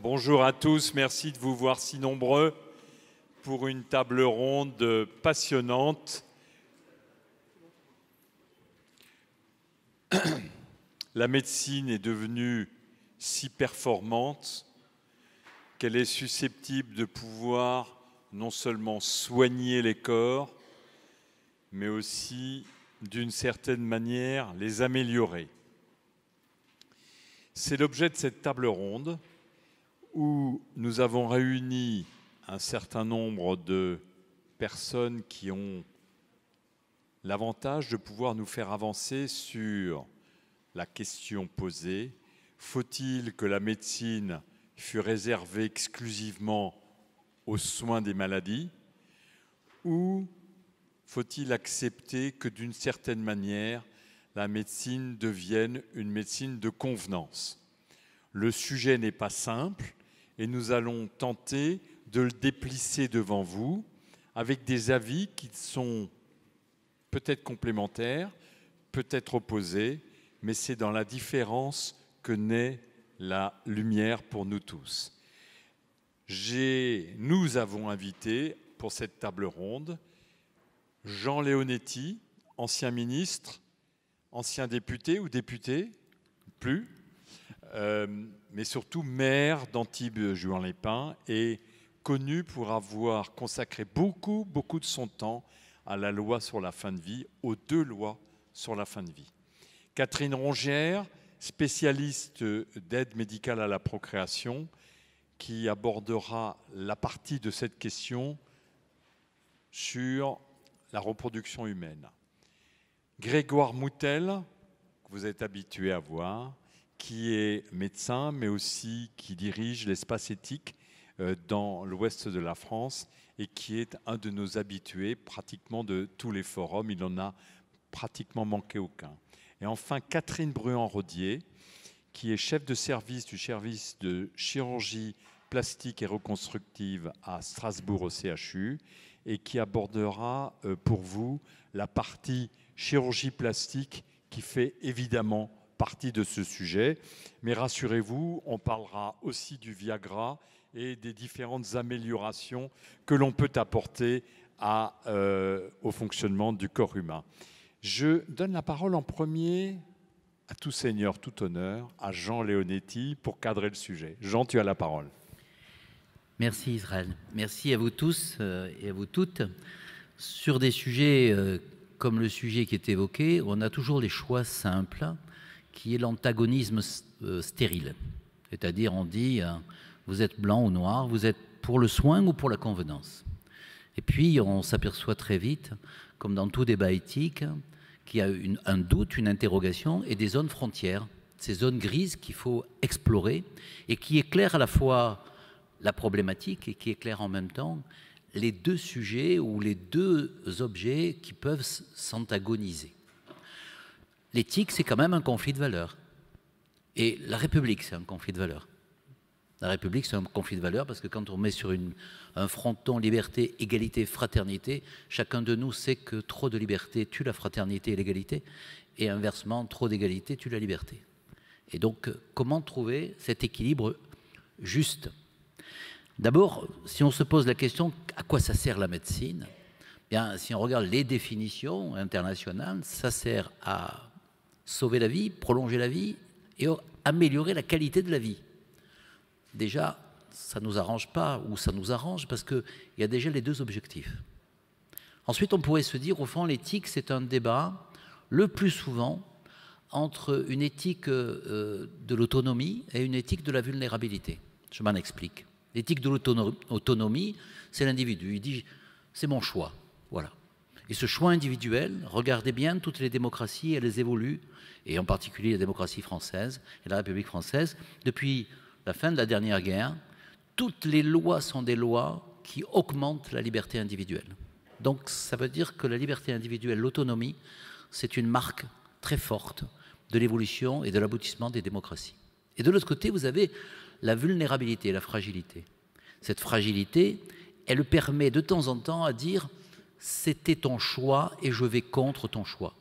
Bonjour à tous, merci de vous voir si nombreux pour une table ronde passionnante. La médecine est devenue si performante qu'elle est susceptible de pouvoir non seulement soigner les corps, mais aussi, d'une certaine manière, les améliorer. C'est l'objet de cette table ronde où nous avons réuni un certain nombre de personnes qui ont l'avantage de pouvoir nous faire avancer sur la question posée: faut-il que la médecine fût réservée exclusivement aux soins des maladies, ou faut-il accepter que d'une certaine manière la médecine devienne une médecine de convenance? Le sujet n'est pas simple et nous allons tenter de le déplisser devant vous avec des avis qui sont peut-être complémentaires, peut-être opposés, mais c'est dans la différence que naît la lumière pour nous tous. Nous avons invité pour cette table ronde Jean Leonetti, ancien ministre, ancien député ou député, plus, mais surtout maire d'Antibes-Juan-les-Pins et connu pour avoir consacré beaucoup de son temps à la loi sur la fin de vie, aux 2 lois sur la fin de vie. Catherine Rongière, spécialiste d'aide médicale à la procréation, qui abordera la partie de cette question sur la reproduction humaine. Grégoire Moutel, que vous êtes habitué à voir, qui est médecin, mais aussi qui dirige l'espace éthique dans l'ouest de la France et qui est un de nos habitués pratiquement de tous les forums. Il n'en a pratiquement manqué aucun. Et enfin, Catherine Bruand-Rodier, qui est chef de service du service de chirurgie plastique et reconstructive à Strasbourg au CHU et qui abordera pour vous la partie chirurgie plastique qui fait évidemment partie de ce sujet. Mais rassurez-vous, on parlera aussi du Viagra et des différentes améliorations que l'on peut apporter au fonctionnement du corps humain. Je donne la parole en premier, à tout seigneur, tout honneur, à Jean Leonetti pour cadrer le sujet. Jean, tu as la parole. Merci Israël. Merci à vous tous et à vous toutes. Sur des sujets comme le sujet qui est évoqué, on a toujours les choix simples, qui est l'antagonisme stérile. C'est-à-dire, on dit, vous êtes blanc ou noir, vous êtes pour le soin ou pour la convenance. Et puis, on s'aperçoit très vite, comme dans tout débat éthique, qu'il y a un doute, une interrogation et des zones frontières, ces zones grises qu'il faut explorer et qui éclairent à la fois la problématique et qui éclairent en même temps les 2 sujets ou les 2 objets qui peuvent s'antagoniser. L'éthique, c'est quand même un conflit de valeurs. Et la République, c'est un conflit de valeurs. La République, c'est un conflit de valeurs parce que quand on met sur un fronton liberté, égalité, fraternité, chacun de nous sait que trop de liberté tue la fraternité et l'égalité, et inversement, trop d'égalité tue la liberté. Et donc, comment trouver cet équilibre juste? D'abord, si on se pose la question, à quoi ça sert la médecine? Bien, si on regarde les définitions internationales, ça sert à sauver la vie, prolonger la vie et améliorer la qualité de la vie. Déjà, ça ne nous arrange pas, ou ça nous arrange, parce qu'il y a déjà les 2 objectifs. Ensuite, on pourrait se dire, au fond, l'éthique, c'est un débat, le plus souvent, entre une éthique de l'autonomie et une éthique de la vulnérabilité. Je m'en explique. L'éthique de l'autonomie, c'est l'individu. Il dit, c'est mon choix. Voilà. Et ce choix individuel, regardez bien, toutes les démocraties, elles évoluent, et en particulier la démocratie française et la République française, depuis la fin de la dernière guerre, toutes les lois sont des lois qui augmentent la liberté individuelle. Donc ça veut dire que la liberté individuelle, l'autonomie, c'est une marque très forte de l'évolution et de l'aboutissement des démocraties. Et de l'autre côté, vous avez la vulnérabilité, la fragilité. Cette fragilité, elle permet de temps en temps à dire « c'était ton choix et je vais contre ton choix ».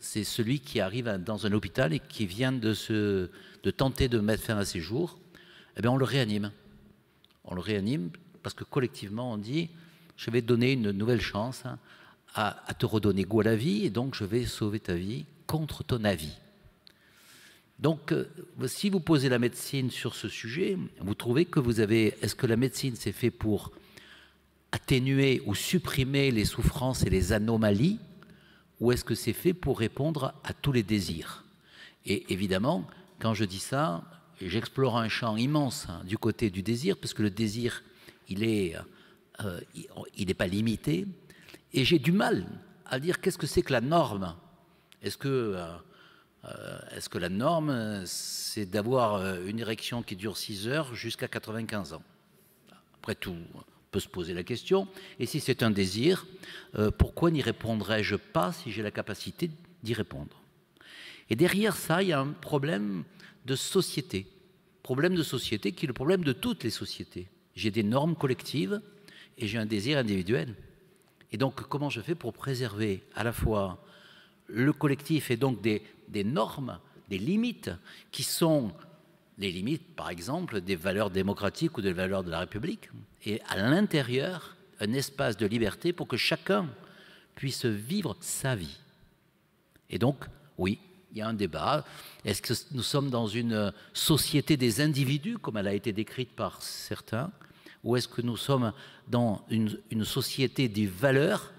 C'est celui qui arrive dans un hôpital et qui vient de tenter de mettre fin à ses jours, eh bien on le réanime. On le réanime parce que collectivement on dit je vais te donner une nouvelle chance à te redonner goût à la vie et donc je vais sauver ta vie contre ton avis. Donc si vous posez la médecine sur ce sujet, vous trouvez que vous avez, est-ce que la médecine c'est fait pour atténuer ou supprimer les souffrances et les anomalies, ou est-ce que c'est fait pour répondre à tous les désirs? Et évidemment, quand je dis ça, j'explore un champ immense du côté du désir, parce que le désir, il n'est pas limité, et j'ai du mal à dire qu'est-ce que c'est que la norme. Est-ce que la norme, c'est d'avoir une érection qui dure 6 heures jusqu'à 95 ans? Après tout, on peut se poser la question. Et si c'est un désir, pourquoi n'y répondrais-je pas si j'ai la capacité d'y répondre? Et derrière ça, il y a un problème de société. Problème de société qui est le problème de toutes les sociétés. J'ai des normes collectives et j'ai un désir individuel. Et donc, comment je fais pour préserver à la fois le collectif et donc des normes, des limites qui sont les limites, par exemple, des valeurs démocratiques ou des valeurs de la République, et à l'intérieur, un espace de liberté pour que chacun puisse vivre sa vie. Et donc, oui, il y a un débat. Est-ce que nous sommes dans une société des individus, comme elle a été décrite par certains, ou est-ce que nous sommes dans une société des valeurs?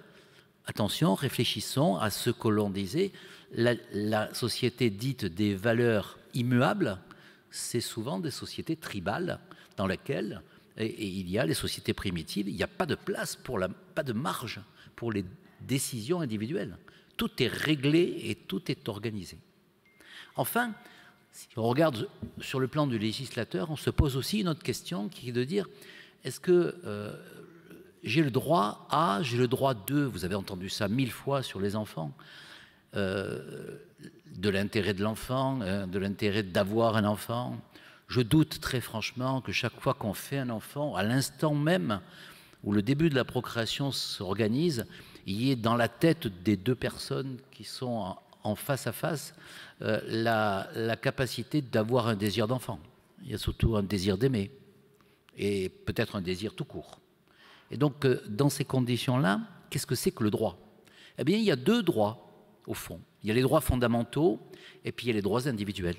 Attention, réfléchissons à ce que l'on disait. La société dite des valeurs immuables, c'est souvent des sociétés tribales dans lesquelles, et il y a les sociétés primitives, il n'y a pas de place, pas de marge pour les décisions individuelles. Tout est réglé et tout est organisé. Enfin, si on regarde sur le plan du législateur, on se pose aussi une autre question qui est de dire, est-ce que j'ai le droit à, j'ai le droit de, vous avez entendu ça 1000 fois sur les enfants, de l'intérêt de l'enfant, de l'intérêt d'avoir un enfant. Je doute très franchement que chaque fois qu'on fait un enfant, à l'instant même où le début de la procréation s'organise, il y ait dans la tête des deux personnes qui sont en face à face la capacité d'avoir un désir d'enfant. Il y a surtout un désir d'aimer et peut-être un désir tout court. Et donc, dans ces conditions-là, qu'est-ce que c'est que le droit? Eh bien, il y a deux droits, au fond. Il y a les droits fondamentaux et puis il y a les droits individuels.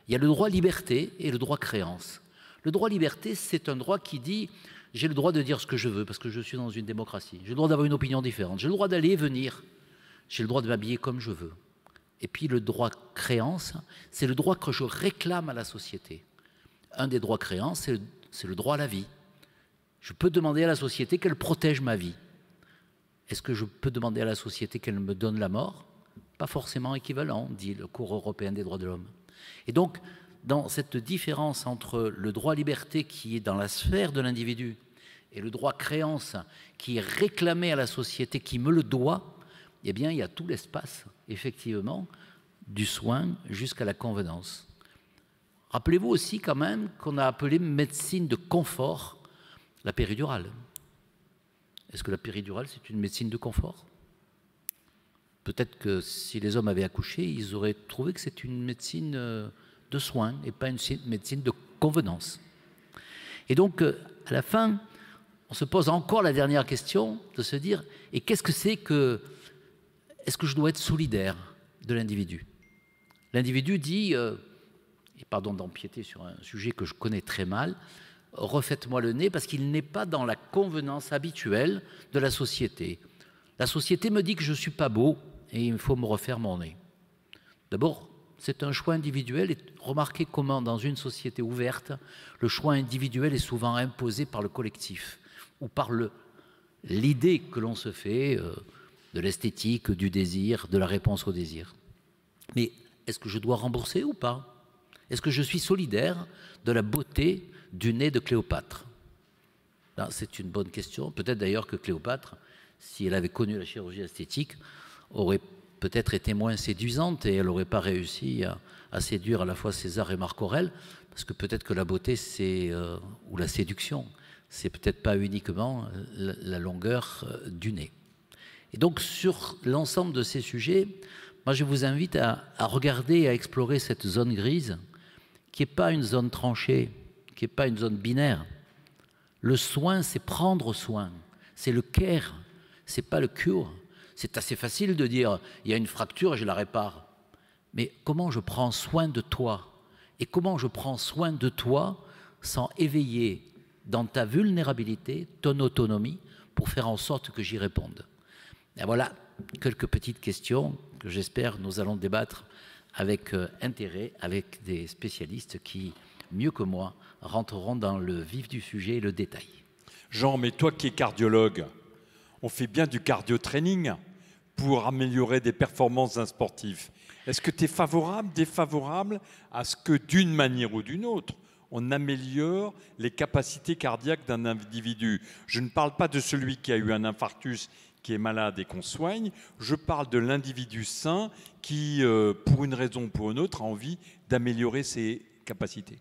Il y a le droit liberté et le droit créance. Le droit liberté, c'est un droit qui dit « j'ai le droit de dire ce que je veux parce que je suis dans une démocratie. J'ai le droit d'avoir une opinion différente. J'ai le droit d'aller et venir. J'ai le droit de m'habiller comme je veux. » Et puis le droit créance, c'est le droit que je réclame à la société. Un des droits créance, c'est le droit à la vie. Je peux demander à la société qu'elle protège ma vie. Est-ce que je peux demander à la société qu'elle me donne la mort? Pas forcément équivalent, dit le Cour européen des droits de l'homme. Et donc, dans cette différence entre le droit à liberté qui est dans la sphère de l'individu et le droit créance qui est réclamé à la société, qui me le doit, eh bien, il y a tout l'espace, effectivement, du soin jusqu'à la convenance. Rappelez-vous aussi quand même qu'on a appelé médecine de confort la péridurale. Est-ce que la péridurale, c'est une médecine de confort? Peut-être que si les hommes avaient accouché, ils auraient trouvé que c'est une médecine de soins et pas une médecine de convenance. Et donc, à la fin, on se pose encore la dernière question de se dire, et qu'est-ce que c'est que... Est-ce que je dois être solidaire de l'individu? L'individu dit, et pardon d'empiéter sur un sujet que je connais très mal, refaites-moi le nez parce qu'il n'est pas dans la convenance habituelle de la société. La société me dit que je ne suis pas beau et il faut me refaire mon nez. D'abord, c'est un choix individuel et remarquez comment dans une société ouverte, le choix individuel est souvent imposé par le collectif ou par l'idée que l'on se fait de l'esthétique, du désir, de la réponse au désir. Mais est-ce que je dois rembourser ou pas? Est-ce que je suis solidaire de la beauté du nez de Cléopâtre? C'est une bonne question. Peut-être d'ailleurs que Cléopâtre, si elle avait connu la chirurgie esthétique, aurait peut-être été moins séduisante et elle n'aurait pas réussi à séduire à la fois César et Marc Aurèle, parce que peut-être que la beauté, ou la séduction, c'est peut-être pas uniquement la longueur du nez. Et donc sur l'ensemble de ces sujets, moi je vous invite à regarder et à explorer cette zone grise, qui n'est pas une zone tranchée, qui n'est pas une zone binaire. Le soin, c'est prendre soin. C'est le care, c'est pas le cure. C'est assez facile de dire, il y a une fracture et je la répare. Mais comment je prends soin de toi? Et comment je prends soin de toi sans éveiller dans ta vulnérabilité, ton autonomie, pour faire en sorte que j'y réponde? Et voilà quelques petites questions que j'espère nous allons débattre avec intérêt, avec des spécialistes qui, mieux que moi, rentreront dans le vif du sujet et le détail. Jean, mais toi qui es cardiologue, on fait bien du cardio-training pour améliorer des performances d'un sportif. Est-ce que tu es favorable, défavorable à ce que d'une manière ou d'une autre, on améliore les capacités cardiaques d'un individu? Je ne parle pas de celui qui a eu un infarctus, qui est malade et qu'on soigne. Je parle de l'individu sain qui, pour une raison ou pour une autre, a envie d'améliorer ses capacités.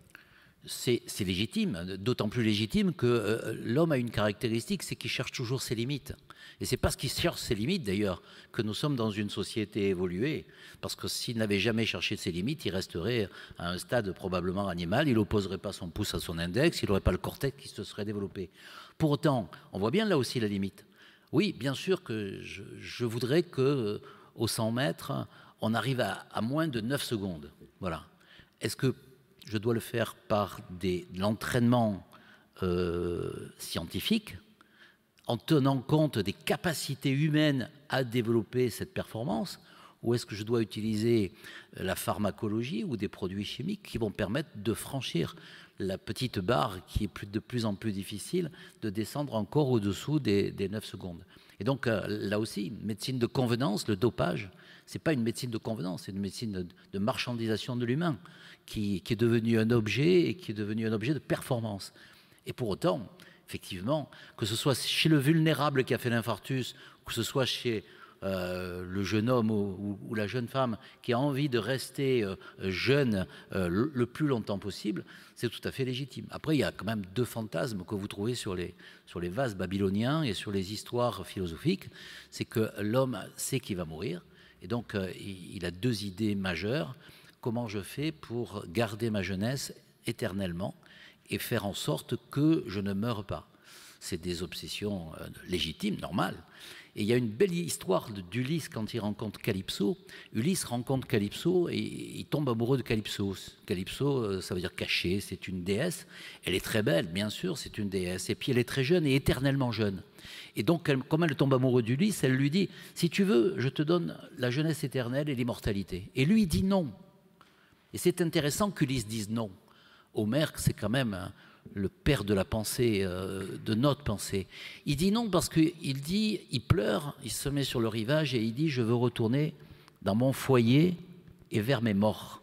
C'est légitime, d'autant plus légitime que l'homme a une caractéristique, c'est qu'il cherche toujours ses limites. Et c'est parce qu'il cherche ses limites, d'ailleurs, que nous sommes dans une société évoluée. Parce que s'il n'avait jamais cherché ses limites, il resterait à un stade probablement animal, il n'opposerait pas son pouce à son index, il n'aurait pas le cortex qui se serait développé. Pour autant, on voit bien là aussi la limite. Oui, bien sûr que je voudrais qu'au 100 mètres, on arrive à moins de 9 secondes. Voilà. Est-ce que je dois le faire par de l'entraînement scientifique, en tenant compte des capacités humaines à développer cette performance, ou est-ce que je dois utiliser la pharmacologie ou des produits chimiques qui vont permettre de franchir la petite barre qui est de plus en plus difficile de descendre encore au-dessous des 9 secondes. Et donc là aussi, médecine de convenance, le dopage, ce n'est pas une médecine de convenance, c'est une médecine de marchandisation de l'humain qui est devenu un objet et qui est devenu un objet de performance. Et pour autant, effectivement, que ce soit chez le vulnérable qui a fait l'infarctus, que ce soit chez le jeune homme ou la jeune femme qui a envie de rester jeune le plus longtemps possible, c'est tout à fait légitime. Après, il y a quand même deux fantasmes que vous trouvez sur les vases babyloniens et sur les histoires philosophiques. C'est que l'homme sait qu'il va mourir, et donc il a deux idées majeures. Comment je fais pour garder ma jeunesse éternellement et faire en sorte que je ne meure pas? C'est des obsessions légitimes, normales. Et il y a une belle histoire d'Ulysse quand il rencontre Calypso. Ulysse rencontre Calypso et il tombe amoureux de Calypso. Calypso, ça veut dire cachée, c'est une déesse. Elle est très belle, bien sûr, c'est une déesse. Et puis elle est très jeune et éternellement jeune. Et donc, comme elle tombe amoureuse d'Ulysse, elle lui dit « Si tu veux, je te donne la jeunesse éternelle et l'immortalité. » Et lui, il dit non. Et c'est intéressant qu'Ulysse dise non. Homère, c'est quand même le père de la pensée, de notre pensée. Il dit non parce qu'il dit, il pleure, il se met sur le rivage et il dit « Je veux retourner dans mon foyer et vers mes morts ».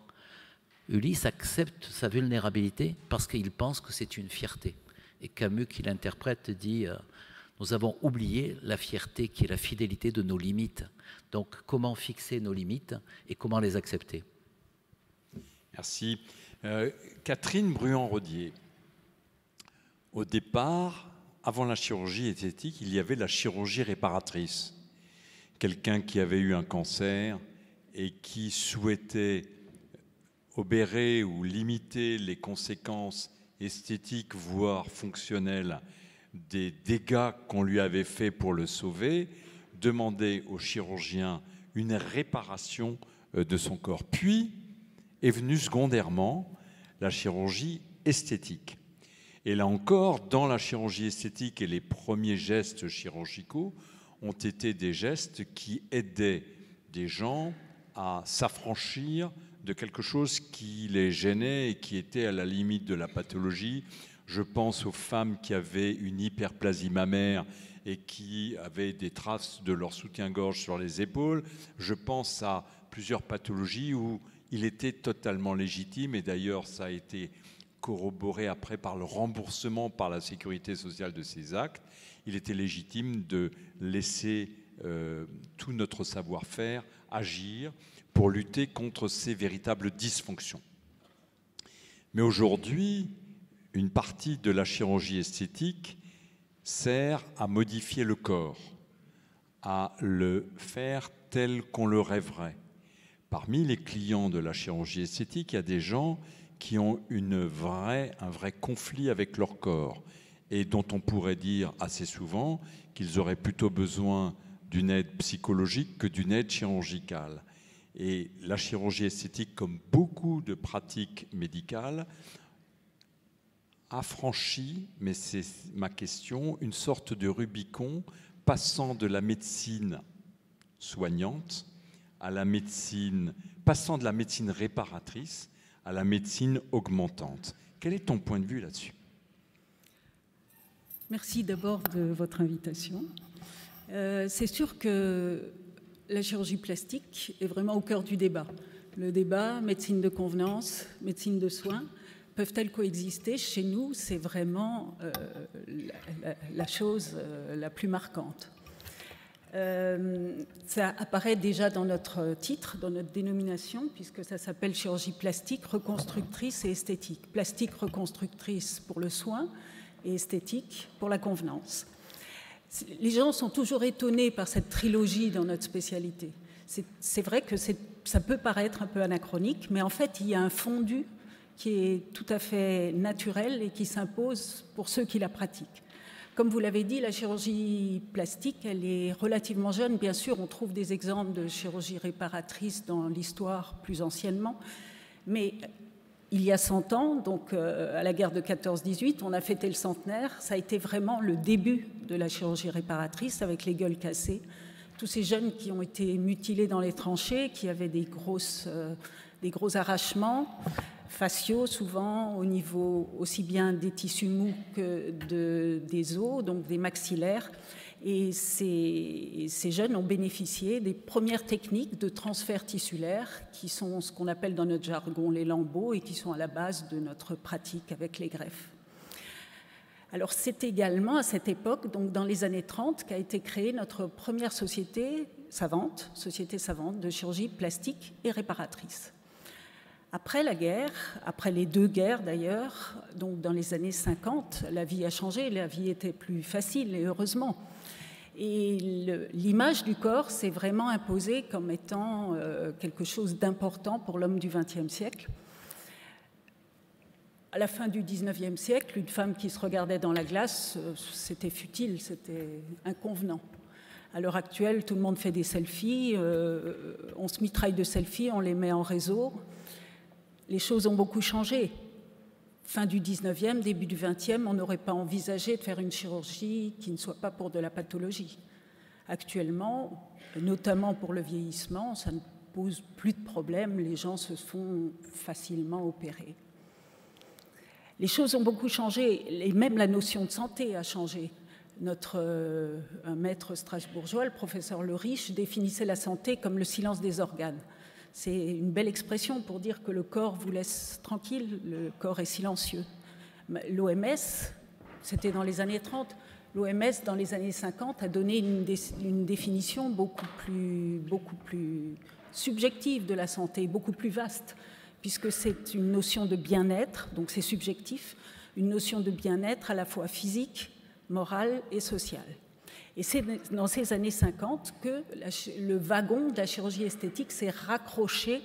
Ulysse accepte sa vulnérabilité parce qu'il pense que c'est une fierté. Et Camus, qui l'interprète, dit « Nous avons oublié la fierté qui est la fidélité de nos limites. Donc comment fixer nos limites et comment les accepter ?» Merci. Catherine Bruand-Rodier. Au départ, avant la chirurgie esthétique, il y avait la chirurgie réparatrice. Quelqu'un qui avait eu un cancer et qui souhaitait obérer ou limiter les conséquences esthétiques, voire fonctionnelles, des dégâts qu'on lui avait faits pour le sauver, demandait au chirurgien une réparation de son corps. Puis est venue secondairement la chirurgie esthétique. Et là encore, dans la chirurgie esthétique, et les premiers gestes chirurgicaux ont été des gestes qui aidaient des gens à s'affranchir de quelque chose qui les gênait et qui était à la limite de la pathologie. Je pense aux femmes qui avaient une hyperplasie mammaire et qui avaient des traces de leur soutien-gorge sur les épaules. Je pense à plusieurs pathologies où il était totalement légitime, et d'ailleurs ça a été corroboré après par le remboursement par la sécurité sociale de ces actes, il était légitime de laisser tout notre savoir-faire agir pour lutter contre ces véritables dysfonctions. Mais aujourd'hui, une partie de la chirurgie esthétique sert à modifier le corps, à le faire tel qu'on le rêverait. Parmi les clients de la chirurgie esthétique, il y a des gens qui ont un vrai conflit avec leur corps et dont on pourrait dire assez souvent qu'ils auraient plutôt besoin d'une aide psychologique que d'une aide chirurgicale. Et la chirurgie esthétique, comme beaucoup de pratiques médicales, a franchi, mais c'est ma question, une sorte de Rubicon, passant de la médecine soignante à la médecine, passant de la médecine réparatrice à la médecine augmentante. Quel est ton point de vue là-dessus? Merci d'abord de votre invitation. C'est sûr que la chirurgie plastique est vraiment au cœur du débat. Le débat, médecine de convenance, médecine de soins, peuvent-elles coexister? Chez nous, c'est vraiment la chose la plus marquante. Ça apparaît déjà dans notre titre, dans notre dénomination, puisque ça s'appelle chirurgie plastique, reconstructrice et esthétique. Plastique reconstructrice pour le soin et esthétique pour la convenance. Les gens sont toujours étonnés par cette trilogie dans notre spécialité. C'est vrai que ça peut paraître un peu anachronique, mais en fait, il y a un fondu qui est tout à fait naturel et qui s'impose pour ceux qui la pratiquent. Comme vous l'avez dit, la chirurgie plastique, elle est relativement jeune. Bien sûr, on trouve des exemples de chirurgie réparatrice dans l'histoire plus anciennement, mais il y a 100 ans, donc à la guerre de 14-18, on a fêté le centenaire. Ça a été vraiment le début de la chirurgie réparatrice avec les gueules cassées. Tous ces jeunes qui ont été mutilés dans les tranchées, qui avaient des gros arrachements faciaux souvent au niveau aussi bien des tissus mous que des os, donc des maxillaires. Et ces jeunes ont bénéficié des premières techniques de transfert tissulaire qui sont ce qu'on appelle dans notre jargon les lambeaux et qui sont à la base de notre pratique avec les greffes. Alors c'est également à cette époque, donc dans les années 30, qu'a été créée notre première société savante de chirurgie plastique et réparatrice. Après la guerre, après les deux guerres d'ailleurs, donc dans les années 50, la vie a changé, la vie était plus facile et heureusement. Et l'image du corps s'est vraiment imposée comme étant quelque chose d'important pour l'homme du XXe siècle. À la fin du XIXe siècle, une femme qui se regardait dans la glace, c'était futile, c'était inconvenant. À l'heure actuelle, tout le monde fait des selfies, on se mitraille de selfies, on les met en réseau. Les choses ont beaucoup changé. Fin du 19e, début du 20e, on n'aurait pas envisagé de faire une chirurgie qui ne soit pas pour de la pathologie. Actuellement, notamment pour le vieillissement, ça ne pose plus de problème, les gens se font facilement opérer. Les choses ont beaucoup changé, et même la notion de santé a changé. Un maître strasbourgeois, le professeur Le Riche, définissait la santé comme le silence des organes. C'est une belle expression pour dire que le corps vous laisse tranquille, le corps est silencieux. L'OMS, c'était dans les années 30, l'OMS dans les années 50 a donné une définition beaucoup plus subjective de la santé, beaucoup plus vaste, puisque c'est une notion de bien-être, donc c'est subjectif, une notion de bien-être à la fois physique, morale et sociale. Et c'est dans ces années 50 que le wagon de la chirurgie esthétique s'est raccroché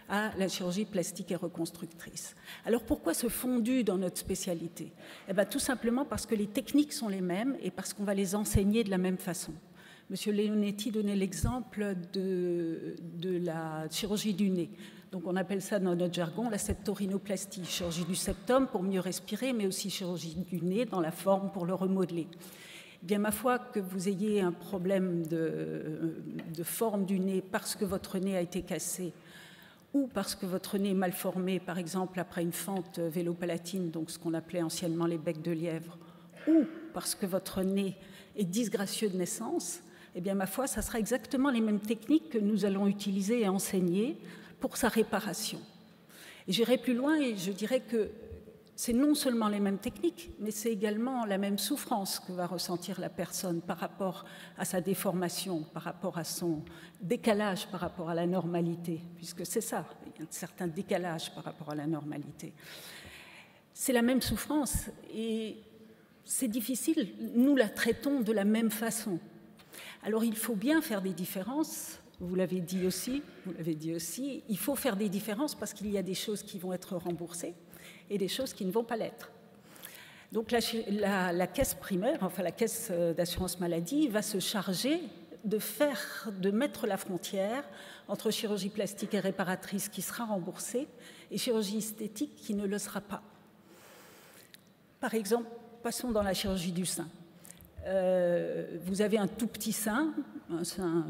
à la chirurgie plastique et reconstructrice. Alors pourquoi ce fondu dans notre spécialité? Eh bien, tout simplement parce que les techniques sont les mêmes et parce qu'on va les enseigner de la même façon. Monsieur Leonetti donnait l'exemple de la chirurgie du nez. Donc on appelle ça dans notre jargon la septorinoplastie, chirurgie du septum pour mieux respirer, mais aussi chirurgie du nez dans la forme pour le remodeler. Bien, ma foi, que vous ayez un problème de forme du nez parce que votre nez a été cassé ou parce que votre nez est mal formé, par exemple après une fente vélopalatine, donc ce qu'on appelait anciennement les becs de lièvre, ou parce que votre nez est disgracieux de naissance, eh bien, ma foi, ça sera exactement les mêmes techniques que nous allons utiliser et enseigner pour sa réparation. Et j'irai plus loin et je dirais que c'est non seulement les mêmes techniques, mais c'est également la même souffrance que va ressentir la personne par rapport à sa déformation, par rapport à son décalage par rapport à la normalité, puisque c'est ça, il y a un certain décalage par rapport à la normalité. C'est la même souffrance et c'est difficile, nous la traitons de la même façon. Alors il faut bien faire des différences, vous l'avez dit aussi, il faut faire des différences parce qu'il y a des choses qui vont être remboursées et des choses qui ne vont pas l'être. Donc la caisse primaire, enfin la caisse d'assurance maladie, va se charger de mettre la frontière entre chirurgie plastique et réparatrice qui sera remboursée et chirurgie esthétique qui ne le sera pas. Par exemple, passons dans la chirurgie du sein. Vous avez un tout petit sein, un sein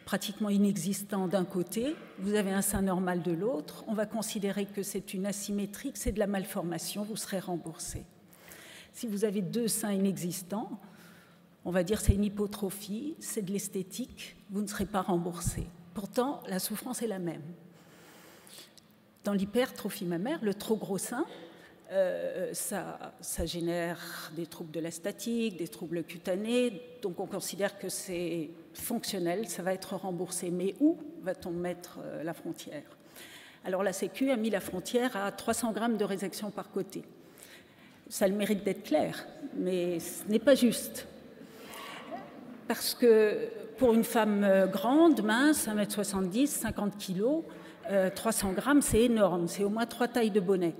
pratiquement inexistant d'un côté, vous avez un sein normal de l'autre, on va considérer que c'est une asymétrie, que c'est de la malformation, vous serez remboursé. Si vous avez deux seins inexistants, on va dire c'est une hypotrophie, c'est de l'esthétique, vous ne serez pas remboursé. Pourtant, la souffrance est la même. Dans l'hypertrophie mammaire, le trop gros sein, ça génère des troubles de la statique, des troubles cutanés, donc on considère que c'est fonctionnel, ça va être remboursé. Mais où va-t-on mettre la frontière? Alors la Sécu a mis la frontière à 300 grammes de résection par côté. Ça a le mérite d'être clair, mais ce n'est pas juste. Parce que pour une femme grande, mince, 1m70, 50 kg, 300 grammes, c'est énorme, c'est au moins 3 tailles de bonnet.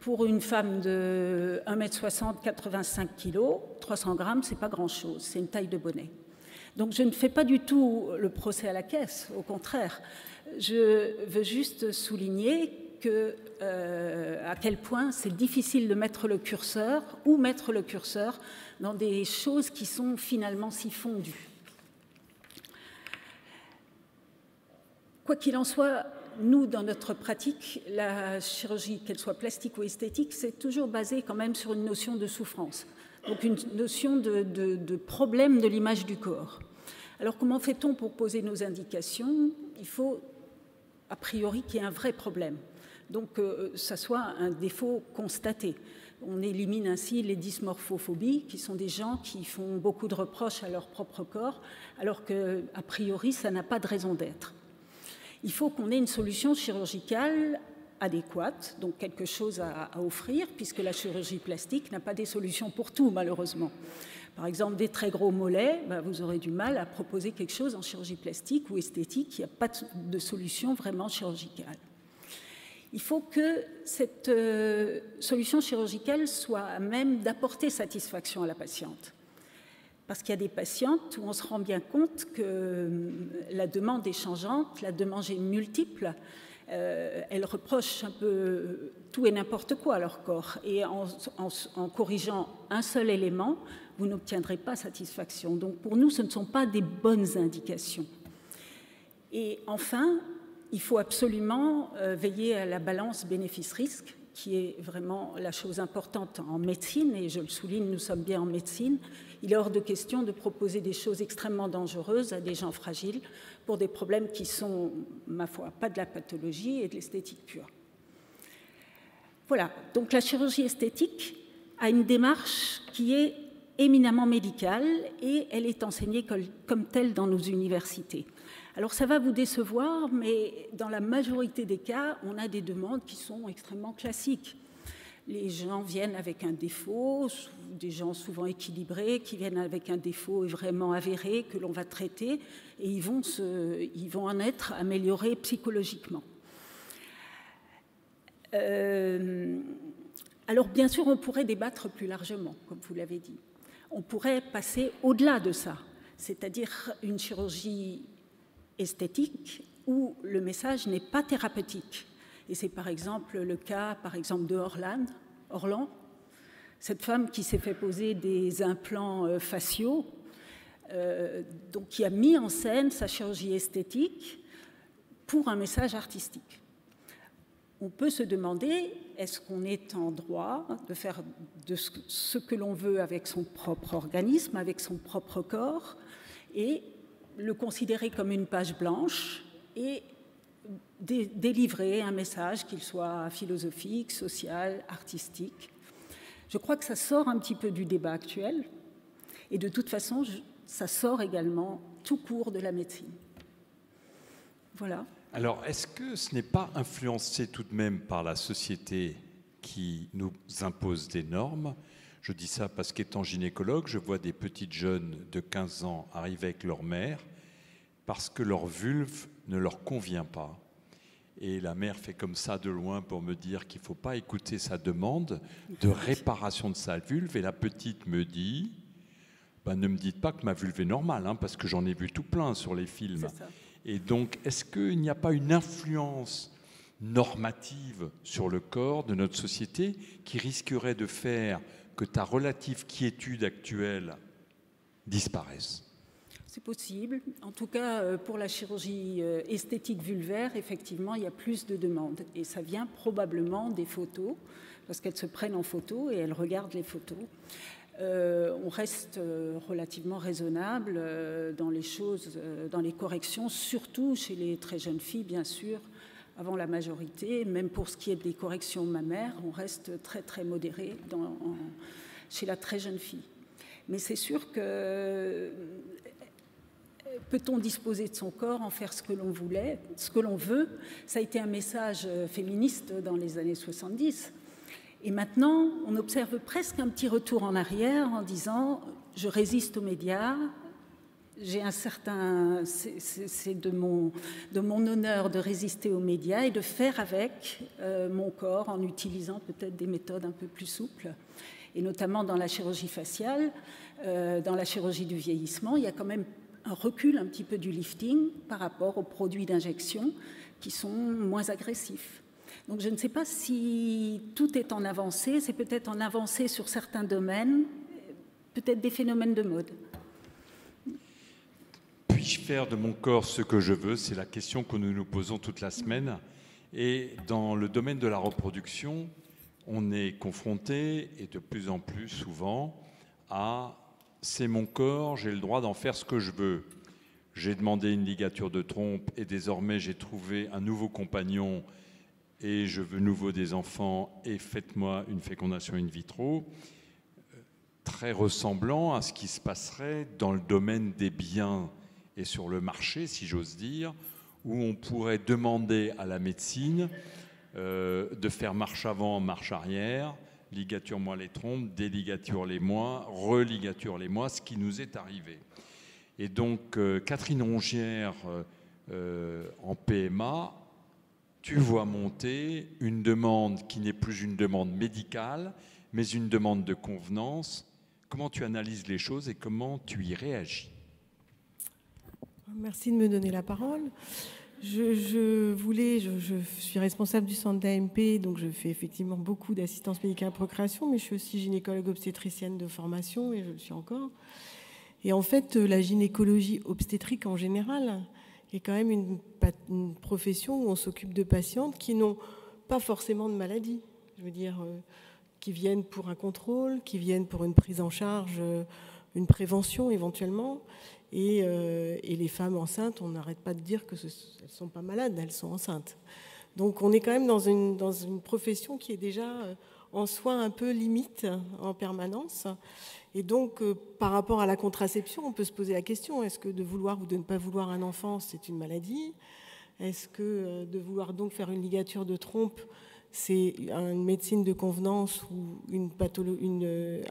Pour une femme de 1m60, 85 kg, 300 grammes, ce n'est pas grand-chose, c'est une taille de bonnet. Donc je ne fais pas du tout le procès à la caisse, au contraire. Je veux juste souligner à quel point c'est difficile de mettre le curseur, ou mettre le curseur dans des choses qui sont finalement si fondues. Quoi qu'il en soit, nous, dans notre pratique, la chirurgie, qu'elle soit plastique ou esthétique, c'est toujours basé quand même sur une notion de souffrance, donc une notion de problème de l'image du corps. Alors comment fait-on pour poser nos indications? Il faut, a priori, qu'il y ait un vrai problème, donc ça soit un défaut constaté. On élimine ainsi les dysmorphophobies, qui sont des gens qui font beaucoup de reproches à leur propre corps, alors qu'a priori, ça n'a pas de raison d'être. Il faut qu'on ait une solution chirurgicale adéquate, donc quelque chose à offrir, puisque la chirurgie plastique n'a pas des solutions pour tout, malheureusement. Par exemple, des très gros mollets, vous aurez du mal à proposer quelque chose en chirurgie plastique ou esthétique, il n'y a pas de solution vraiment chirurgicale. Il faut que cette solution chirurgicale soit à même d'apporter satisfaction à la patiente. Parce qu'il y a des patientes où on se rend bien compte que la demande est changeante, la demande est multiple, elles reprochent un peu tout et n'importe quoi à leur corps. Et en corrigeant un seul élément, vous n'obtiendrez pas satisfaction. Donc pour nous, ce ne sont pas des bonnes indications. Et enfin, il faut absolument veiller à la balance bénéfice-risque, qui est vraiment la chose importante en médecine, et je le souligne, nous sommes bien en médecine. Il est hors de question de proposer des choses extrêmement dangereuses à des gens fragiles pour des problèmes qui sont, ma foi, pas de la pathologie et de l'esthétique pure. Voilà, donc la chirurgie esthétique a une démarche qui est éminemment médicale et elle est enseignée comme telle dans nos universités. Alors ça va vous décevoir, mais dans la majorité des cas, on a des demandes qui sont extrêmement classiques. Les gens viennent avec un défaut, des gens souvent équilibrés qui viennent avec un défaut vraiment avéré que l'on va traiter et ils vont en être améliorés psychologiquement. Alors bien sûr, on pourrait débattre plus largement, comme vous l'avez dit. On pourrait passer au-delà de ça, c'est-à-dire une chirurgie esthétique où le message n'est pas thérapeutique. Et c'est par exemple le cas de Orlan, cette femme qui s'est fait poser des implants faciaux, donc qui a mis en scène sa chirurgie esthétique pour un message artistique. On peut se demander, est-ce qu'on est en droit de faire de ce que l'on veut avec son propre organisme, avec son propre corps, et le considérer comme une page blanche et délivrer un message, qu'il soit philosophique, social, artistique. Je crois que ça sort un petit peu du débat actuel et de toute façon, ça sort également tout court de la médecine. Voilà. Alors, est-ce que ce n'est pas influencé tout de même par la société qui nous impose des normes? Je dis ça parce qu'étant gynécologue, je vois des petites jeunes de 15 ans arriver avec leur mère parce que leur vulve ne leur convient pas. Et la mère fait comme ça de loin pour me dire qu'il ne faut pas écouter sa demande de réparation de sa vulve. Et la petite me dit, ben, ne me dites pas que ma vulve est normale, hein, parce que j'en ai vu tout plein sur les films. Et donc, est-ce qu'il n'y a pas une influence normative sur le corps de notre société qui risquerait de faire que ta relative quiétude actuelle disparaisse? C'est possible. En tout cas, pour la chirurgie esthétique vulvaire, effectivement, il y a plus de demandes. Et ça vient probablement des photos, parce qu'elles se prennent en photo et elles regardent les photos. On reste relativement raisonnable dans les choses, dans les corrections, surtout chez les très jeunes filles, bien sûr, avant la majorité. Même pour ce qui est des corrections mammaires, on reste très, très modéré chez la très jeune fille. Mais c'est sûr que... Peut-on disposer de son corps, en faire ce que l'on voulait, ce que l'on veut? Ça a été un message féministe dans les années 70. Et maintenant, on observe presque un petit retour en arrière en disant « je résiste aux médias, j'ai un certain... c'est de mon honneur de résister aux médias et de faire avec mon corps en utilisant peut-être des méthodes un peu plus souples. » Et notamment dans la chirurgie faciale, dans la chirurgie du vieillissement, il y a quand même un recul un petit peu du lifting par rapport aux produits d'injection qui sont moins agressifs. Donc je ne sais pas si tout est en avancée, c'est peut-être en avancée sur certains domaines, peut-être des phénomènes de mode. Puis-je faire de mon corps ce que je veux? C'est la question que nous nous posons toute la semaine. Et dans le domaine de la reproduction, on est confronté, et de plus en plus souvent, à « c'est mon corps, j'ai le droit d'en faire ce que je veux ». J'ai demandé une ligature de trompe et désormais j'ai trouvé un nouveau compagnon et je veux nouveau des enfants et faites-moi une fécondation in vitro. Très ressemblant à ce qui se passerait dans le domaine des biens et sur le marché, si j'ose dire, où on pourrait demander à la médecine de faire marche avant, marche arrière, ligature-moi les trompes, déligature-les-moi, religature-les-moi, ce qui nous est arrivé. Et donc, Catherine Rongière, en PMA, tu vois monter une demande qui n'est plus une demande médicale, mais une demande de convenance. Comment tu analyses les choses et comment tu y réagis? Merci de me donner la parole. Je suis responsable du centre d'AMP, donc je fais effectivement beaucoup d'assistance médicale à la procréation, mais je suis aussi gynécologue obstétricienne de formation, et je le suis encore. Et en fait, la gynécologie obstétrique en général est quand même une profession où on s'occupe de patientes qui n'ont pas forcément de maladie. Je veux dire, qui viennent pour un contrôle, qui viennent pour une prise en charge, une prévention éventuellement. Et les femmes enceintes, on n'arrête pas de dire qu'elles ne sont pas malades, elles sont enceintes. Donc on est quand même dans une profession qui est déjà en soi un peu limite en permanence. Et donc par rapport à la contraception, on peut se poser la question, est-ce que de vouloir ou de ne pas vouloir un enfant, c'est une maladie? Est-ce que de vouloir donc faire une ligature de trompe, c'est une médecine de convenance ou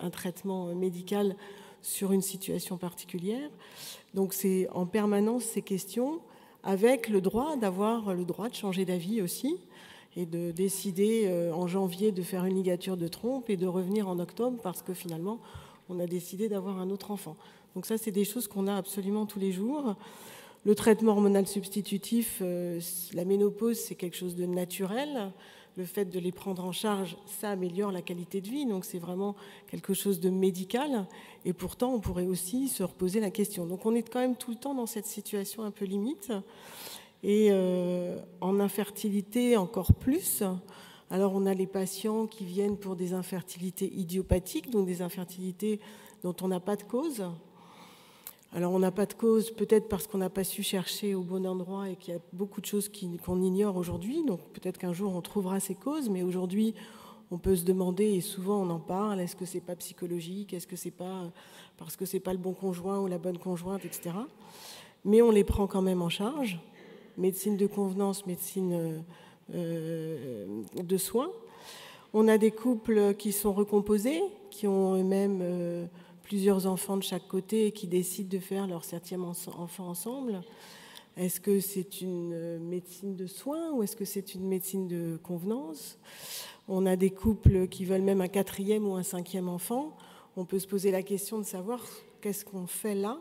un traitement médical sur une situation particulière? Donc c'est en permanence ces questions, avec le droit de changer d'avis aussi, et de décider en janvier de faire une ligature de trompe et de revenir en octobre parce que finalement on a décidé d'avoir un autre enfant. Donc ça, c'est des choses qu'on a absolument tous les jours. Le traitement hormonal substitutif, la ménopause, c'est quelque chose de naturel. Le fait de les prendre en charge, ça améliore la qualité de vie. Donc c'est vraiment quelque chose de médical. Et pourtant, on pourrait aussi se reposer la question. Donc on est quand même tout le temps dans cette situation un peu limite. Et en infertilité, encore plus. Alors on a les patients qui viennent pour des infertilités idiopathiques, donc des infertilités dont on n'a pas de cause. Alors on n'a pas de cause peut-être parce qu'on n'a pas su chercher au bon endroit et qu'il y a beaucoup de choses qu'on ignore aujourd'hui. Donc peut-être qu'un jour on trouvera ces causes, mais aujourd'hui on peut se demander, et souvent on en parle, est-ce que c'est pas psychologique, est-ce que c'est pas parce que c'est pas le bon conjoint ou la bonne conjointe, etc. Mais on les prend quand même en charge. Médecine de convenance, médecine de soins. On a des couples qui sont recomposés, qui ont eux-mêmes plusieurs enfants de chaque côté et qui décident de faire leur 7e enfant ensemble. Est-ce que c'est une médecine de soins ou est-ce que c'est une médecine de convenance? On a des couples qui veulent même un 4e ou un 5e enfant. On peut se poser la question de savoir qu'est-ce qu'on fait là,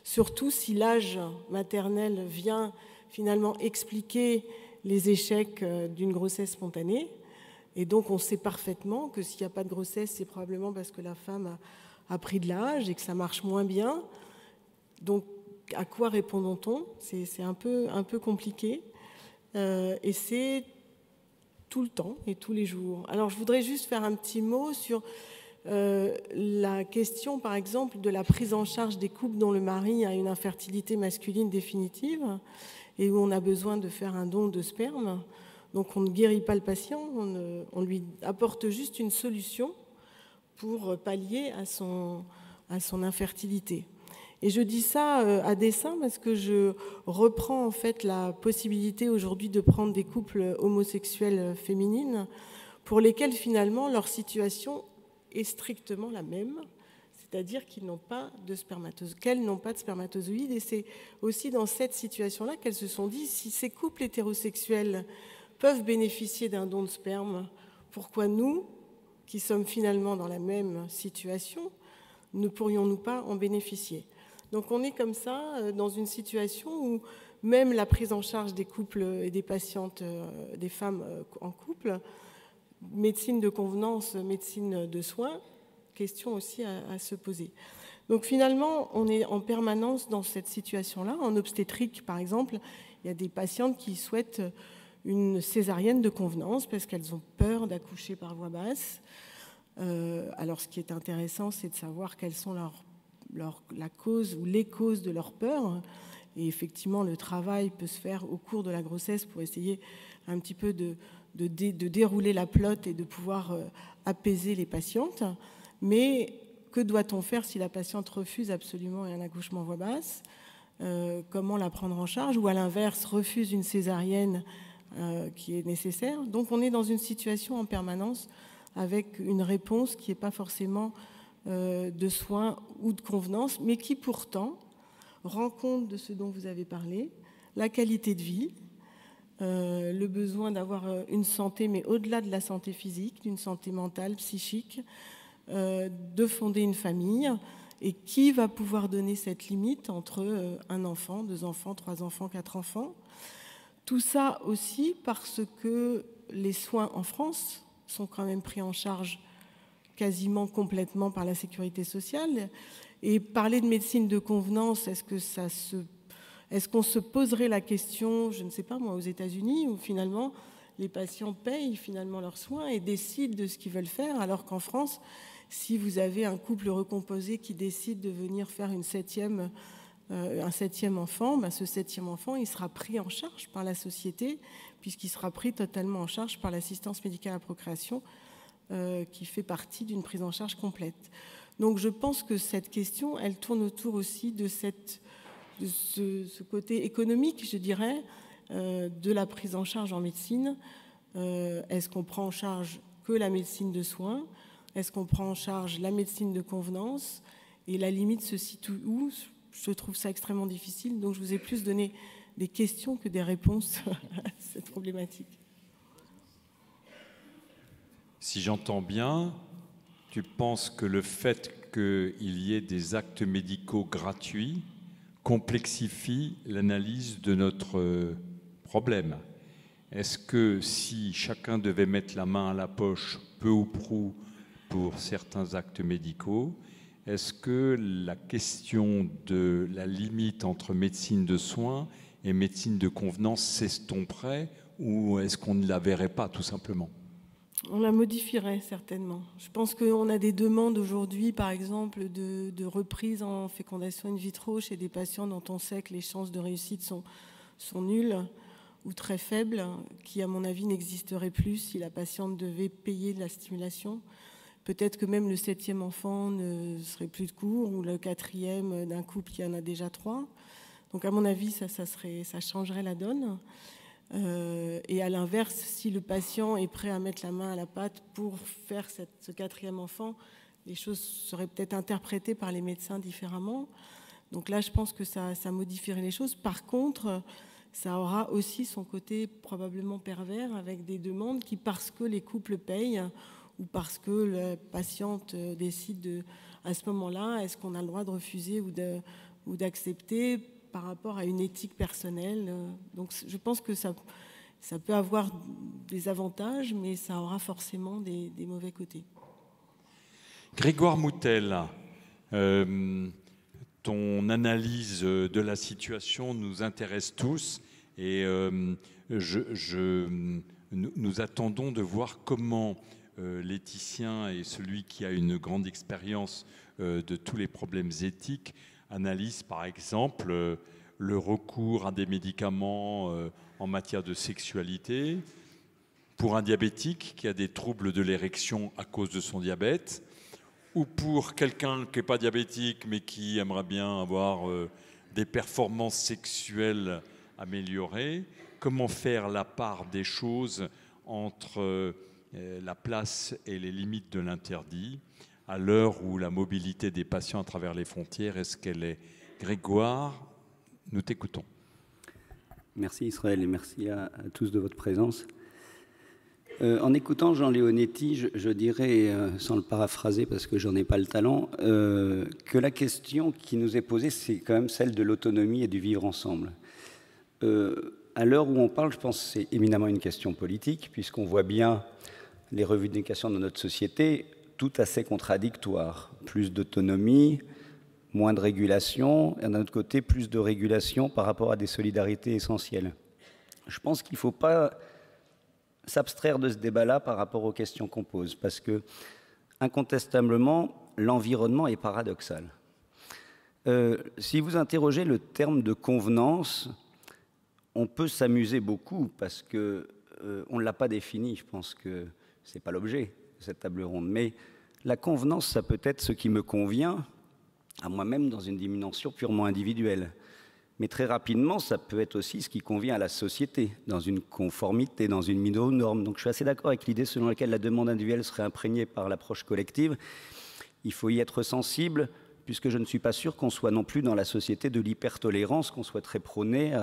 surtout si l'âge maternel vient finalement expliquer les échecs d'une grossesse spontanée. Et donc on sait parfaitement que s'il n'y a pas de grossesse, c'est probablement parce que la femme a pris de l'âge et que ça marche moins bien. Donc à quoi répondons-on? C'est un peu compliqué. Et c'est tout le temps et tous les jours. Alors je voudrais juste faire un petit mot sur la question, par exemple, de la prise en charge des couples dont le mari a une infertilité masculine définitive et où on a besoin de faire un don de sperme. Donc on ne guérit pas le patient, on lui apporte juste une solution pour pallier à son infertilité. Et je dis ça à dessein parce que je reprends en fait la possibilité aujourd'hui de prendre des couples homosexuels féminines pour lesquels finalement leur situation est strictement la même, c'est-à-dire qu'elles n'ont pas de spermatozoïdes. Et c'est aussi dans cette situation-là qu'elles se sont dit, si ces couples hétérosexuels peuvent bénéficier d'un don de sperme, pourquoi nous, qui sommes finalement dans la même situation, ne pourrions-nous pas en bénéficier? Donc on est comme ça dans une situation où même la prise en charge des couples et des patientes, des femmes en couple, médecine de convenance, médecine de soins, question aussi à se poser. Donc finalement, on est en permanence dans cette situation-là. En obstétrique, par exemple, il y a des patientes qui souhaitent une césarienne de convenance parce qu'elles ont peur d'accoucher par voie basse. Alors ce qui est intéressant, c'est de savoir quelles sont la cause ou les causes de leur peur. Et effectivement, le travail peut se faire au cours de la grossesse pour essayer un petit peu de dérouler la pelote et de pouvoir apaiser les patientes. Mais que doit-on faire si la patiente refuse absolument un accouchement voix basse? Comment la prendre en charge? Ou à l'inverse, refuse une césarienne qui est nécessaire? Donc on est dans une situation en permanence avec une réponse qui n'est pas forcément de soins ou de convenance, mais qui pourtant rend compte de ce dont vous avez parlé, la qualité de vie, le besoin d'avoir une santé, mais au-delà de la santé physique, d'une santé mentale, psychique, de fonder une famille. Et qui va pouvoir donner cette limite entre un enfant, 2 enfants, 3 enfants, 4 enfants? Tout ça aussi parce que les soins en France sont quand même pris en charge quasiment complètement par la sécurité sociale. Et parler de médecine de convenance, est-ce qu'on se poserait la question, je ne sais pas moi, aux États-Unis, où finalement les patients payent finalement leurs soins et décident de ce qu'ils veulent faire, alors qu'en France, si vous avez un couple recomposé qui décide de venir faire un 7e enfant, ben ce 7e enfant, il sera pris en charge par la société, puisqu'il sera pris totalement en charge par l'assistance médicale à la procréation, qui fait partie d'une prise en charge complète. Donc je pense que cette question, elle tourne autour aussi de ce côté économique, je dirais, de la prise en charge en médecine. Est-ce qu'on prend en charge que la médecine de soins? Est-ce qu'on prend en charge la médecine de convenance? Et la limite se situe où? Je trouve ça extrêmement difficile. Donc je vous ai plus donné des questions que des réponses à cette problématique. Si j'entends bien, tu penses que le fait qu'il y ait des actes médicaux gratuits complexifie l'analyse de notre problème. Est-ce que si chacun devait mettre la main à la poche, peu ou prou, pour certains actes médicaux, est-ce que la question de la limite entre médecine de soins et médecine de convenance s'estomperait ou est-ce qu'on ne la verrait pas tout simplement? On la modifierait certainement. Je pense qu'on a des demandes aujourd'hui, par exemple, de reprise en fécondation in vitro chez des patients dont on sait que les chances de réussite sont nulles ou très faibles, qui à mon avis n'existeraient plus si la patiente devait payer de la stimulation. Peut-être que même le 7e enfant ne serait plus de cours, ou le 4e d'un couple qui en a déjà 3. Donc à mon avis, ça changerait la donne. Et à l'inverse, si le patient est prêt à mettre la main à la pâte pour faire ce 4e enfant, les choses seraient peut-être interprétées par les médecins différemment. Donc là, je pense que ça modifierait les choses. Par contre, ça aura aussi son côté probablement pervers avec des demandes qui, parce que les couples payent ou parce que la patiente décide à ce moment-là, est-ce qu'on a le droit de refuser ou d'accepter par rapport à une éthique personnelle. Donc je pense que ça peut avoir des avantages, mais ça aura forcément des mauvais côtés. Grégoire Moutel, ton analyse de la situation nous intéresse tous et nous attendons de voir comment l'éthicien et celui qui a une grande expérience de tous les problèmes éthiques analyse par exemple le recours à des médicaments en matière de sexualité pour un diabétique qui a des troubles de l'érection à cause de son diabète, ou pour quelqu'un qui n'est pas diabétique mais qui aimerait bien avoir des performances sexuelles améliorées. Comment faire la part des choses entre la place et les limites de l'interdit à l'heure où la mobilité des patients à travers les frontières, est-ce qu'elle est... Grégoire, nous t'écoutons. Merci Israël et merci à tous de votre présence. En écoutant Jean Leonetti, je dirais, sans le paraphraser parce que j'en ai pas le talent, que la question qui nous est posée, c'est quand même celle de l'autonomie et du vivre ensemble. À l'heure où on parle, je pense que c'est éminemment une question politique, puisqu'on voit bien les revendications de notre société, tout assez contradictoires. Plus d'autonomie, moins de régulation, et d'un autre côté, plus de régulation par rapport à des solidarités essentielles. Je pense qu'il ne faut pas s'abstraire de ce débat-là par rapport aux questions qu'on pose, parce que, incontestablement, l'environnement est paradoxal. Si vous interrogez le terme de convenance, on peut s'amuser beaucoup, parce qu'on ne l'a pas défini, je pense que ce n'est pas l'objet de cette table ronde, mais la convenance, ça peut être ce qui me convient à moi-même dans une dimension purement individuelle. Mais très rapidement, ça peut être aussi ce qui convient à la société, dans une conformité, dans une mise aux normes. Donc je suis assez d'accord avec l'idée selon laquelle la demande individuelle serait imprégnée par l'approche collective. Il faut y être sensible, puisque je ne suis pas sûr qu'on soit non plus dans la société de l'hypertolérance qu'on souhaiterait prôner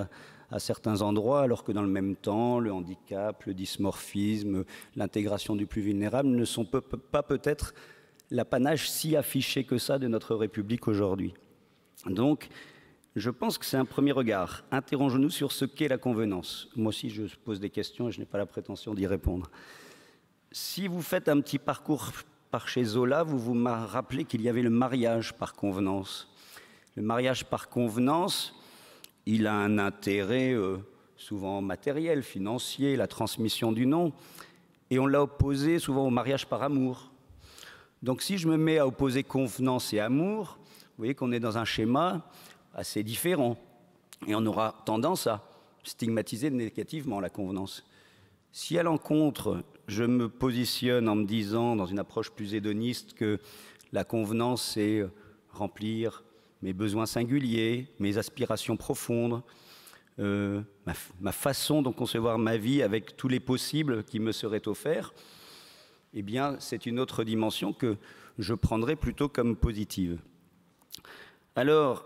à certains endroits, alors que dans le même temps, le handicap, le dysmorphisme, l'intégration du plus vulnérable ne sont pas peut-être l'apanage si affiché que ça de notre République aujourd'hui. Donc, je pense que c'est un premier regard. Interrogeons-nous sur ce qu'est la convenance. Moi aussi, je pose des questions et je n'ai pas la prétention d'y répondre. Si vous faites un petit parcours par chez Zola, vous vous rappelez qu'il y avait le mariage par convenance. Le mariage par convenance, il a un intérêt souvent matériel, financier, la transmission du nom, et on l'a opposé souvent au mariage par amour. Donc si je me mets à opposer convenance et amour, vous voyez qu'on est dans un schéma assez différent. Et on aura tendance à stigmatiser négativement la convenance. Si à l'encontre, je me positionne en me disant, dans une approche plus hédoniste, que la convenance, c'est remplir mes besoins singuliers, mes aspirations profondes, ma façon de concevoir ma vie avec tous les possibles qui me seraient offerts, eh bien, c'est une autre dimension que je prendrais plutôt comme positive. Alors,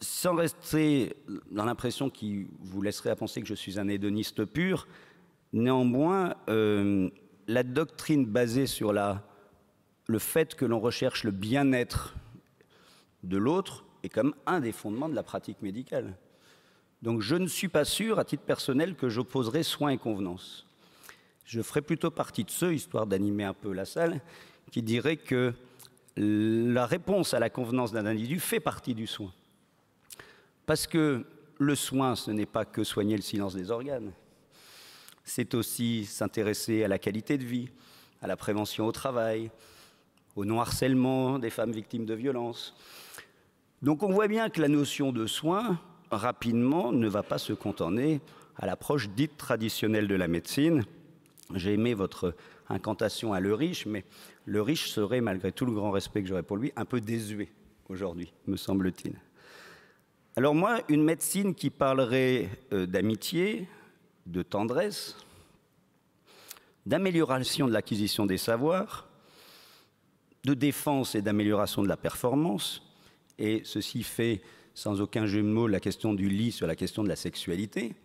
sans rester dans l'impression qui vous laisserait à penser que je suis un hédoniste pur, néanmoins, la doctrine basée sur le fait que l'on recherche le bien-être de l'autre est comme un des fondements de la pratique médicale. Donc je ne suis pas sûr, à titre personnel, que j'opposerai soins et convenance. Je ferai plutôt partie de ceux, histoire d'animer un peu la salle, qui diraient que la réponse à la convenance d'un individu fait partie du soin. Parce que le soin, ce n'est pas que soigner le silence des organes. C'est aussi s'intéresser à la qualité de vie, à la prévention au travail, au non-harcèlement des femmes victimes de violences. Donc on voit bien que la notion de soin, rapidement, ne va pas se cantonner à l'approche dite traditionnelle de la médecine. J'ai aimé votre incantation à Le Riche, mais Le Riche serait, malgré tout le grand respect que j'aurais pour lui, un peu désuet aujourd'hui, me semble-t-il. Alors moi, une médecine qui parlerait d'amitié, de tendresse, d'amélioration de l'acquisition des savoirs, de défense et d'amélioration de la performance, et ceci fait sans aucun jeu de mots, la question du lit sur la question de la sexualité.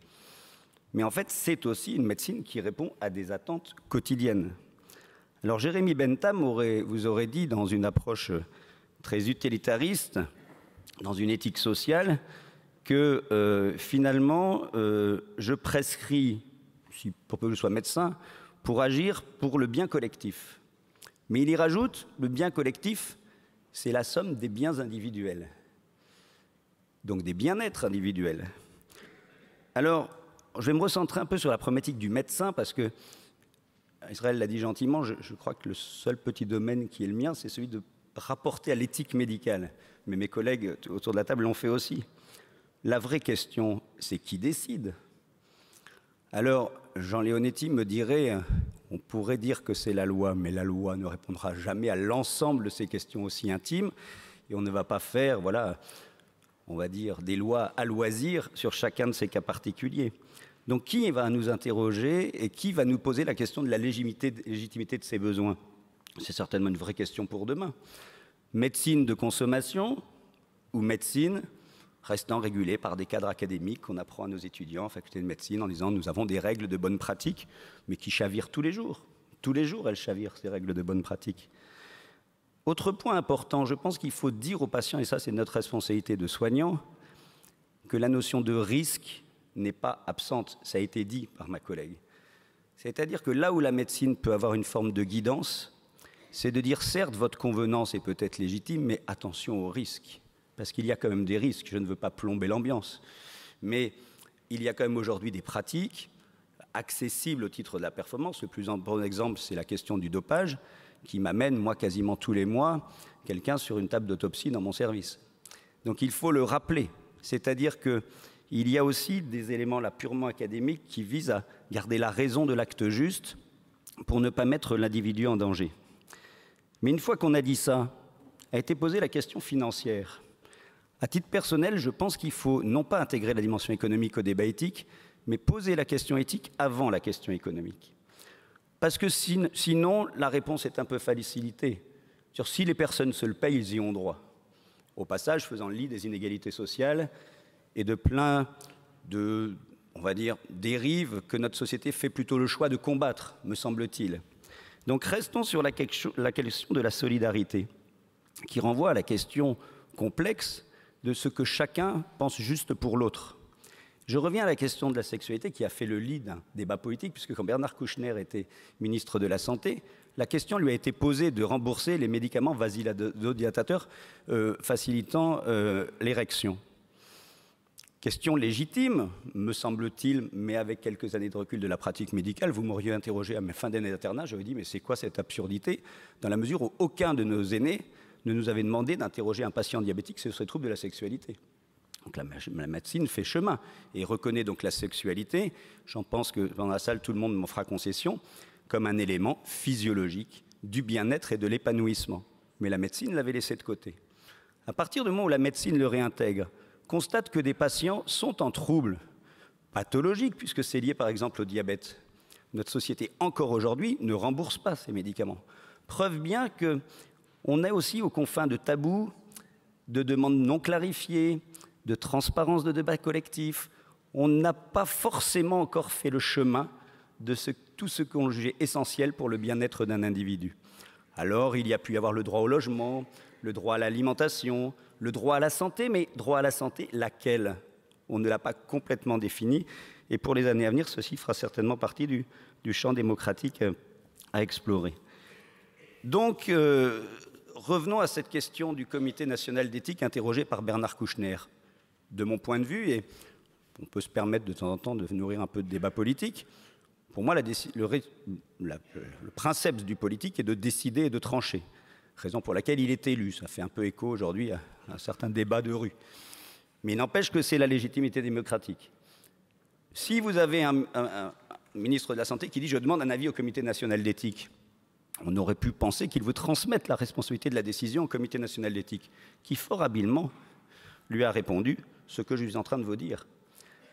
Mais en fait, c'est aussi une médecine qui répond à des attentes quotidiennes. Alors Jérémy Bentham vous aurait dit, dans une approche très utilitariste, dans une éthique sociale, que finalement, je prescris, pour peu que je sois médecin, pour agir pour le bien collectif. Mais il y rajoute, le bien collectif, c'est la somme des biens individuels, donc des bien-être individuels. Alors, je vais me recentrer un peu sur la problématique du médecin, parce que, Israël l'a dit gentiment, je crois que le seul petit domaine qui est le mien, c'est celui de rapporter à l'éthique médicale. Mais mes collègues autour de la table l'ont fait aussi. La vraie question, c'est qui décide? Alors, Jean Leonetti me dirait, on pourrait dire que c'est la loi, mais la loi ne répondra jamais à l'ensemble de ces questions aussi intimes, et on ne va pas faire, voilà, on va dire, des lois à loisir sur chacun de ces cas particuliers. Donc, qui va nous interroger et qui va nous poser la question de la légitimité de ces besoins? C'est certainement une vraie question pour demain. Médecine de consommation ou médecine restant régulée par des cadres académiques qu'on apprend à nos étudiants en faculté de médecine en disant nous avons des règles de bonne pratique, mais qui chavirent tous les jours. Tous les jours, elles chavirent, ces règles de bonne pratique. Autre point important, je pense qu'il faut dire aux patients, et ça c'est notre responsabilité de soignants, que la notion de risque n'est pas absente. Ça a été dit par ma collègue. C'est-à-dire que là où la médecine peut avoir une forme de guidance, c'est de dire certes votre convenance est peut-être légitime, mais attention aux risques. Parce qu'il y a quand même des risques, je ne veux pas plomber l'ambiance. Mais il y a quand même aujourd'hui des pratiques accessibles au titre de la performance. Le plus bon exemple, c'est la question du dopage, qui m'amène, moi, quasiment tous les mois, quelqu'un sur une table d'autopsie dans mon service. Donc il faut le rappeler. C'est-à-dire qu'il y a aussi des éléments là purement académiques qui visent à garder la raison de l'acte juste pour ne pas mettre l'individu en danger. Mais une fois qu'on a dit ça, a été posée la question financière. À titre personnel, je pense qu'il faut non pas intégrer la dimension économique au débat éthique, mais poser la question éthique avant la question économique. Parce que sinon, la réponse est un peu facilitée. Si les personnes se le payent, ils y ont droit. Au passage, faisant le lit des inégalités sociales et de plein de, on va dire, dérives que notre société fait plutôt le choix de combattre, me semble-t-il. Donc restons sur la question de la solidarité, qui renvoie à la question complexe de ce que chacun pense juste pour l'autre. Je reviens à la question de la sexualité qui a fait le lit d'un débat politique, puisque quand Bernard Kouchner était ministre de la Santé, la question lui a été posée de rembourser les médicaments vasodilatateur facilitant l'érection. Question légitime, me semble-t-il, mais avec quelques années de recul de la pratique médicale, vous m'auriez interrogé à mes fins d'année d'internat, j'aurais dit mais c'est quoi cette absurdité, dans la mesure où aucun de nos aînés ne nous avait demandé d'interroger un patient diabétique sur ces troubles de la sexualité. Donc la médecine fait chemin et reconnaît donc la sexualité, j'en pense que dans la salle tout le monde m'en fera concession, comme un élément physiologique du bien-être et de l'épanouissement. Mais la médecine l'avait laissé de côté. À partir du moment où la médecine le réintègre, constate que des patients sont en trouble pathologique, puisque c'est lié par exemple au diabète. Notre société, encore aujourd'hui, ne rembourse pas ces médicaments. Preuve bien qu'on est aussi aux confins de tabous, de demandes non clarifiées, de transparence de débat collectif. On n'a pas forcément encore fait le chemin de tout ce qu'on jugeait essentiel pour le bien-être d'un individu. Alors, il y a pu y avoir le droit au logement, le droit à l'alimentation, le droit à la santé, mais droit à la santé, laquelle? On ne l'a pas complètement défini. Et pour les années à venir, ceci fera certainement partie du champ démocratique à explorer. Donc, revenons à cette question du Comité national d'éthique interrogé par Bernard Kouchner. De mon point de vue, et on peut se permettre de temps en temps de nourrir un peu de débat politique, pour moi, le principe du politique est de décider et de trancher. Raison pour laquelle il est élu. Ça fait un peu écho aujourd'hui à un certain débat de rue. Mais il n'empêche que c'est la légitimité démocratique. Si vous avez un ministre de la Santé qui dit « je demande un avis au Comité national d'éthique », on aurait pu penser qu'il vous transmette la responsabilité de la décision au Comité national d'éthique, qui fort habilement lui a répondu ce que je suis en train de vous dire.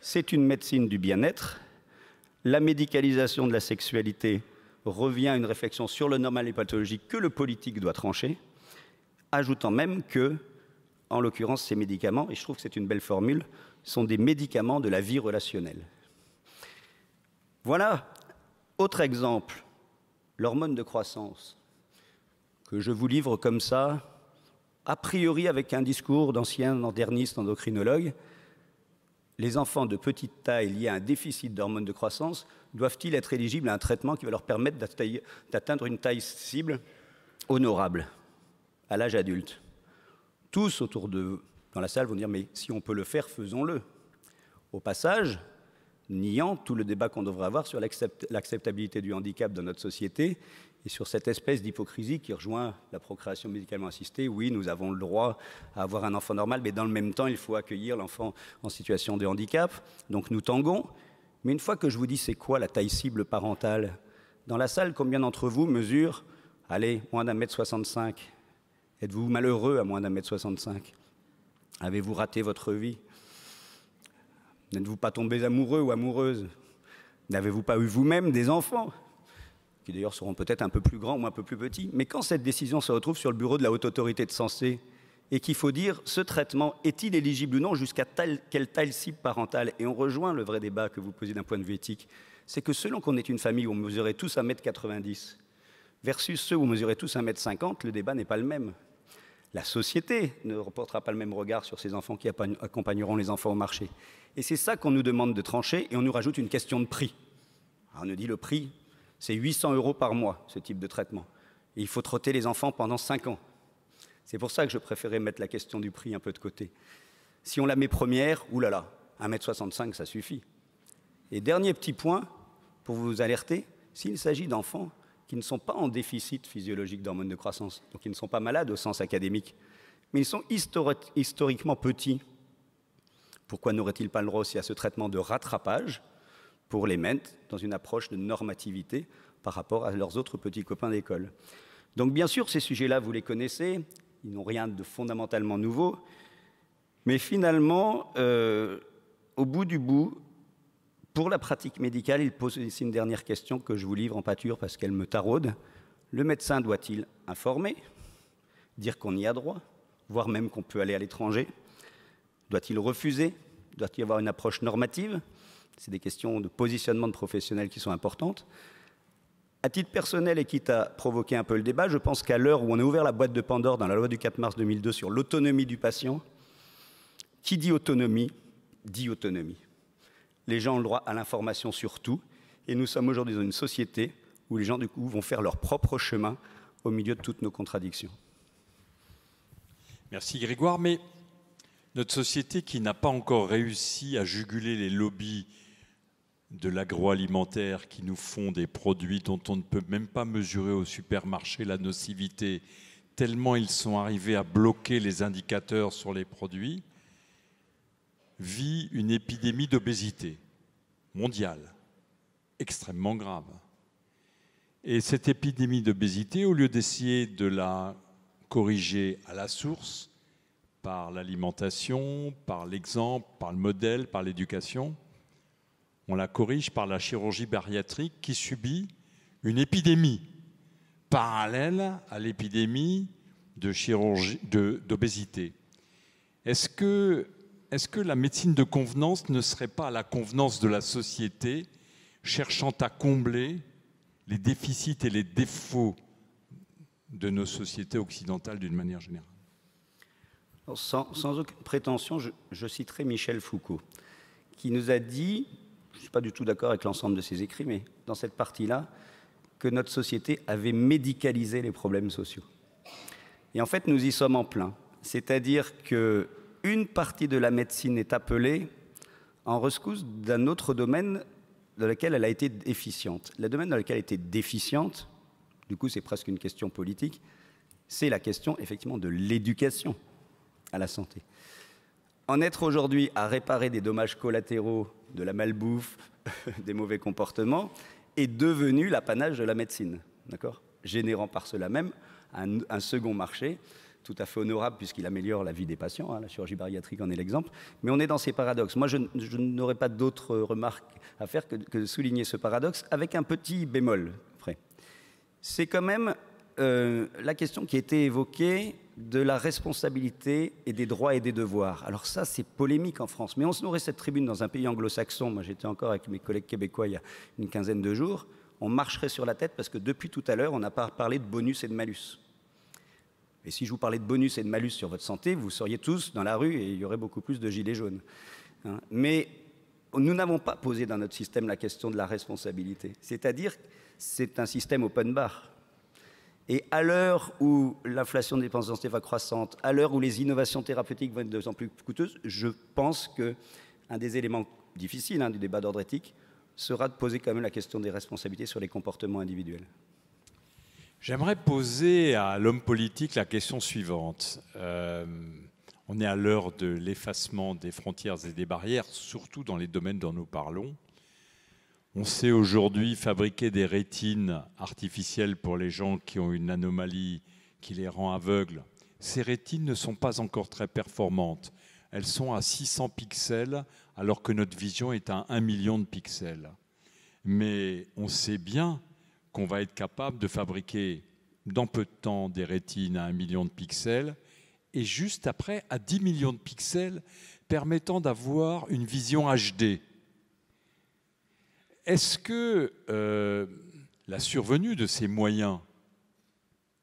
C'est une médecine du bien-être. La médicalisation de la sexualité revient à une réflexion sur le normal et pathologique que le politique doit trancher, ajoutant même que en l'occurrence ces médicaments, et je trouve que c'est une belle formule, sont des médicaments de la vie relationnelle. Voilà, autre exemple, l'hormone de croissance, que je vous livre comme ça, a priori avec un discours d'ancien interniste endocrinologue. Les enfants de petite taille liés à un déficit d'hormones de croissance doivent-ils être éligibles à un traitement qui va leur permettre d'atteindre une taille cible honorable à l'âge adulte? Tous autour de dans la salle vont dire mais si on peut le faire, faisons-le. Au passage, niant tout le débat qu'on devrait avoir sur l'acceptabilité du handicap dans notre société et sur cette espèce d'hypocrisie qui rejoint la procréation médicalement assistée. Oui, nous avons le droit à avoir un enfant normal, mais dans le même temps, il faut accueillir l'enfant en situation de handicap. Donc nous tanguons. Mais une fois que je vous dis c'est quoi la taille cible parentale, dans la salle, combien d'entre vous mesurent, allez, moins d'1m65 ? Êtes-vous malheureux à moins d'1m65 ? Avez-vous raté votre vie ? N'êtes-vous pas tombé amoureux ou amoureuse ? N'avez-vous pas eu vous-même des enfants ? Qui d'ailleurs seront peut-être un peu plus grands ou un peu plus petits. Mais quand cette décision se retrouve sur le bureau de la Haute Autorité de Santé et qu'il faut dire ce traitement est-il éligible ou non, jusqu'à quelle taille cible parentale, et on rejoint le vrai débat que vous posez d'un point de vue éthique, c'est que selon qu'on est une famille où on mesurait tous 1m90 versus ceux où on mesurait tous 1m50, le débat n'est pas le même. La société ne reportera pas le même regard sur ces enfants qui accompagneront les enfants au marché. Et c'est ça qu'on nous demande de trancher, et on nous rajoute une question de prix. Alors on nous dit le prix, c'est 800 € par mois, ce type de traitement. Et il faut trotter les enfants pendant 5 ans. C'est pour ça que je préférais mettre la question du prix un peu de côté. Si on la met première, oulala, 1m65, ça suffit. Et dernier petit point, pour vous alerter, s'il s'agit d'enfants qui ne sont pas en déficit physiologique d'hormones de croissance, donc ils ne sont pas malades au sens académique, mais ils sont historiquement petits, pourquoi n'auraient-ils pas le droit aussi à ce traitement de rattrapage pour les mettre dans une approche de normativité par rapport à leurs autres petits copains d'école? Donc bien sûr, ces sujets-là, vous les connaissez, ils n'ont rien de fondamentalement nouveau, mais finalement, au bout du bout, pour la pratique médicale, il pose ici une dernière question que je vous livre en pâture parce qu'elle me taraude. Le médecin doit-il informer, dire qu'on y a droit, voire même qu'on peut aller à l'étranger? Doit-il refuser? Doit-il y avoir une approche normative? C'est des questions de positionnement de professionnels qui sont importantes. À titre personnel et quitte à provoquer un peu le débat, je pense qu'à l'heure où on a ouvert la boîte de Pandore dans la loi du 4 mars 2002 sur l'autonomie du patient, qui dit autonomie, dit autonomie. Les gens ont le droit à l'information sur tout, et nous sommes aujourd'hui dans une société où les gens, du coup, vont faire leur propre chemin au milieu de toutes nos contradictions. Merci Grégoire, mais notre société qui n'a pas encore réussi à juguler les lobbies de l'agroalimentaire qui nous font des produits dont on ne peut même pas mesurer au supermarché la nocivité, tellement ils sont arrivés à bloquer les indicateurs sur les produits, vit une épidémie d'obésité mondiale, extrêmement grave. Et cette épidémie d'obésité, au lieu d'essayer de la corriger à la source, par l'alimentation, par l'exemple, par le modèle, par l'éducation, on la corrige par la chirurgie bariatrique qui subit une épidémie parallèle à l'épidémie d'obésité. Est-ce que la médecine de convenance ne serait pas la convenance de la société, cherchant à combler les déficits et les défauts de nos sociétés occidentales d'une manière générale? Alors, sans aucune prétention, je citerai Michel Foucault, qui nous a dit, je ne suis pas du tout d'accord avec l'ensemble de ses écrits, mais dans cette partie-là, que notre société avait médicalisé les problèmes sociaux. Et en fait, nous y sommes en plein. C'est-à-dire qu'une partie de la médecine est appelée en rescousse d'un autre domaine dans lequel elle a été déficiente. Le domaine dans lequel elle a été déficiente, du coup c'est presque une question politique, c'est la question effectivement de l'éducation à la santé. En être aujourd'hui à réparer des dommages collatéraux de la malbouffe, des mauvais comportements, est devenu l'apanage de la médecine, d'accord, générant par cela même un second marché tout à fait honorable puisqu'il améliore la vie des patients, hein, la chirurgie bariatrique en est l'exemple, mais on est dans ces paradoxes. Moi, je n'aurais pas d'autres remarques à faire que de souligner ce paradoxe avec un petit bémol, Fré. C'est quand même la question qui a été évoquée de la responsabilité et des droits et des devoirs. Alors ça, c'est polémique en France, mais on se nourrit cette tribune dans un pays anglo-saxon. Moi, j'étais encore avec mes collègues québécois il y a une quinzaine de jours. On marcherait sur la tête parce que depuis tout à l'heure, on n'a pas parlé de bonus et de malus. Et si je vous parlais de bonus et de malus sur votre santé, vous seriez tous dans la rue et il y aurait beaucoup plus de gilets jaunes. Mais nous n'avons pas posé dans notre système la question de la responsabilité. C'est-à-dire, c'est un système open bar. Et à l'heure où l'inflation des dépenses de santé va croissante, à l'heure où les innovations thérapeutiques vont être de plus en plus coûteuses, je pense qu'un des éléments difficiles du débat d'ordre éthique sera de poser quand même la question des responsabilités sur les comportements individuels. J'aimerais poser à l'homme politique la question suivante. On est à l'heure de l'effacement des frontières et des barrières, surtout dans les domaines dont nous parlons. On sait aujourd'hui fabriquer des rétines artificielles pour les gens qui ont une anomalie qui les rend aveugles. Ces rétines ne sont pas encore très performantes. Elles sont à 600 pixels alors que notre vision est à 1 million de pixels. Mais on sait bien qu'on va être capable de fabriquer dans peu de temps des rétines à 1 million de pixels et juste après à 10 millions de pixels permettant d'avoir une vision HD. Est-ce que la survenue de ces moyens,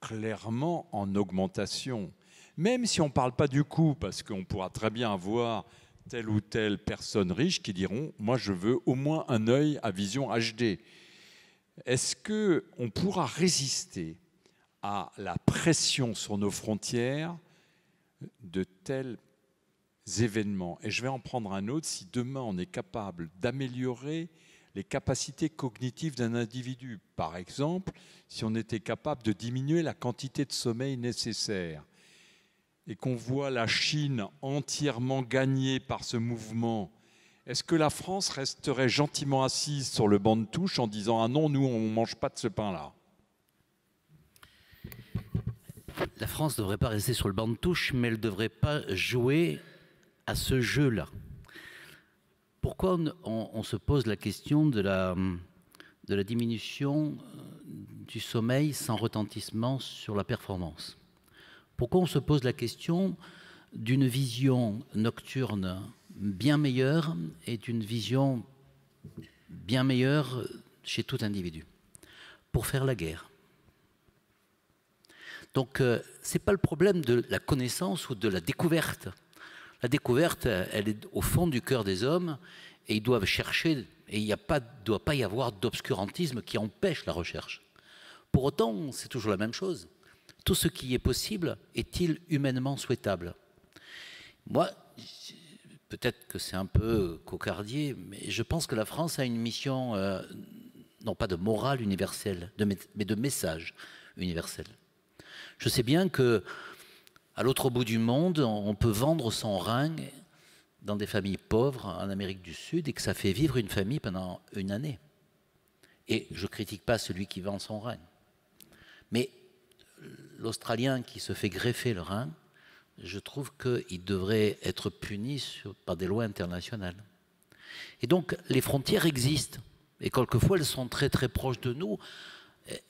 clairement en augmentation, même si on ne parle pas du coût, parce qu'on pourra très bien avoir telle ou telle personne riche qui diront « moi je veux au moins un œil à vision HD ». Est-ce qu'on pourra résister à la pression sur nos frontières de tels événements? Et je vais en prendre un autre. Si demain on est capable d'améliorer les capacités cognitives d'un individu, par exemple, si on était capable de diminuer la quantité de sommeil nécessaire, et qu'on voit la Chine entièrement gagnée par ce mouvement, est-ce que la France resterait gentiment assise sur le banc de touche en disant « Ah non, nous, on ne mange pas de ce pain-là » ? La France ne devrait pas rester sur le banc de touche, mais elle ne devrait pas jouer à ce jeu-là. Pourquoi on se pose la question de la diminution du sommeil sans retentissement sur la performance? Pourquoi on se pose la question d'une vision nocturne bien meilleure et d'une vision bien meilleure chez tout individu? Pour faire la guerre. Donc, ce n'est pas le problème de la connaissance ou de la découverte. La découverte, elle est au fond du cœur des hommes et ils doivent chercher, et il ne doit pas y avoir d'obscurantisme qui empêche la recherche. Pour autant, c'est toujours la même chose. Tout ce qui est possible est-il humainement souhaitable? Moi, peut-être que c'est un peu cocardier, mais je pense que la France a une mission, non pas de morale universelle, mais de message universel. Je sais bien qu'à l'autre bout du monde, on peut vendre son rein dans des familles pauvres en Amérique du Sud et que ça fait vivre une famille pendant une année. Et je ne critique pas celui qui vend son rein. Mais l'Australien qui se fait greffer le rein, je trouve qu'il devrait être puni par des lois internationales. Et donc, les frontières existent. Et quelquefois, elles sont très très proches de nous.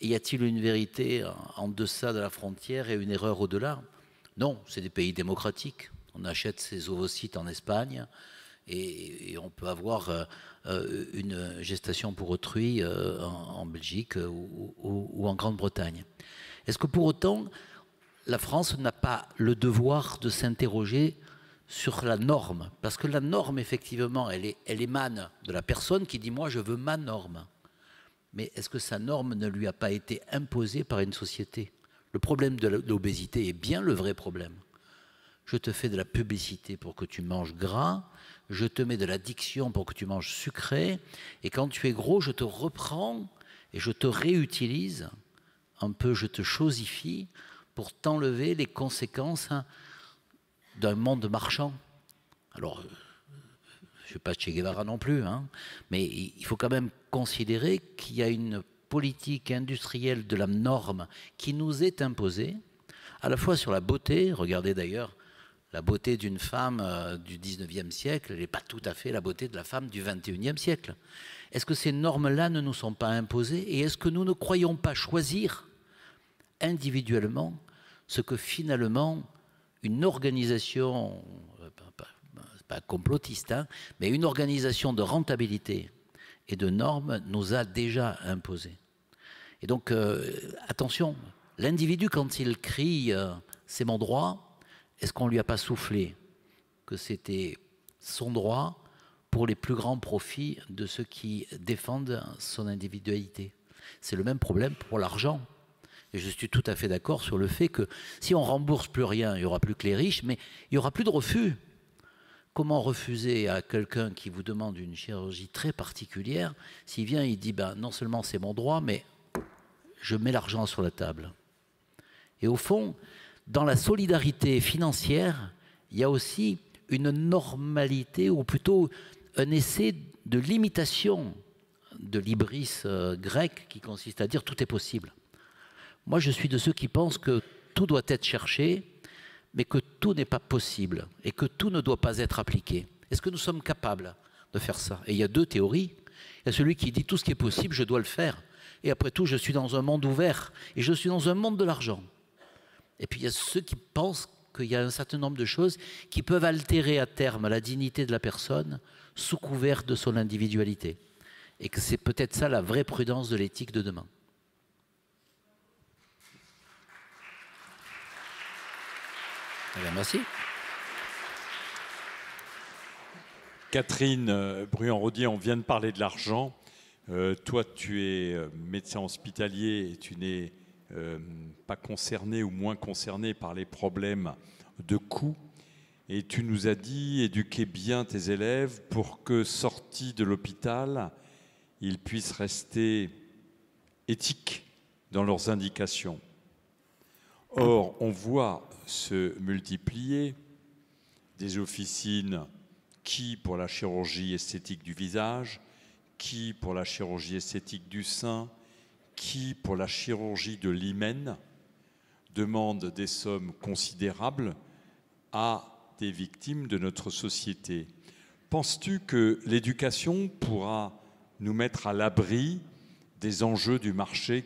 Y a-t-il une vérité en deçà de la frontière et une erreur au-delà? Non, c'est des pays démocratiques. On achète ses ovocytes en Espagne et on peut avoir une gestation pour autrui en Belgique ou en Grande-Bretagne. Est-ce que pour autant, la France n'a pas le devoir de s'interroger sur la norme? Parce que la norme, effectivement, elle émane de la personne qui dit « moi, je veux ma norme ». Mais est-ce que sa norme ne lui a pas été imposée par une société? Le problème de l'obésité est bien le vrai problème. Je te fais de la publicité pour que tu manges gras, je te mets de l'addiction pour que tu manges sucré, et quand tu es gros, je te reprends et je te réutilise, un peu je te chosifie, pour t'enlever les conséquences d'un monde marchand. Alors, je ne suis pas Che Guevara non plus, mais il faut quand même considérer qu'il y a une politique industrielle de la norme qui nous est imposée, à la fois sur la beauté. Regardez d'ailleurs la beauté d'une femme du 19e siècle, elle n'est pas tout à fait la beauté de la femme du 21e siècle. Est-ce que ces normes-là ne nous sont pas imposées? Et est-ce que nous ne croyons pas choisir individuellement ce que finalement une organisation, pas complotiste, hein, mais une organisation de rentabilité et de normes nous a déjà imposé. Et donc, attention, l'individu, quand il crie « c'est mon droit », est-ce qu'on ne lui a pas soufflé que c'était son droit pour les plus grands profits de ceux qui défendent son individualité? C'est le même problème pour l'argent. Et je suis tout à fait d'accord sur le fait que si on ne rembourse plus rien, il n'y aura plus que les riches, mais il n'y aura plus de refus. Comment refuser à quelqu'un qui vous demande une chirurgie très particulière, s'il vient et il dit ben, non seulement c'est mon droit, mais je mets l'argent sur la table. Et au fond, dans la solidarité financière, il y a aussi une normalité, ou plutôt un essai de limitation de l'hybris grec qui consiste à dire tout est possible. Moi, je suis de ceux qui pensent que tout doit être cherché, mais que tout n'est pas possible et que tout ne doit pas être appliqué. Est-ce que nous sommes capables de faire ça? Et il y a deux théories. Il y a celui qui dit tout ce qui est possible, je dois le faire. Et après tout, je suis dans un monde ouvert et je suis dans un monde de l'argent. Et puis il y a ceux qui pensent qu'il y a un certain nombre de choses qui peuvent altérer à terme la dignité de la personne sous couvert de son individualité. Et que c'est peut-être ça la vraie prudence de l'éthique de demain. Eh bien, merci. Catherine Bruand-Rodier, on vient de parler de l'argent. Toi, tu es médecin hospitalier et tu n'es pas concerné ou moins concerné par les problèmes de coûts. Et tu nous as dit éduquer bien tes élèves pour que, sortis de l'hôpital, ils puissent rester éthiques dans leurs indications. Or, on voit se multiplier des officines qui pour la chirurgie esthétique du visage, qui pour la chirurgie esthétique du sein, qui pour la chirurgie de l'hymen, demandent des sommes considérables à des victimes de notre société. Penses-tu que l'éducation pourra nous mettre à l'abri des enjeux du marché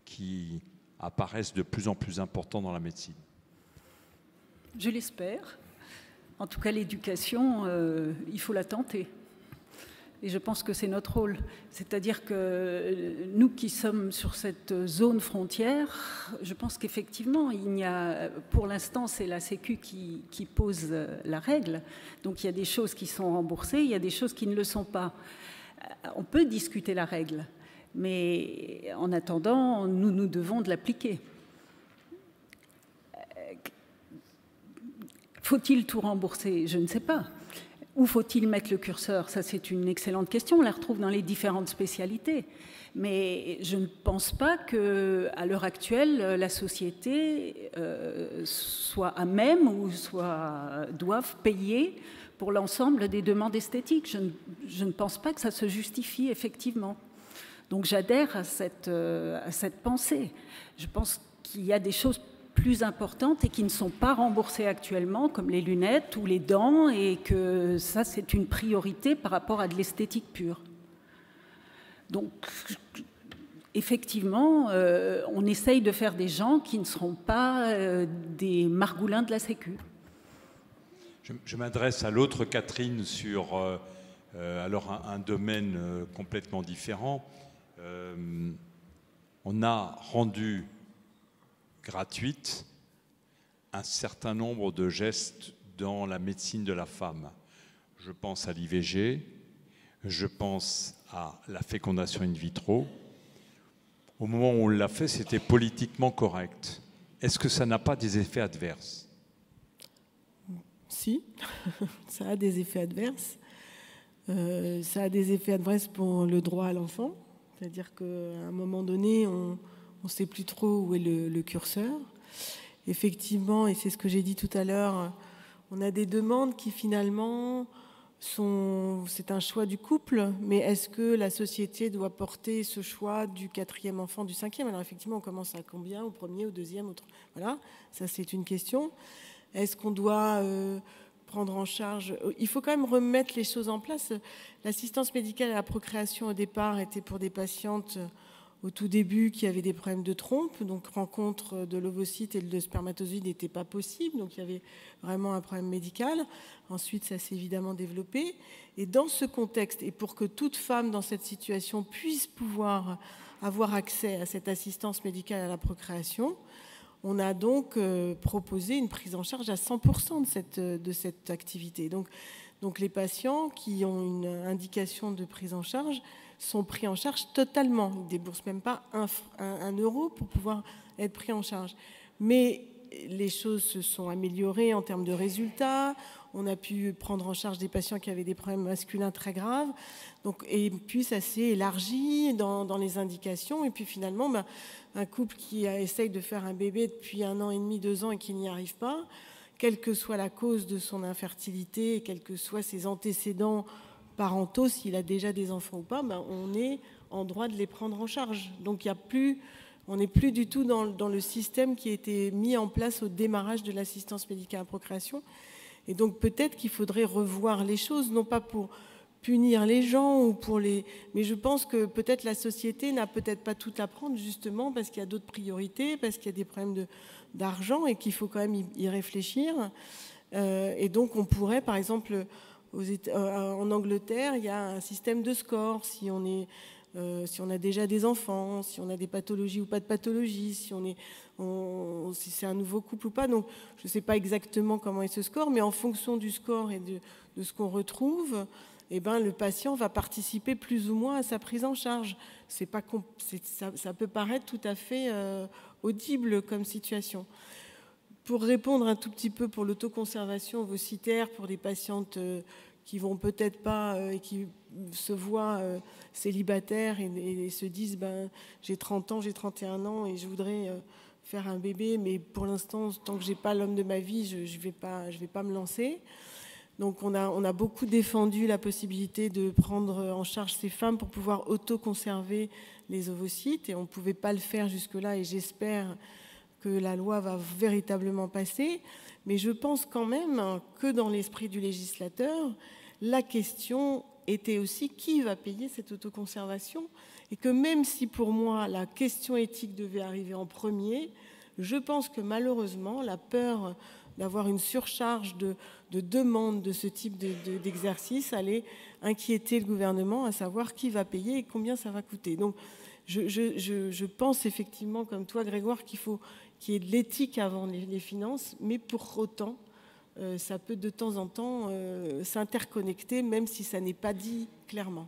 qui apparaissent de plus en plus importants dans la médecine? Je l'espère. En tout cas, l'éducation, il faut la tenter. Et je pense que c'est notre rôle. C'est-à-dire que nous qui sommes sur cette zone frontière, je pense qu'effectivement, il y a, pour l'instant, c'est la Sécu qui pose la règle. Donc il y a des choses qui sont remboursées, il y a des choses qui ne le sont pas. On peut discuter la règle. Mais en attendant, nous devons de l'appliquer. Faut-il tout rembourser? Je ne sais pas. Où faut-il mettre le curseur? Ça, c'est une excellente question. On la retrouve dans les différentes spécialités. Mais je ne pense pas qu'à l'heure actuelle, la société soit à même ou doive payer pour l'ensemble des demandes esthétiques. Je ne pense pas que ça se justifie effectivement. Donc j'adhère à cette pensée. Je pense qu'il y a des choses plus importantes et qui ne sont pas remboursées actuellement, comme les lunettes ou les dents, et que ça, c'est une priorité par rapport à de l'esthétique pure. Donc, effectivement, on essaye de faire des gens qui ne seront pas des margoulins de la Sécu. Je m'adresse à l'autre Catherine sur alors un domaine complètement différent. On a rendu gratuite un certain nombre de gestes dans la médecine de la femme. Je pense à l'IVG, je pense à la fécondation in vitro. Au moment où on l'a fait, c'était politiquement correct. Est-ce que ça n'a pas des effets adverses? Si, ça a des effets adverses. Ça a des effets adverses pour le droit à l'enfant. C'est-à-dire qu'à un moment donné, on ne sait plus trop où est le curseur. Effectivement, et c'est ce que j'ai dit tout à l'heure, on a des demandes qui finalement c'est un choix du couple, mais est-ce que la société doit porter ce choix du 4e enfant, du 5e? Alors effectivement, on commence à combien? Au 1er, au 2e, voilà, ça c'est une question. Est-ce qu'on doit prendre en charge? Il faut quand même remettre les choses en place. L'assistance médicale à la procréation au départ était pour des patientes au tout début qu'il y avait des problèmes de trompe, donc rencontre de l'ovocyte et de spermatozoïde n'était pas possible, donc il y avait vraiment un problème médical. Ensuite, ça s'est évidemment développé. Et dans ce contexte, et pour que toute femme dans cette situation puisse pouvoir avoir accès à cette assistance médicale à la procréation, on a donc proposé une prise en charge à 100% de cette activité. Donc les patients qui ont une indication de prise en charge sont pris en charge totalement. Ils ne déboursent même pas un euro pour pouvoir être pris en charge. Mais les choses se sont améliorées en termes de résultats. On a pu prendre en charge des patients qui avaient des problèmes masculins très graves. Et puis ça s'est élargi dans les indications. Et puis finalement, un couple qui essaye de faire un bébé depuis 1 an et demi, 2 ans et qui n'y arrive pas, quelle que soit la cause de son infertilité, quels que soient ses antécédents parentaux, s'il a déjà des enfants ou pas, on est en droit de les prendre en charge. Donc on n'est plus du tout dans le système qui a été mis en place au démarrage de l'assistance médicale à la procréation. Et donc peut-être qu'il faudrait revoir les choses, non pas pour punir les gens ou mais je pense que peut-être la société n'a peut-être pas tout à prendre, justement parce qu'il y a d'autres priorités, parce qu'il y a des problèmes d'argent et qu'il faut quand même y réfléchir. Et donc on pourrait, par exemple, en Angleterre, il y a un système de score, si on a déjà des enfants, si on a des pathologies ou pas de pathologies, si c'est un nouveau couple ou pas. Donc je ne sais pas exactement comment est ce score, mais en fonction du score et de ce qu'on retrouve, le patient va participer plus ou moins à sa prise en charge. Ça peut paraître tout à fait audible comme situation. Pour répondre un tout petit peu pour l'autoconservation ovocytaire, pour des patientes qui vont peut-être pas et qui se voient célibataires et se disent j'ai 30 ans, j'ai 31 ans et je voudrais faire un bébé, mais pour l'instant, tant que j'ai pas l'homme de ma vie, je vais pas me lancer. Donc on a beaucoup défendu la possibilité de prendre en charge ces femmes pour pouvoir autoconserver les ovocytes, et on ne pouvait pas le faire jusque-là, et j'espère que la loi va véritablement passer. Mais je pense quand même que dans l'esprit du législateur, la question était aussi qui va payer cette autoconservation, et que même si pour moi la question éthique devait arriver en premier, je pense que malheureusement la peur d'avoir une surcharge de demandes de ce type d'exercice allait inquiéter le gouvernement, à savoir qui va payer et combien ça va coûter. Donc je pense effectivement comme toi, Grégoire, qu'il faut qu'il y ait de l'éthique avant les finances, mais pour autant ça peut de temps en temps s'interconnecter, même si ça n'est pas dit clairement.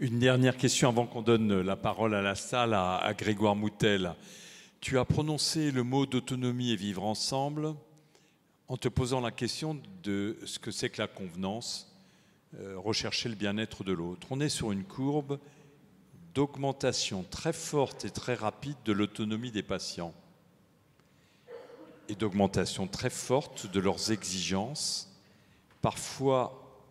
Une dernière question avant qu'on donne la parole à la salle, à Grégoire Moutel. Tu as prononcé le mot d'autonomie et vivre ensemble en te posant la question de ce que c'est que la convenance, rechercher le bien-être de l'autre. On est sur une courbe d'augmentation très forte et très rapide de l'autonomie des patients et d'augmentation très forte de leurs exigences, parfois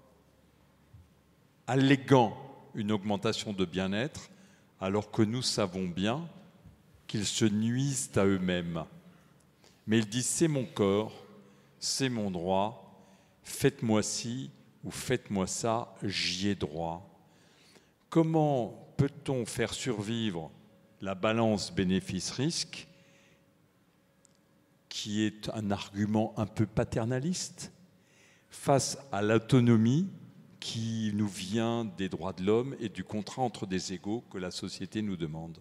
alléguant une augmentation de bien-être, alors que nous savons bien qu'ils se nuisent à eux-mêmes. Mais ils disent « c'est mon corps, c'est mon droit, faites-moi ci ou faites-moi ça, j'y ai droit ». Comment peut-on faire survivre la balance bénéfice-risque, qui est un argument un peu paternaliste, face à l'autonomie qui nous vient des droits de l'homme et du contrat entre des égaux que la société nous demande?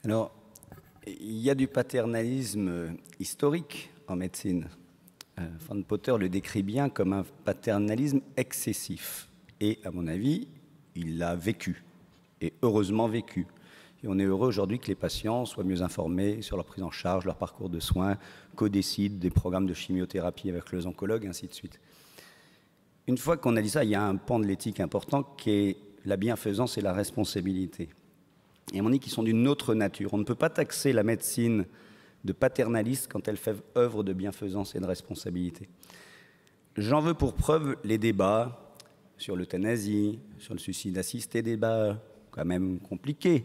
Alors, il y a du paternalisme historique en médecine. Van Potter le décrit bien comme un paternalisme excessif. Et à mon avis, il l'a vécu, et heureusement vécu. Et on est heureux aujourd'hui que les patients soient mieux informés sur leur prise en charge, leur parcours de soins, co-décident des programmes de chimiothérapie avec leurs oncologues, ainsi de suite. Une fois qu'on a dit ça, il y a un pan de l'éthique important qui est la bienfaisance et la responsabilité. Et on dit qu'ils sont d'une autre nature. On ne peut pas taxer la médecine de paternaliste quand elle fait œuvre de bienfaisance et de responsabilité. J'en veux pour preuve les débats sur l'euthanasie, sur le suicide assisté, débats quand même compliqués.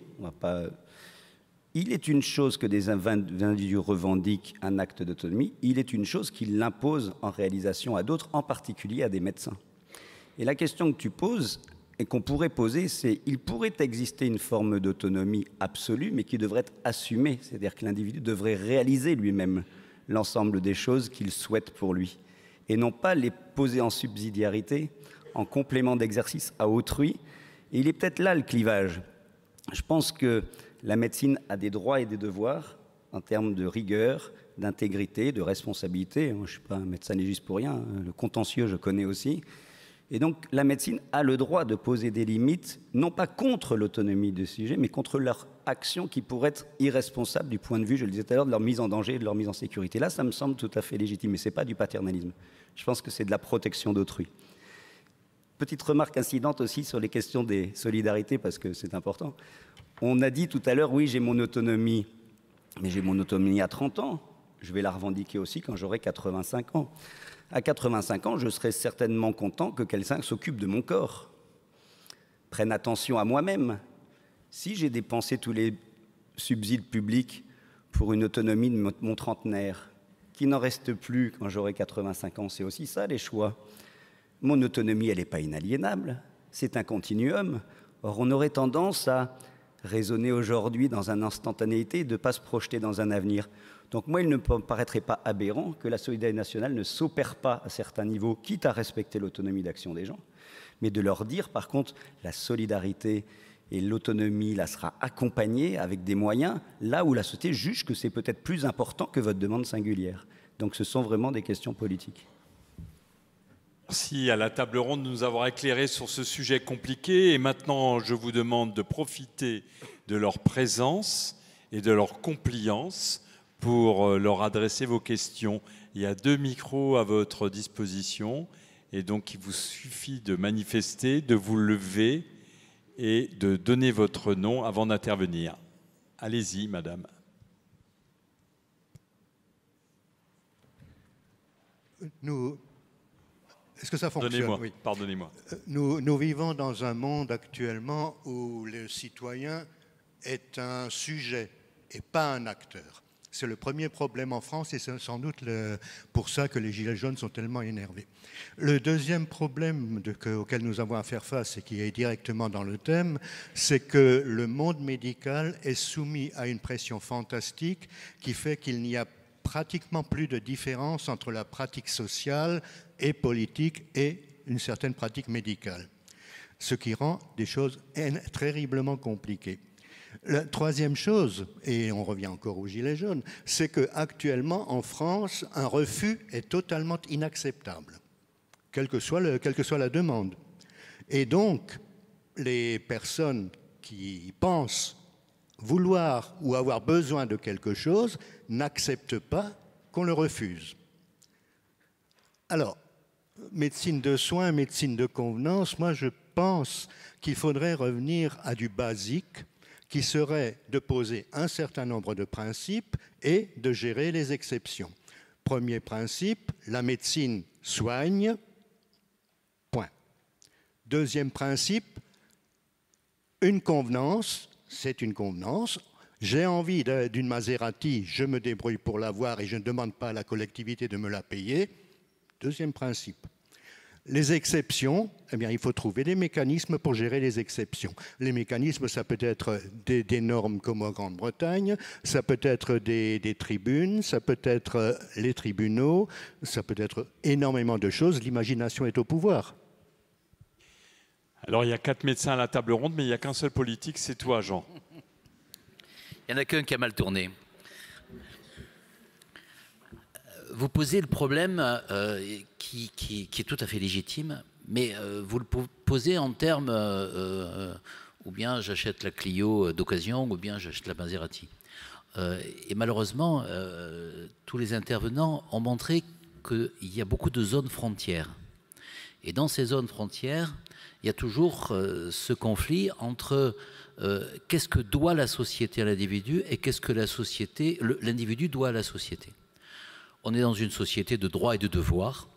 Il est une chose que des individus revendiquent un acte d'autonomie, il est une chose qu'ils l'imposent en réalisation à d'autres, en particulier à des médecins. Et la question que tu poses, et qu'on pourrait poser, c'est il pourrait exister une forme d'autonomie absolue, mais qui devrait être assumée, c'est-à-dire que l'individu devrait réaliser lui-même l'ensemble des choses qu'il souhaite pour lui, et non pas les poser en subsidiarité, en complément d'exercice à autrui. Et il est peut-être là le clivage. Je pense que la médecine a des droits et des devoirs en termes de rigueur, d'intégrité, de responsabilité. Moi, je ne suis pas un médecin légiste pour rien, le contentieux, je connais aussi. Et donc, la médecine a le droit de poser des limites, non pas contre l'autonomie des sujets, mais contre leur action qui pourrait être irresponsable du point de vue, je le disais tout à l'heure, de leur mise en danger et de leur mise en sécurité. Là, ça me semble tout à fait légitime, mais ce n'est pas du paternalisme. Je pense que c'est de la protection d'autrui. Petite remarque incidente aussi sur les questions des solidarités, parce que c'est important. On a dit tout à l'heure, oui, j'ai mon autonomie, mais j'ai mon autonomie à 30 ans. Je vais la revendiquer aussi quand j'aurai 85 ans. À 85 ans, je serai certainement content que quelqu'un s'occupe de mon corps, prenne attention à moi-même. Si j'ai dépensé tous les subsides publics pour une autonomie de mon trentenaire, qu'il n'en reste plus quand j'aurai 85 ans, c'est aussi ça les choix. Mon autonomie, elle n'est pas inaliénable, c'est un continuum. Or, on aurait tendance à raisonner aujourd'hui dans une instantanéité et de ne pas se projeter dans un avenir. Donc moi, il ne me paraîtrait pas aberrant que la solidarité nationale ne s'opère pas à certains niveaux, quitte à respecter l'autonomie d'action des gens, mais de leur dire, par contre, la solidarité et l'autonomie, là, sera accompagnée avec des moyens, là où la société juge que c'est peut-être plus important que votre demande singulière. Donc ce sont vraiment des questions politiques. Merci à la table ronde de nous avoir éclairé sur ce sujet compliqué. Et maintenant, je vous demande de profiter de leur présence et de leur compliance pour leur adresser vos questions. Il y a 2 micros à votre disposition et donc il vous suffit de manifester, de vous lever et de donner votre nom avant d'intervenir. Allez-y, madame. Est-ce que ça fonctionne? Oui. Pardonnez-moi. Nous vivons dans un monde actuellement où le citoyen est un sujet et pas un acteur. C'est le premier problème en France et c'est sans doute pour ça que les Gilets jaunes sont tellement énervés. Le deuxième problème auquel nous avons à faire face et qui est directement dans le thème, c'est que le monde médical est soumis à une pression fantastique qui fait qu'il n'y a pratiquement plus de différence entre la pratique sociale et politique et une certaine pratique médicale, ce qui rend des choses terriblement compliquées. La troisième chose, et on revient encore aux Gilets jaunes, c'est qu'actuellement en France, un refus est totalement inacceptable, quelle que soit la demande. Et donc, les personnes qui pensent vouloir ou avoir besoin de quelque chose n'acceptent pas qu'on le refuse. Alors, médecine de soins, médecine de convenance, moi je pense qu'il faudrait revenir à du basique, qui serait de poser un certain nombre de principes et de gérer les exceptions. Premier principe, la médecine soigne, point. Deuxième principe, une convenance, c'est une convenance. J'ai envie d'une Maserati, je me débrouille pour l'avoir et je ne demande pas à la collectivité de me la payer. Deuxième principe. Les exceptions, eh bien, il faut trouver des mécanismes pour gérer les exceptions. Les mécanismes, ça peut être des normes comme en Grande-Bretagne, ça peut être des tribunes, ça peut être les tribunaux, ça peut être énormément de choses. L'imagination est au pouvoir. Alors, il y a 4 médecins à la table ronde, mais il n'y a qu'un seul politique, c'est toi, Jean. Il n'y en a qu'un qui a mal tourné. Vous posez le problème qui est tout à fait légitime, mais vous le posez en termes ou bien j'achète la Clio d'occasion ou bien j'achète la Maserati. Et malheureusement, tous les intervenants ont montré qu'il y a beaucoup de zones frontières. Et dans ces zones frontières, il y a toujours ce conflit entre qu'est-ce que doit la société à l'individu et qu'est-ce que l'individu doit à la société. On est dans une société de droits et de devoirs.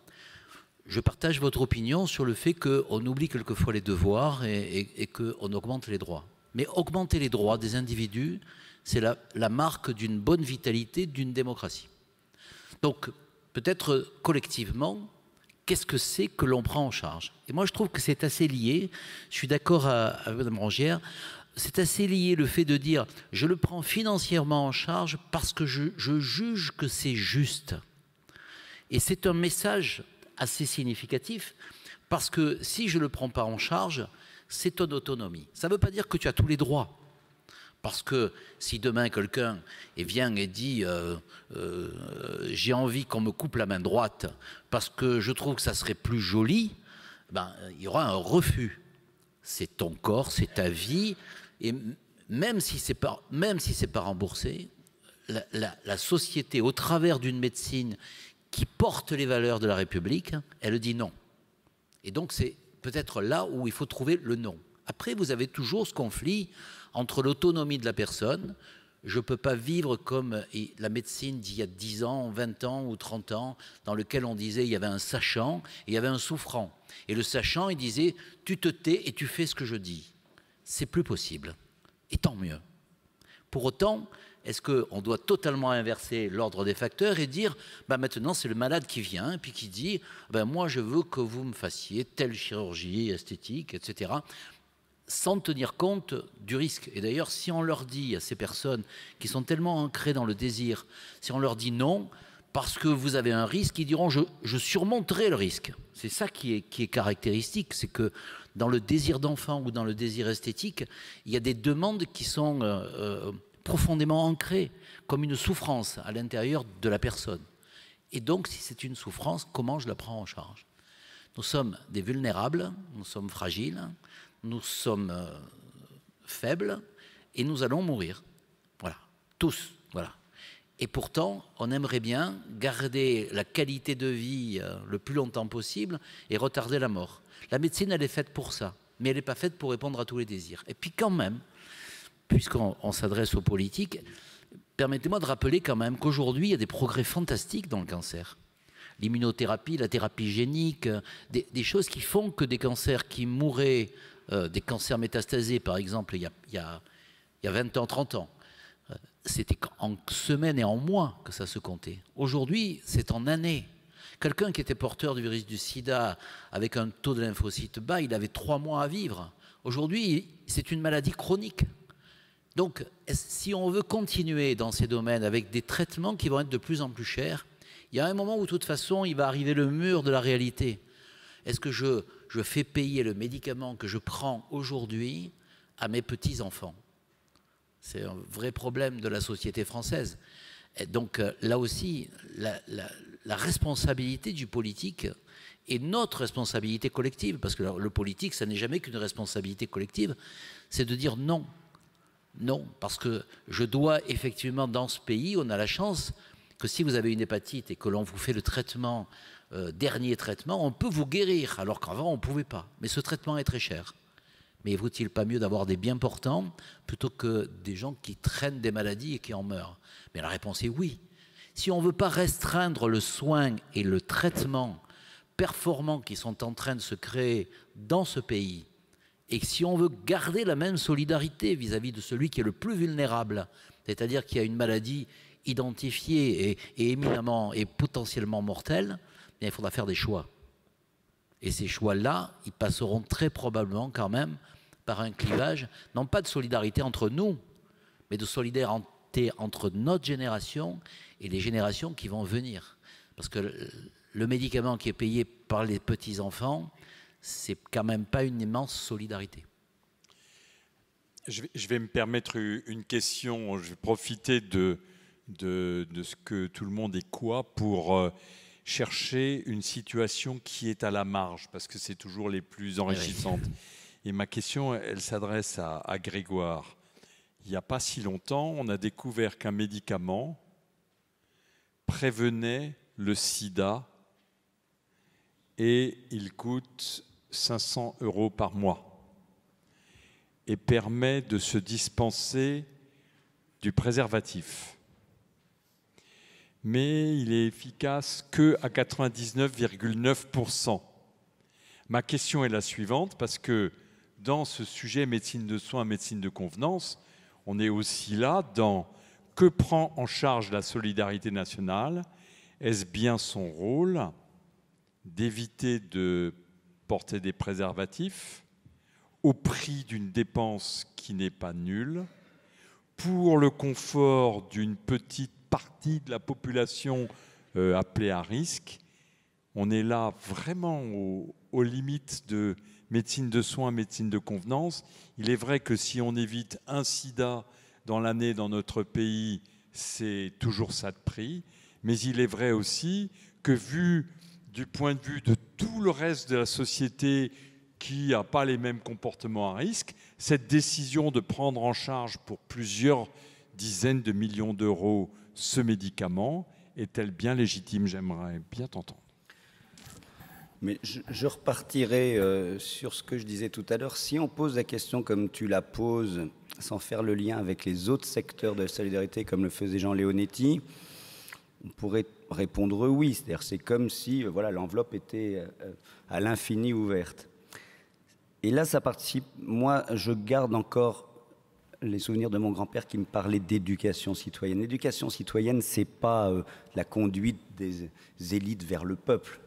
Je partage votre opinion sur le fait qu'on oublie quelquefois les devoirs et qu'on augmente les droits. Mais augmenter les droits des individus, c'est la marque d'une bonne vitalité d'une démocratie. Donc, peut-être collectivement, qu'est-ce que c'est que l'on prend en charge? Et moi, je trouve que c'est assez lié. Je suis d'accord avec Mme Rangière. C'est assez lié le fait de dire je le prends financièrement en charge parce que je juge que c'est juste. Et c'est un message assez significatif parce que si je ne le prends pas en charge, c'est ton autonomie. Ça ne veut pas dire que tu as tous les droits. Parce que si demain quelqu'un vient et dit j'ai envie qu'on me coupe la main droite parce que je trouve que ça serait plus joli, ben, il y aura un refus. C'est ton corps, c'est ta vie, et même si c'est pas remboursé, la société, au travers d'une médecine qui porte les valeurs de la République, elle dit non. Et donc c'est peut-être là où il faut trouver le non. Après, vous avez toujours ce conflit entre l'autonomie de la personne. Je ne peux pas vivre comme la médecine d'il y a 10 ans, 20 ans ou 30 ans, dans lequel on disait il y avait un sachant et il y avait un souffrant. Et le sachant, il disait tu te tais et tu fais ce que je dis. C'est plus possible. Et tant mieux. Pour autant, est-ce qu'on doit totalement inverser l'ordre des facteurs et dire bah maintenant c'est le malade qui vient et puis qui dit ben moi je veux que vous me fassiez telle chirurgie esthétique, etc., sans tenir compte du risque. Et d'ailleurs, si on leur dit à ces personnes qui sont tellement ancrées dans le désir, si on leur dit non, parce que vous avez un risque, ils diront je surmonterai le risque. C'est ça qui est caractéristique, c'est que dans le désir d'enfant ou dans le désir esthétique, il y a des demandes qui sont profondément ancrées, comme une souffrance à l'intérieur de la personne. Et donc, si c'est une souffrance, comment je la prends en charge? Nous sommes des vulnérables, nous sommes fragiles, nous sommes faibles et nous allons mourir. Voilà, tous. Voilà. Et pourtant, on aimerait bien garder la qualité de vie le plus longtemps possible et retarder la mort. La médecine, elle est faite pour ça, mais elle n'est pas faite pour répondre à tous les désirs. Et puis quand même, puisqu'on s'adresse aux politiques, permettez-moi de rappeler quand même qu'aujourd'hui, il y a des progrès fantastiques dans le cancer. L'immunothérapie, la thérapie génique, des choses qui font que des cancers qui mouraient, des cancers métastasés par exemple il y a 20 ans, 30 ans, c'était en semaines et en mois que ça se comptait. Aujourd'hui, c'est en années. Quelqu'un qui était porteur du virus du sida avec un taux de lymphocytes bas, il avait 3 mois à vivre. Aujourd'hui, c'est une maladie chronique. Donc, si on veut continuer dans ces domaines avec des traitements qui vont être de plus en plus chers, il y a un moment où, de toute façon, il va arriver le mur de la réalité. Est-ce que je fais payer le médicament que je prends aujourd'hui à mes petits-enfants? C'est un vrai problème de la société française. Et donc, là aussi, la responsabilité du politique est notre responsabilité collective, parce que le politique, ça n'est jamais qu'une responsabilité collective, c'est de dire non. Non, parce que je dois effectivement, dans ce pays, on a la chance que si vous avez une hépatite et que l'on vous fait le traitement, dernier traitement, on peut vous guérir, alors qu'avant on ne pouvait pas. Mais ce traitement est très cher. Mais vaut-il pas mieux d'avoir des bien portants plutôt que des gens qui traînent des maladies et qui en meurent? Mais la réponse est oui. Si on ne veut pas restreindre le soin et le traitement performants qui sont en train de se créer dans ce pays, et si on veut garder la même solidarité vis-à-vis de celui qui est le plus vulnérable, c'est-à-dire qui a une maladie identifiée et éminemment et potentiellement mortelle, bien, il faudra faire des choix. Et ces choix-là, ils passeront très probablement quand même par un clivage, non pas de solidarité entre nous, mais de solidarité entre notre génération et les générations qui vont venir. Parce que le médicament qui est payé par les petits-enfants, c'est quand même pas une immense solidarité. Je vais me permettre une question. Je vais profiter de ce que tout le monde est quoi pour chercher une situation qui est à la marge, parce que c'est toujours les plus enrichissantes. Oui. Et ma question, elle s'adresse à Grégoire. Il n'y a pas si longtemps, on a découvert qu'un médicament prévenait le sida et il coûte 500 € par mois et permet de se dispenser du préservatif. Mais il est efficace qu'à 99,9%. Ma question est la suivante, parce que dans ce sujet médecine de soins, médecine de convenance, on est aussi là dans que prend en charge la solidarité nationale? Est-ce bien son rôle? d'éviter de porter des préservatifs au prix d'une dépense qui n'est pas nulle, pour le confort d'une petite partie de la population appelée à risque. On est là vraiment aux limites de médecine de soins, médecine de convenance. Il est vrai que si on évite un sida dans l'année dans notre pays, c'est toujours ça de prix. Mais il est vrai aussi que vu du point de vue de tout le reste de la société qui n'a pas les mêmes comportements à risque, cette décision de prendre en charge pour plusieurs dizaines de millions d'euros ce médicament est-elle bien légitime? J'aimerais bien t'entendre. Mais je repartirai sur ce que je disais tout à l'heure. Si on pose la question comme tu la poses, sans faire le lien avec les autres secteurs de la solidarité, comme le faisait Jean Leonetti, on pourrait répondre oui. C'est-à-dire, c'est comme si voilà, l'enveloppe était à l'infini ouverte. Et là, ça participe. Moi, je garde encore les souvenirs de mon grand-père qui me parlait d'éducation citoyenne. L'éducation citoyenne, c'est pas la conduite des élites vers le peuple.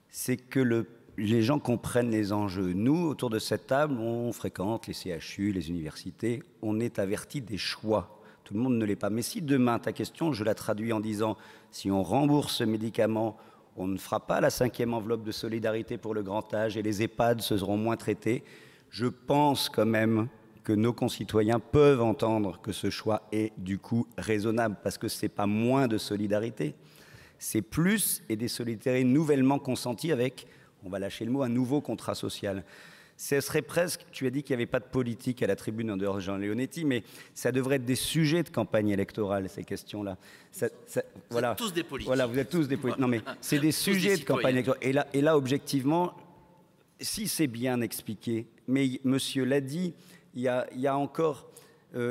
C'est que les gens comprennent les enjeux. Nous, autour de cette table, on fréquente les CHU, les universités, on est avertis des choix. Tout le monde ne l'est pas. Mais si demain, ta question, je la traduis en disant, si on rembourse ce médicament, on ne fera pas la 5e enveloppe de solidarité pour le grand âge et les EHPAD se seront moins traités, je pense quand même que nos concitoyens peuvent entendre que ce choix est du coup raisonnable, parce que ce n'est pas moins de solidarité, c'est plus et des solidarités nouvellement consenties avec, on va lâcher le mot, un nouveau contrat social. Ce serait presque, tu as dit qu'il n'y avait pas de politique à la tribune en dehors de Jean Leonetti, mais ça devrait être des sujets de campagne électorale, ces questions-là. Voilà. Vous êtes tous des politiques. Voilà, vous êtes tous des politiques. Non, mais c'est des sujets de campagne électorale. Et là, objectivement, si c'est bien expliqué, mais monsieur l'a dit, il y a encore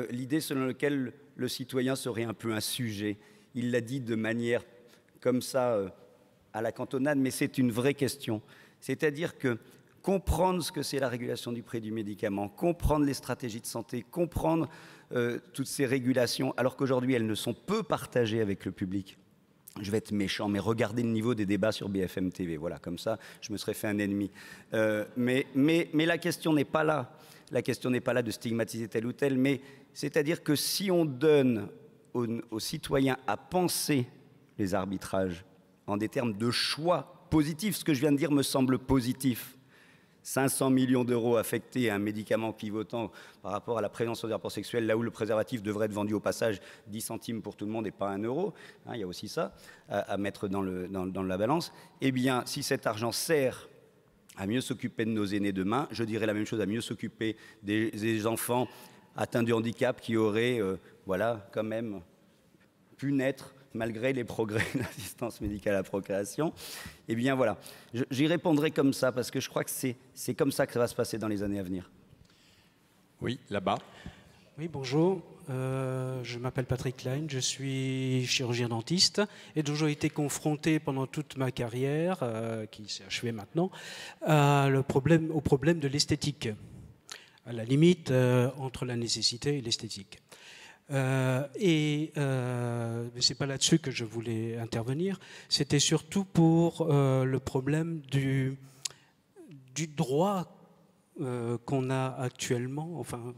l'idée selon laquelle le citoyen serait un peu un sujet. Il l'a dit de manière comme ça, à la cantonade, mais c'est une vraie question. C'est-à-dire que comprendre ce que c'est la régulation du prix du médicament, comprendre les stratégies de santé, comprendre toutes ces régulations, alors qu'aujourd'hui, elles ne sont peu partagées avec le public. Je vais être méchant, mais regardez le niveau des débats sur BFM TV. Voilà, comme ça, je me serais fait un ennemi. Mais la question n'est pas là. La question n'est pas là de stigmatiser tel ou tel, mais c'est-à-dire que si on donne aux citoyens à penser les arbitrages en des termes de choix positifs, ce que je viens de dire me semble positif. 500 millions d'euros affectés à un médicament pivotant par rapport à la prévention des rapports sexuels, là où le préservatif devrait être vendu au passage 10 centimes pour tout le monde et pas 1 euro, hein, il y a aussi ça à mettre dans la balance. Eh bien, si cet argent sert à mieux s'occuper de nos aînés demain, je dirais la même chose, à mieux s'occuper des enfants atteints de handicap qui auraient, voilà, quand même pu naître malgré les progrès de l'assistance médicale à la procréation. Eh bien voilà, j'y répondrai comme ça, parce que je crois que c'est comme ça que ça va se passer dans les années à venir. Oui, là-bas. Oui, bonjour. Je m'appelle Patrick Klein, je suis chirurgien dentiste et donc j'ai été confronté pendant toute ma carrière, qui s'est achevée maintenant, au problème de l'esthétique, à la limite entre la nécessité et l'esthétique. Mais ce n'est pas là-dessus que je voulais intervenir, c'était surtout pour le problème du droit qu'on a actuellement, enfin,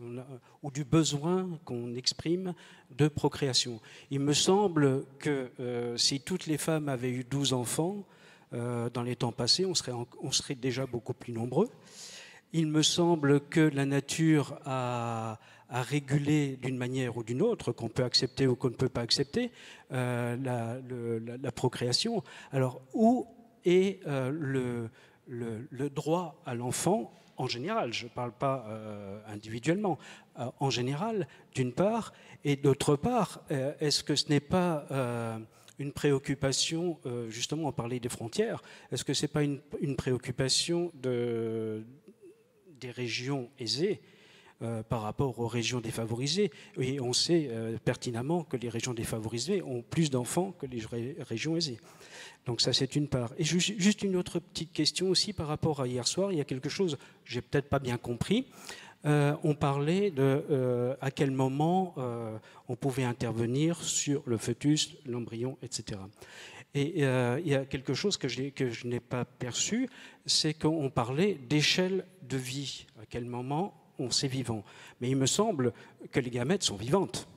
ou du besoin qu'on exprime de procréation. Il me semble que si toutes les femmes avaient eu 12 enfants dans les temps passés, on serait déjà beaucoup plus nombreux. Il me semble que la nature a régulé d'une manière ou d'une autre, qu'on peut accepter ou qu'on ne peut pas accepter, la procréation. Alors, où est le droit à l'enfant en général? Je ne parle pas individuellement. En général, d'une part, et d'autre part, est-ce que ce n'est pas une préoccupation, justement, on parlait des frontières, est-ce que ce n'est pas une préoccupation des régions aisées par rapport aux régions défavorisées? Et on sait pertinemment que les régions défavorisées ont plus d'enfants que les régions aisées. Donc ça, c'est une part. Et juste une autre petite question aussi par rapport à hier soir. Il y a quelque chose, j'ai peut-être pas bien compris. On parlait de à quel moment on pouvait intervenir sur le fœtus, l'embryon, etc. Et il y a quelque chose que je n'ai pas perçu, c'est qu'on parlait d'échelle de vie, à quel moment on s'est vivant. Mais il me semble que les gamètes sont vivantes.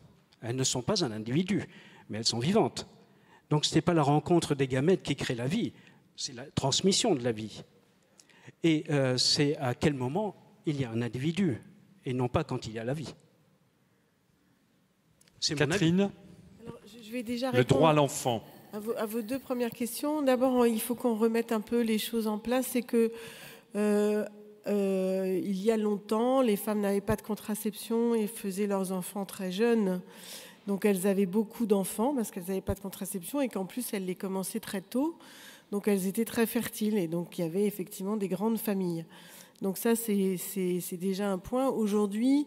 Elles ne sont pas un individu, mais elles sont vivantes. Donc ce n'est pas la rencontre des gamètes qui crée la vie, c'est la transmission de la vie. Et c'est à quel moment il y a un individu, et non pas quand il y a la vie. Catherine, Alors, je vais déjà le droit à l'enfant. À vos deux premières questions. D'abord, il faut qu'on remette un peu les choses en place. C'est que il y a longtemps, les femmes n'avaient pas de contraception et faisaient leurs enfants très jeunes. Donc elles avaient beaucoup d'enfants parce qu'elles n'avaient pas de contraception et qu'en plus elles les commençaient très tôt. Donc elles étaient très fertiles et donc il y avait effectivement des grandes familles. Donc ça c'est déjà un point. Aujourd'hui,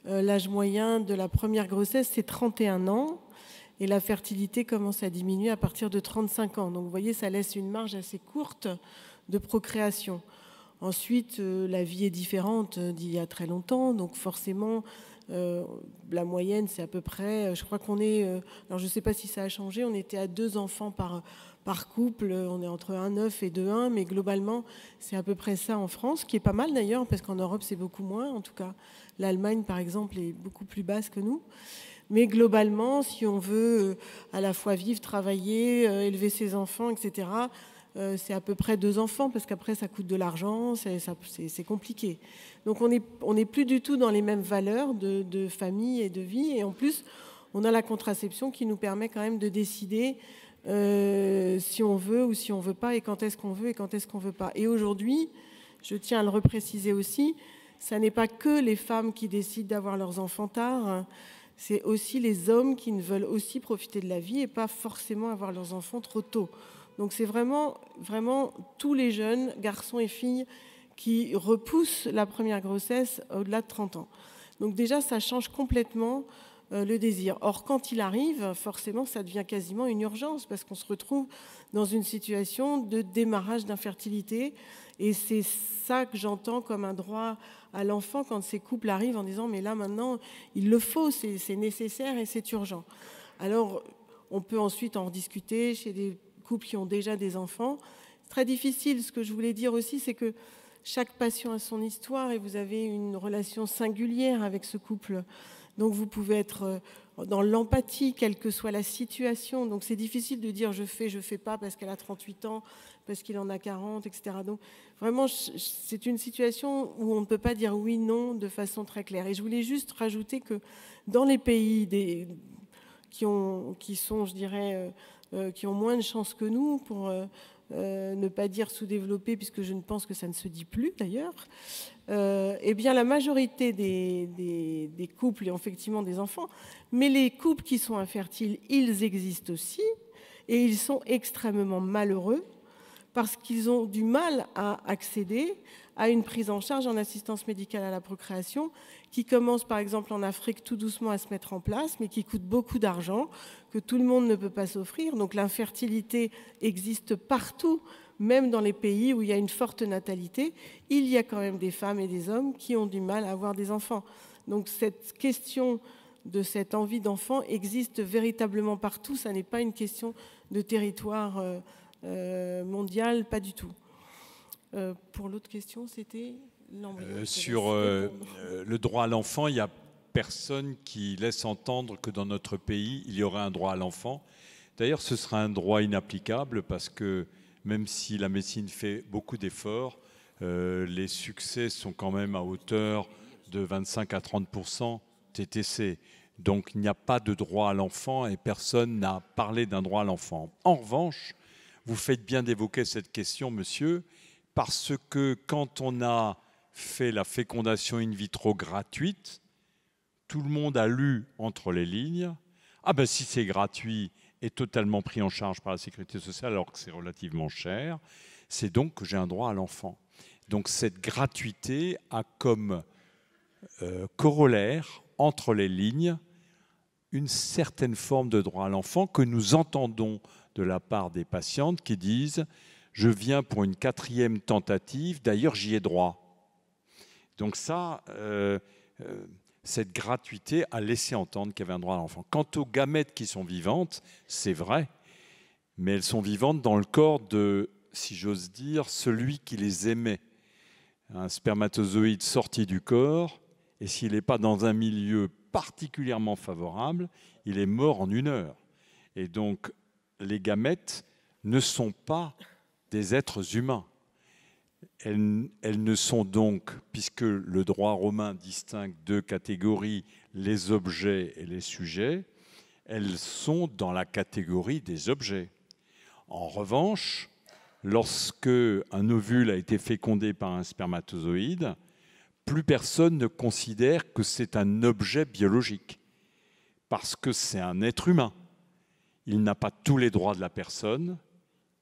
l'âge moyen de la première grossesse c'est 31 ans. Et la fertilité commence à diminuer à partir de 35 ans. Donc vous voyez, ça laisse une marge assez courte de procréation. Ensuite, la vie est différente d'il y a très longtemps. Donc forcément, la moyenne, c'est à peu près, je crois qu'on est, alors je ne sais pas si ça a changé, on était à 2 enfants par couple, on est entre 1,9 et 2,1, mais globalement, c'est à peu près ça en France, qui est pas mal d'ailleurs, parce qu'en Europe, c'est beaucoup moins. En tout cas, l'Allemagne, par exemple, est beaucoup plus basse que nous. Mais globalement, si on veut à la fois vivre, travailler, élever ses enfants, etc., c'est à peu près 2 enfants, parce qu'après, ça coûte de l'argent, c'est compliqué. Donc on n'est plus du tout dans les mêmes valeurs de famille et de vie. Et en plus, on a la contraception qui nous permet quand même de décider si on veut ou si on ne veut pas, et quand est-ce qu'on veut et quand est-ce qu'on ne veut pas. Et aujourd'hui, je tiens à le repréciser aussi, ça n'est pas que les femmes qui décident d'avoir leurs enfants tard, c'est aussi les hommes qui ne veulent aussi profiter de la vie et pas forcément avoir leurs enfants trop tôt. Donc c'est vraiment, vraiment tous les jeunes, garçons et filles, qui repoussent la première grossesse au-delà de 30 ans. Donc déjà, ça change complètement le désir. Or, quand il arrive, forcément, ça devient quasiment une urgence parce qu'on se retrouve dans une situation de démarrage d'infertilité. Et c'est ça que j'entends comme un droit à l'enfant quand ces couples arrivent en disant « mais là, maintenant, il le faut, c'est nécessaire et c'est urgent ». Alors, on peut ensuite en discuter chez des couples qui ont déjà des enfants. C'est très difficile. Ce que je voulais dire aussi, c'est que chaque patient a son histoire et vous avez une relation singulière avec ce couple. Donc vous pouvez être dans l'empathie, quelle que soit la situation. Donc c'est difficile de dire je fais pas parce qu'elle a 38 ans, parce qu'il en a 40, etc. Donc vraiment, c'est une situation où on ne peut pas dire oui, non de façon très claire. Et je voulais juste rajouter que dans les pays qui ont moins de chances que nous pour ne pas dire sous-développés, puisque je ne pense que ça ne se dit plus d'ailleurs, eh bien la majorité des couples et effectivement des enfants, mais les couples qui sont infertiles, ils existent aussi et ils sont extrêmement malheureux parce qu'ils ont du mal à accéder à une prise en charge en assistance médicale à la procréation qui commence par exemple en Afrique tout doucement à se mettre en place, mais qui coûte beaucoup d'argent, que tout le monde ne peut pas s'offrir. Donc l'infertilité existe partout, même dans les pays où il y a une forte natalité. Il y a quand même des femmes et des hommes qui ont du mal à avoir des enfants. Donc cette question de cette envie d'enfant existe véritablement partout. Ça n'est pas une question de territoire mondial, pas du tout. Pour l'autre question, c'était l'embryon. Sur le droit à l'enfant, il n'y a personne qui laisse entendre que dans notre pays, il y aurait un droit à l'enfant. D'ailleurs, ce sera un droit inapplicable parce que même si la médecine fait beaucoup d'efforts, les succès sont quand même à hauteur de 25 à 30% TTC. Donc, il n'y a pas de droit à l'enfant et personne n'a parlé d'un droit à l'enfant. En revanche, vous faites bien d'évoquer cette question, monsieur, parce que quand on a fait la fécondation in vitro gratuite, tout le monde a lu entre les lignes « Ah ben si c'est gratuit et totalement pris en charge par la sécurité sociale alors que c'est relativement cher, c'est donc que j'ai un droit à l'enfant. » Donc cette gratuité a comme corollaire, entre les lignes, une certaine forme de droit à l'enfant que nous entendons de la part des patientes qui disent « Je viens pour une 4e tentative, d'ailleurs j'y ai droit ». Donc ça, cette gratuité a laissé entendre qu'il y avait un droit à l'enfant. Quant aux gamètes qui sont vivantes, c'est vrai, mais elles sont vivantes dans le corps de, si j'ose dire, celui qui les émet. Un spermatozoïde sorti du corps, et s'il n'est pas dans un milieu particulièrement favorable, il est mort en 1 heure. Et donc, les gamètes ne sont pas des êtres humains. Elles ne sont donc, puisque le droit romain distingue 2 catégories, les objets et les sujets, elles sont dans la catégorie des objets. En revanche, lorsque un ovule a été fécondé par un spermatozoïde, plus personne ne considère que c'est un objet biologique, parce que c'est un être humain. Il n'a pas tous les droits de la personne,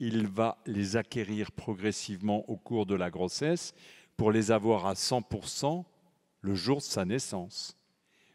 il va les acquérir progressivement au cours de la grossesse pour les avoir à 100% le jour de sa naissance.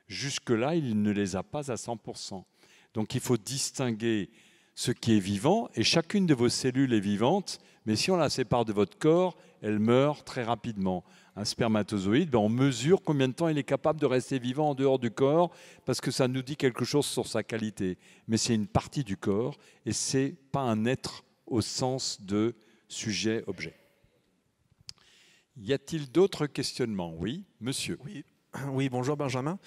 Jusque-là, il ne les a pas à 100%. Donc il faut distinguer ce qui est vivant, et chacune de vos cellules est vivante, mais si on la sépare de votre corps, elle meurt très rapidement. Un spermatozoïde, on mesure combien de temps il est capable de rester vivant en dehors du corps, parce que ça nous dit quelque chose sur sa qualité. Mais c'est une partie du corps, et ce n'est pas un être au sens de sujet-objet. Y a-t-il d'autres questionnements? Oui, monsieur. Oui, bonjour Benjamin.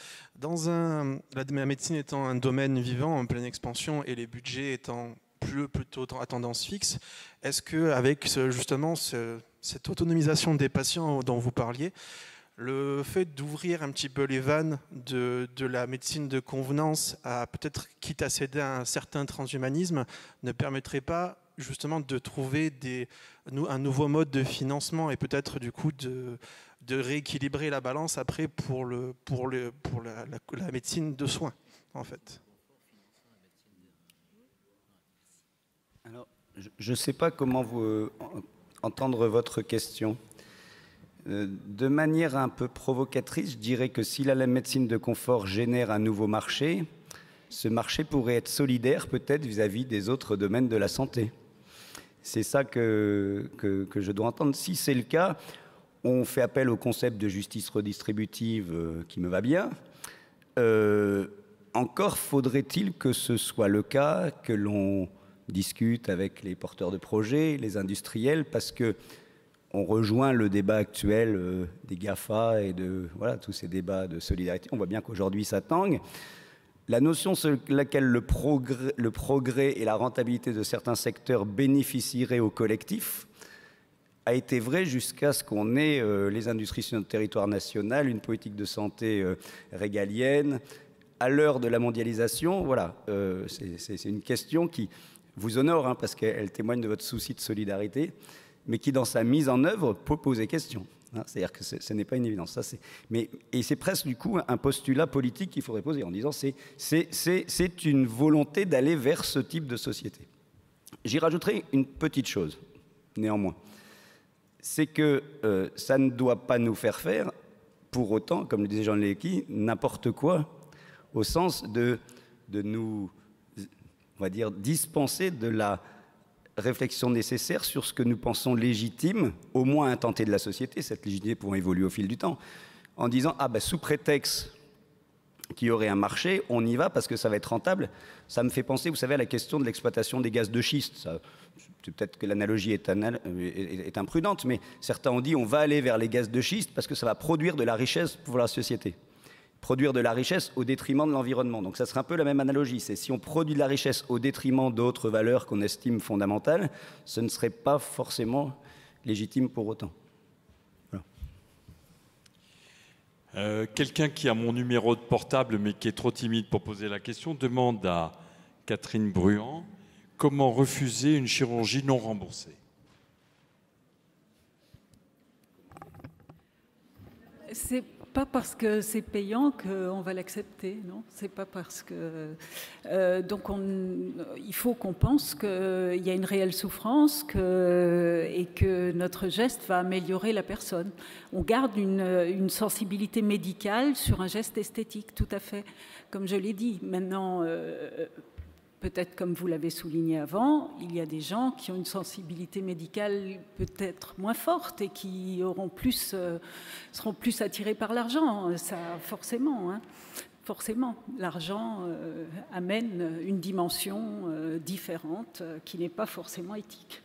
La médecine étant un domaine vivant en pleine expansion et les budgets étant plutôt à tendance fixe, est-ce qu'avec justement cette autonomisation des patients dont vous parliez, le fait d'ouvrir un petit peu les vannes de la médecine de convenance, à peut-être quitte à céder à un certain transhumanisme, ne permettrait pas justement de trouver un nouveau mode de financement et peut-être du coup de rééquilibrer la balance après pour la médecine de soins, en fait. Alors, je ne sais pas comment entendre votre question. De manière un peu provocatrice, je dirais que si la médecine de confort génère un nouveau marché, ce marché pourrait être solidaire peut-être vis-à-vis des autres domaines de la santé. C'est ça que je dois entendre. Si c'est le cas, on fait appel au concept de justice redistributive qui me va bien. Encore faudrait-il que ce soit le cas, que l'on discute avec les porteurs de projets, les industriels, parce que on rejoint le débat actuel des GAFA et de tous ces débats de solidarité. On voit bien qu'aujourd'hui ça tangue. La notion sur laquelle le progrès et la rentabilité de certains secteurs bénéficieraient au collectif a été vraie jusqu'à ce qu'on ait les industries sur notre territoire national, une politique de santé régalienne. À l'heure de la mondialisation, c'est une question qui vous honore, parce qu'elle témoigne de votre souci de solidarité, mais qui, dans sa mise en œuvre, peut poser question. C'est-à-dire que ce n'est pas une évidence. Et c'est presque, du coup, un postulat politique qu'il faudrait poser en disant c'est une volonté d'aller vers ce type de société. J'y rajouterai une petite chose, néanmoins. C'est que ça ne doit pas nous faire pour autant, comme le disait Jean Lecky, n'importe quoi, au sens de nous, on va dire, dispenser de la réflexion nécessaire sur ce que nous pensons légitime, au moins intenté de la société, cette légitimité pouvant évoluer au fil du temps, en disant sous prétexte qu'il y aurait un marché, on y va parce que ça va être rentable. Ça me fait penser, vous savez, à la question de l'exploitation des gaz de schiste. Peut-être que l'analogie est imprudente, mais certains ont dit on va aller vers les gaz de schiste parce que ça va produire de la richesse pour la société. Produire de la richesse au détriment de l'environnement. Donc ça serait un peu la même analogie. C'est si on produit de la richesse au détriment d'autres valeurs qu'on estime fondamentales, ce ne serait pas forcément légitime pour autant. Voilà. Quelqu'un qui a mon numéro de portable mais qui est trop timide pour poser la question demande à Catherine Bruand comment refuser une chirurgie non remboursée. C'est pas parce que c'est payant qu'on va l'accepter, non. C'est pas parce que il faut qu'on pense qu'il y a une réelle souffrance et que notre geste va améliorer la personne. On garde une sensibilité médicale sur un geste esthétique, tout à fait, comme je l'ai dit. Maintenant, peut-être comme vous l'avez souligné avant, il y a des gens qui ont une sensibilité médicale peut-être moins forte et qui seront plus attirés par l'argent, ça forcément. Forcément, l'argent amène une dimension différente qui n'est pas forcément éthique.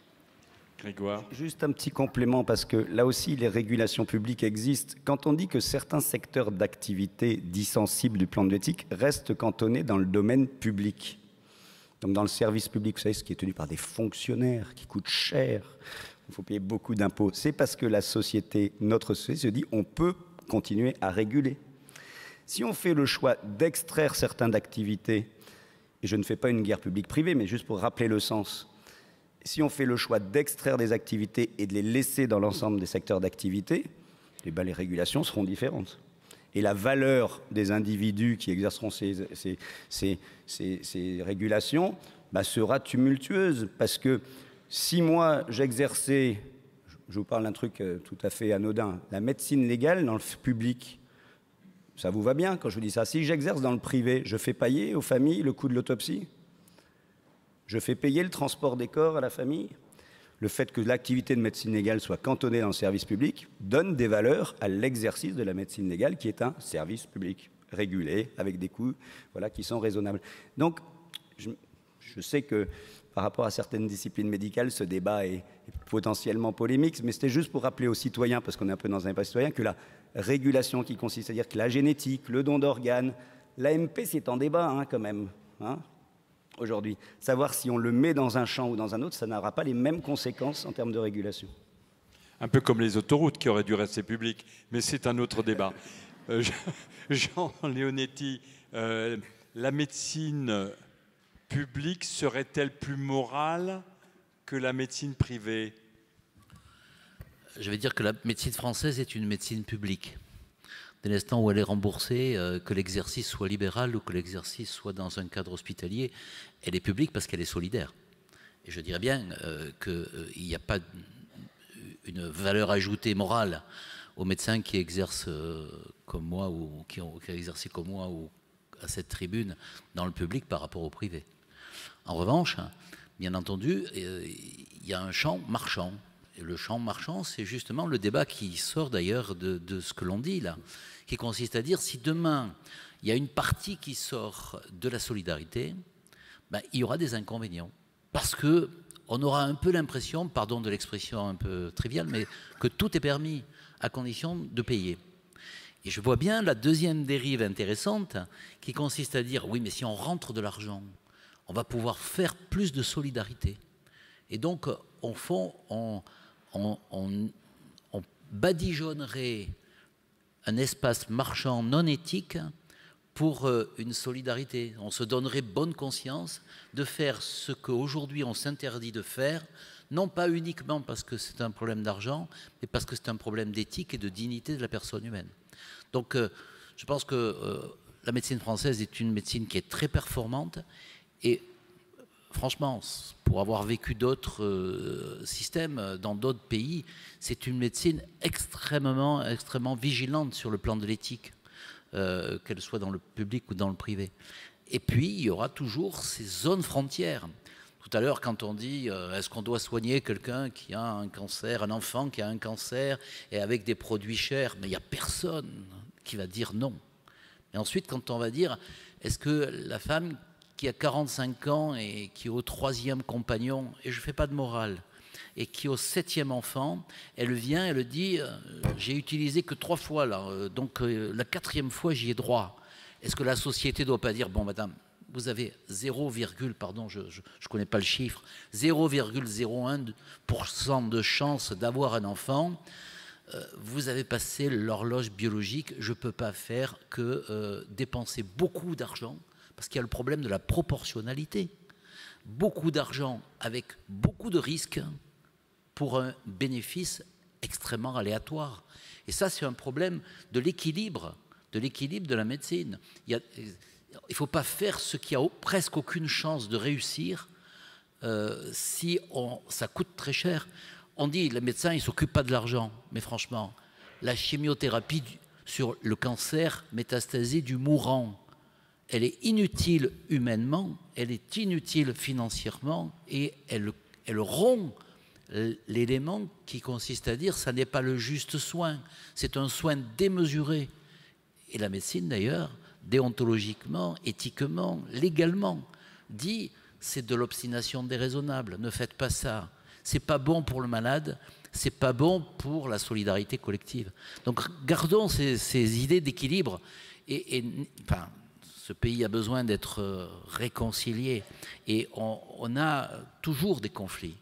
Grégoire. Juste un petit complément, parce que là aussi, les régulations publiques existent. Quand on dit que certains secteurs d'activité dits sensibles du plan de l'éthique restent cantonnés dans le domaine public, donc dans le service public, vous savez, ce qui est tenu par des fonctionnaires, qui coûte cher, il faut payer beaucoup d'impôts, c'est parce que la société, notre société se dit, on peut continuer à réguler. Si on fait le choix d'extraire certaines activités, et je ne fais pas une guerre publique-privée, mais juste pour rappeler le sens, si on fait le choix d'extraire des activités et de les laisser dans l'ensemble des secteurs d'activité, eh ben les régulations seront différentes. Et la valeur des individus qui exerceront ces régulations sera tumultueuse. Parce que si moi j'exerçais, je vous parle d'un truc tout à fait anodin, la médecine légale dans le public, ça vous va bien quand je vous dis ça. Si j'exerce dans le privé, je fais payer aux familles le coût de l'autopsie? Je fais payer le transport des corps à la famille? Le fait que l'activité de médecine légale soit cantonnée dans le service public donne des valeurs à l'exercice de la médecine légale, qui est un service public régulé, avec des coûts qui sont raisonnables. Donc, je sais que par rapport à certaines disciplines médicales, ce débat est potentiellement polémique, mais c'était juste pour rappeler aux citoyens, parce qu'on est un peu dans un débat citoyen, que la régulation qui consiste à dire que la génétique, le don d'organes, l'AMP, c'est en débat quand même. Aujourd'hui, savoir si on le met dans un champ ou dans un autre, ça n'aura pas les mêmes conséquences en termes de régulation. Un peu comme les autoroutes qui auraient dû rester publiques, mais c'est un autre débat. Jean Leonetti, la médecine publique serait-elle plus morale que la médecine privée? Je vais dire que la médecine française est une médecine publique. Dès l'instant où elle est remboursée, que l'exercice soit libéral ou que l'exercice soit dans un cadre hospitalier, elle est publique parce qu'elle est solidaire. Et je dirais bien qu'il n'y a pas une valeur ajoutée morale aux médecins qui exercent comme moi ou qui ont exercé comme moi ou à cette tribune dans le public par rapport au privé. En revanche, bien entendu, il y a un champ marchand. Et le champ marchand, c'est justement le débat qui sort d'ailleurs de ce que l'on dit là, qui consiste à dire si demain il y a une partie qui sort de la solidarité, il y aura des inconvénients. Parce qu'on aura un peu l'impression, pardon de l'expression un peu triviale, mais que tout est permis à condition de payer. Et je vois bien la deuxième dérive intéressante qui consiste à dire oui, mais si on rentre de l'argent, on va pouvoir faire plus de solidarité. Et donc, au fond, on badigeonnerait un espace marchand non éthique pour une solidarité. On se donnerait bonne conscience de faire ce qu'aujourd'hui on s'interdit de faire, non pas uniquement parce que c'est un problème d'argent, mais parce que c'est un problème d'éthique et de dignité de la personne humaine. Donc, je pense que la médecine française est une médecine qui est très performante et franchement, pour avoir vécu d'autres systèmes dans d'autres pays, c'est une médecine extrêmement vigilante sur le plan de l'éthique, qu'elle soit dans le public ou dans le privé. Et puis, il y aura toujours ces zones frontières. Tout à l'heure, quand on dit est-ce qu'on doit soigner quelqu'un qui a un cancer, un enfant qui a un cancer, et avec des produits chers, mais il n'y a personne qui va dire non. Et ensuite, quand on va dire est-ce que la femme qui a 45 ans et qui est au 3e compagnon, et je ne fais pas de morale, et qui est au 7e enfant, elle vient, elle dit j'ai utilisé que 3 fois là, donc la 4e fois j'y ai droit. Est-ce que la société ne doit pas dire bon madame, vous avez 0, pardon, je ne connais pas le chiffre, 0,01% de chance d'avoir un enfant, vous avez passé l'horloge biologique, je ne peux pas faire que dépenser beaucoup d'argent, parce qu'il y a le problème de la proportionnalité. Beaucoup d'argent avec beaucoup de risques pour un bénéfice extrêmement aléatoire. Et ça, c'est un problème de l'équilibre de la médecine. Il ne faut pas faire ce qui a presque aucune chance de réussir si ça coûte très cher. On dit que les médecins ne s'occupent pas de l'argent, mais franchement, la chimiothérapie sur le cancer métastasé du mourant, elle est inutile humainement, elle est inutile financièrement et elle rompt l'élément qui consiste à dire que ça n'est pas le juste soin, c'est un soin démesuré. Et la médecine d'ailleurs déontologiquement, éthiquement, légalement, dit c'est de l'obstination déraisonnable, ne faites pas ça. C'est pas bon pour le malade, c'est pas bon pour la solidarité collective. Donc gardons ces idées d'équilibre. Enfin, ce pays a besoin d'être réconcilié et on a toujours des conflits.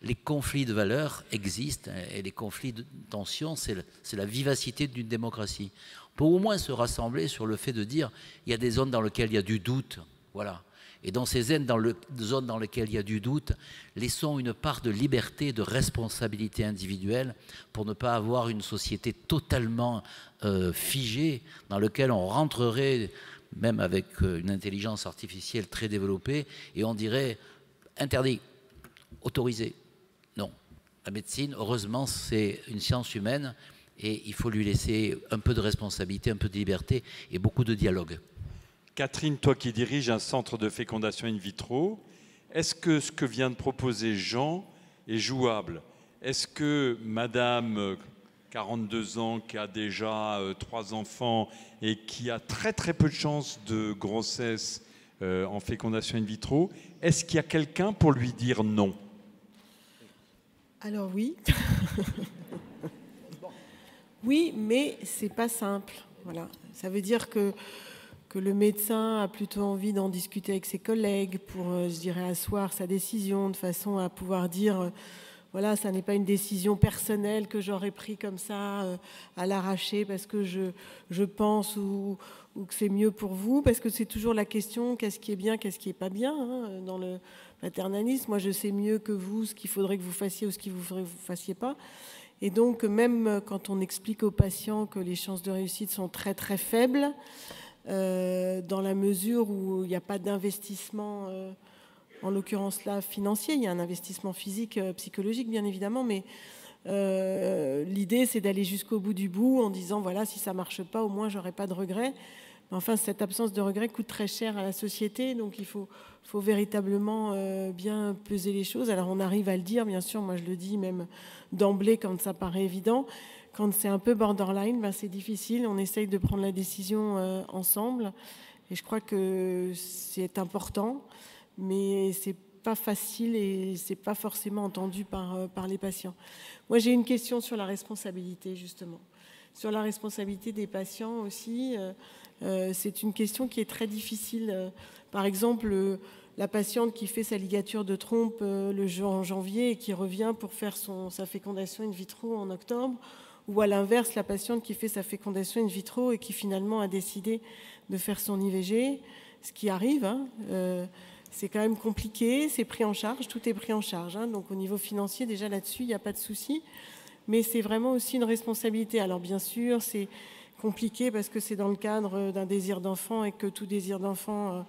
Les conflits de valeurs existent et les conflits de tension, c'est la vivacité d'une démocratie. On peut au moins se rassembler sur le fait de dire il y a des zones dans lesquelles il y a du doute, voilà. Et dans ces zones dans lesquelles il y a du doute, laissons une part de liberté, de responsabilité individuelle pour ne pas avoir une société totalement figée dans laquelle on rentrerait, même avec une intelligence artificielle très développée, et on dirait interdit, autorisé. Non. La médecine, heureusement, c'est une science humaine et il faut lui laisser un peu de responsabilité, un peu de liberté et beaucoup de dialogue. Catherine, toi qui diriges un centre de fécondation in vitro, est-ce que ce que vient de proposer Jean est jouable? Est-ce que madame, 42 ans, qui a déjà 3 enfants et qui a très très peu de chances de grossesse en fécondation in vitro, est-ce qu'il y a quelqu'un pour lui dire non? Alors oui. Oui, mais c'est pas simple. Voilà. Ça veut dire que le médecin a plutôt envie d'en discuter avec ses collègues pour, je dirais, asseoir sa décision de façon à pouvoir dire, voilà, ça n'est pas une décision personnelle que j'aurais pris comme ça à l'arracher parce que je pense ou que c'est mieux pour vous, parce que c'est toujours la question, qu'est-ce qui est bien, qu'est-ce qui est pas bien, hein, dans le paternalisme. Moi, je sais mieux que vous ce qu'il faudrait que vous fassiez ou ce qu'il faudrait que vous ne fassiez pas. Et donc, même quand on explique aux patients que les chances de réussite sont très, très faibles, dans la mesure où il n'y a pas d'investissement, en l'occurrence là financier, il y a un investissement physique, psychologique bien évidemment, mais l'idée c'est d'aller jusqu'au bout du bout en disant voilà, si ça ne marche pas, au moins j'aurai pas de regrets. Mais enfin, cette absence de regrets coûte très cher à la société, donc il faut véritablement bien peser les choses. Alors on arrive à le dire, bien sûr, moi je le dis même d'emblée quand ça paraît évident. Quand c'est un peu borderline, ben c'est difficile. On essaye de prendre la décision ensemble. Et je crois que c'est important, mais c'est pas facile et c'est pas forcément entendu par les patients. Moi, j'ai une question sur la responsabilité, justement. Sur la responsabilité des patients aussi. C'est une question qui est très difficile. Par exemple, la patiente qui fait sa ligature de trompe en janvier et qui revient pour faire sa fécondation in vitro en octobre, ou à l'inverse, la patiente qui fait sa fécondation in vitro et qui finalement a décidé de faire son IVG, ce qui arrive, hein, c'est quand même compliqué, c'est pris en charge, tout est pris en charge. Hein, donc au niveau financier, déjà là-dessus, il n'y a pas de souci. Mais c'est vraiment aussi une responsabilité. Alors bien sûr, c'est compliqué parce que c'est dans le cadre d'un désir d'enfant et que tout désir d'enfant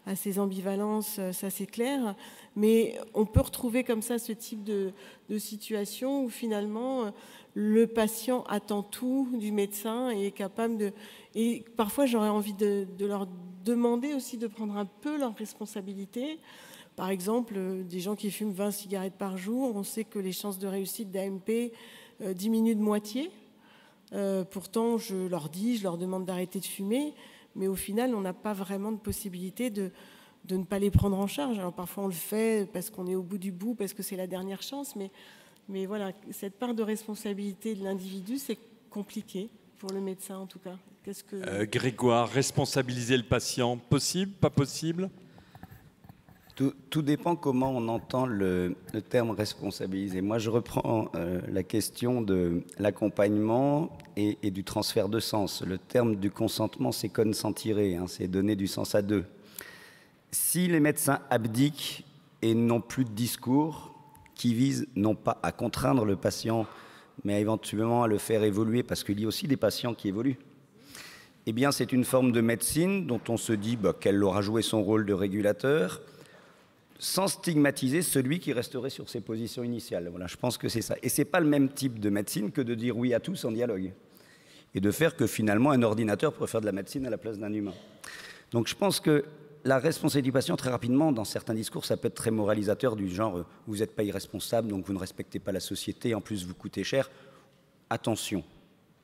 a ses ambivalences, ça c'est clair. Mais on peut retrouver comme ça ce type de situation où finalement le patient attend tout du médecin et est capable de... Et parfois j'aurais envie de leur demander aussi de prendre un peu leurs responsabilités. Par exemple, des gens qui fument 20 cigarettes par jour, on sait que les chances de réussite d'AMP diminuent de moitié. Pourtant, je leur demande d'arrêter de fumer, mais au final, on n'a pas vraiment de possibilité de ne pas les prendre en charge. Alors parfois, on le fait parce qu'on est au bout du bout, parce que c'est la dernière chance, mais voilà, cette part de responsabilité de l'individu, c'est compliqué pour le médecin en tout cas. Grégoire, responsabiliser le patient, possible, pas possible? Tout dépend comment on entend le terme responsabiliser. Moi, je reprends la question de l'accompagnement et du transfert de sens. Le terme du consentement, c'est consentirer, hein, c'est donner du sens à deux. Si les médecins abdiquent et n'ont plus de discours qui visent non pas à contraindre le patient, mais éventuellement à le faire évoluer, parce qu'il y a aussi des patients qui évoluent, eh bien, c'est une forme de médecine dont on se dit qu'elle aura joué son rôle de régulateur, sans stigmatiser celui qui resterait sur ses positions initiales. Voilà, je pense que c'est ça. Et ce n'est pas le même type de médecine que de dire oui à tout sans dialogue. Et de faire que finalement un ordinateur pourrait faire de la médecine à la place d'un humain. Donc je pense que la responsabilité du patient, très rapidement, dans certains discours, ça peut être très moralisateur, du genre vous n'êtes pas irresponsable, donc vous ne respectez pas la société, en plus vous coûtez cher. Attention,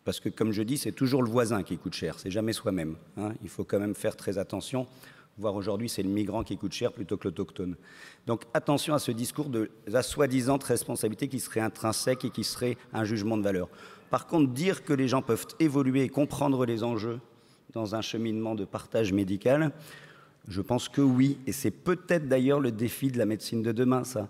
Parce que, comme je dis, c'est toujours le voisin qui coûte cher, c'est jamais soi-même, hein. Il faut quand même faire très attention. Voire aujourd'hui, c'est le migrant qui coûte cher plutôt que l'autochtone. Donc attention à ce discours de la soi-disant responsabilité qui serait intrinsèque et qui serait un jugement de valeur. Par contre, dire que les gens peuvent évoluer et comprendre les enjeux dans un cheminement de partage médical, je pense que oui. Et c'est peut-être d'ailleurs le défi de la médecine de demain, ça.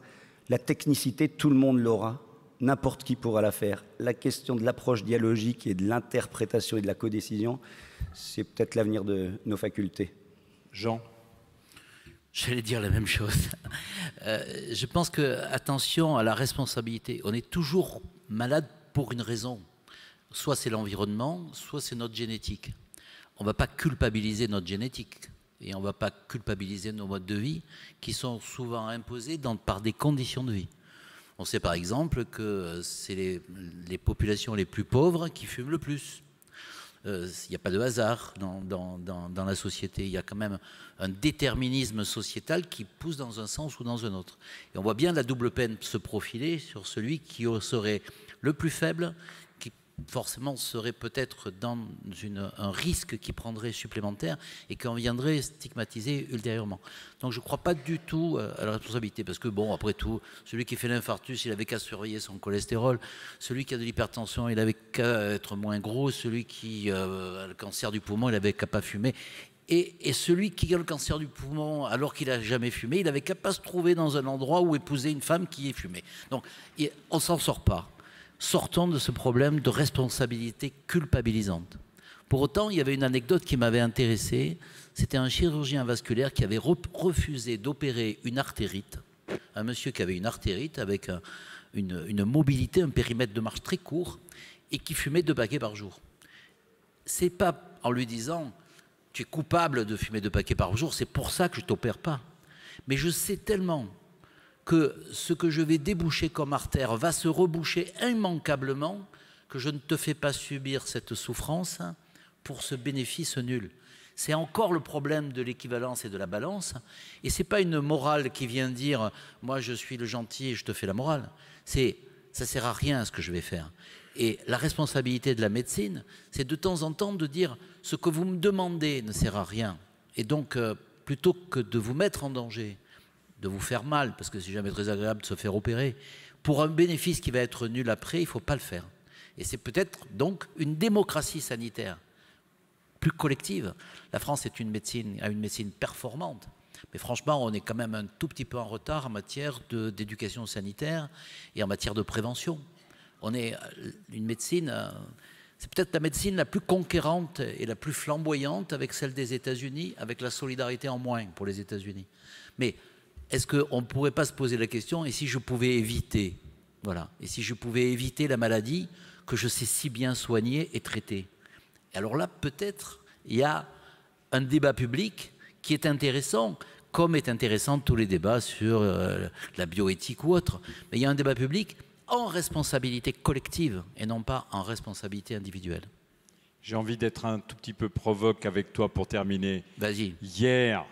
La technicité, tout le monde l'aura. N'importe qui pourra la faire. La question de l'approche dialogique et de l'interprétation et de la codécision, c'est peut-être l'avenir de nos facultés. Jean? J'allais dire la même chose. Je pense que, attention à la responsabilité. On est toujours malade pour une raison. Soit c'est l'environnement, soit c'est notre génétique. On ne va pas culpabiliser notre génétique et on ne va pas culpabiliser nos modes de vie qui sont souvent imposés par des conditions de vie. On sait par exemple que c'est les populations les plus pauvres qui fument le plus. Il n'y a pas de hasard dans la société. Il y a quand même un déterminisme sociétal qui pousse dans un sens ou dans un autre. Et on voit bien la double peine se profiler sur celui qui serait le plus faible, qui forcément serait peut-être dans un risque qui prendrait supplémentaire et qu'on viendrait stigmatiser ultérieurement. Donc je ne crois pas du tout à la responsabilité, parce que bon, après tout, celui qui fait l'infarctus, il avait qu'à surveiller son cholestérol, celui qui a de l'hypertension, il avait qu'à être moins gros, celui qui a le cancer du poumon, il avait qu'à pas fumer. Et celui qui a le cancer du poumon alors qu'il n'a jamais fumé, il n'avait qu'à pas se trouver dans un endroit où épouser une femme qui ait fumé. Donc on ne s'en sort pas. Sortons de ce problème de responsabilité culpabilisante. Pour autant, il y avait une anecdote qui m'avait intéressé. C'était un chirurgien vasculaire qui avait refusé d'opérer une artérite. Un monsieur qui avait une artérite avec une mobilité, un périmètre de marche très court et qui fumait 2 paquets par jour. C'est pas en lui disant « tu es coupable de fumer 2 paquets par jour, c'est pour ça que je ne t'opère pas ». Mais je sais tellement que ce que je vais déboucher comme artère va se reboucher immanquablement, que je ne te fais pas subir cette souffrance pour ce bénéfice nul. C'est encore le problème de l'équivalence et de la balance, et ce n'est pas une morale qui vient dire « moi je suis le gentil et je te fais la morale ». Ça ne sert à rien ce que je vais faire. Et la responsabilité de la médecine, c'est de temps en temps de dire « ce que vous me demandez ne sert à rien ». Et donc, plutôt que de vous mettre en danger, de vous faire mal, parce que c'est jamais très agréable de se faire opérer, pour un bénéfice qui va être nul après, il ne faut pas le faire. Et c'est peut-être donc une démocratie sanitaire plus collective. La France a une médecine performante, mais franchement, on est quand même un tout petit peu en retard en matière d'éducation sanitaire et en matière de prévention. On est une médecine, c'est peut-être la médecine la plus conquérante et la plus flamboyante avec celle des États-Unis, avec la solidarité en moins pour les États-Unis. Mais est-ce qu'on ne pourrait pas se poser la question, et si je pouvais éviter, voilà, et si je pouvais éviter la maladie que je sais si bien soigner et traiter? Alors là, peut-être, il y a un débat public qui est intéressant, comme est intéressant tous les débats sur la bioéthique ou autre. Mais il y a un débat public en responsabilité collective et non pas en responsabilité individuelle. J'ai envie d'être un tout petit peu provoque avec toi pour terminer. Vas-y. Hier,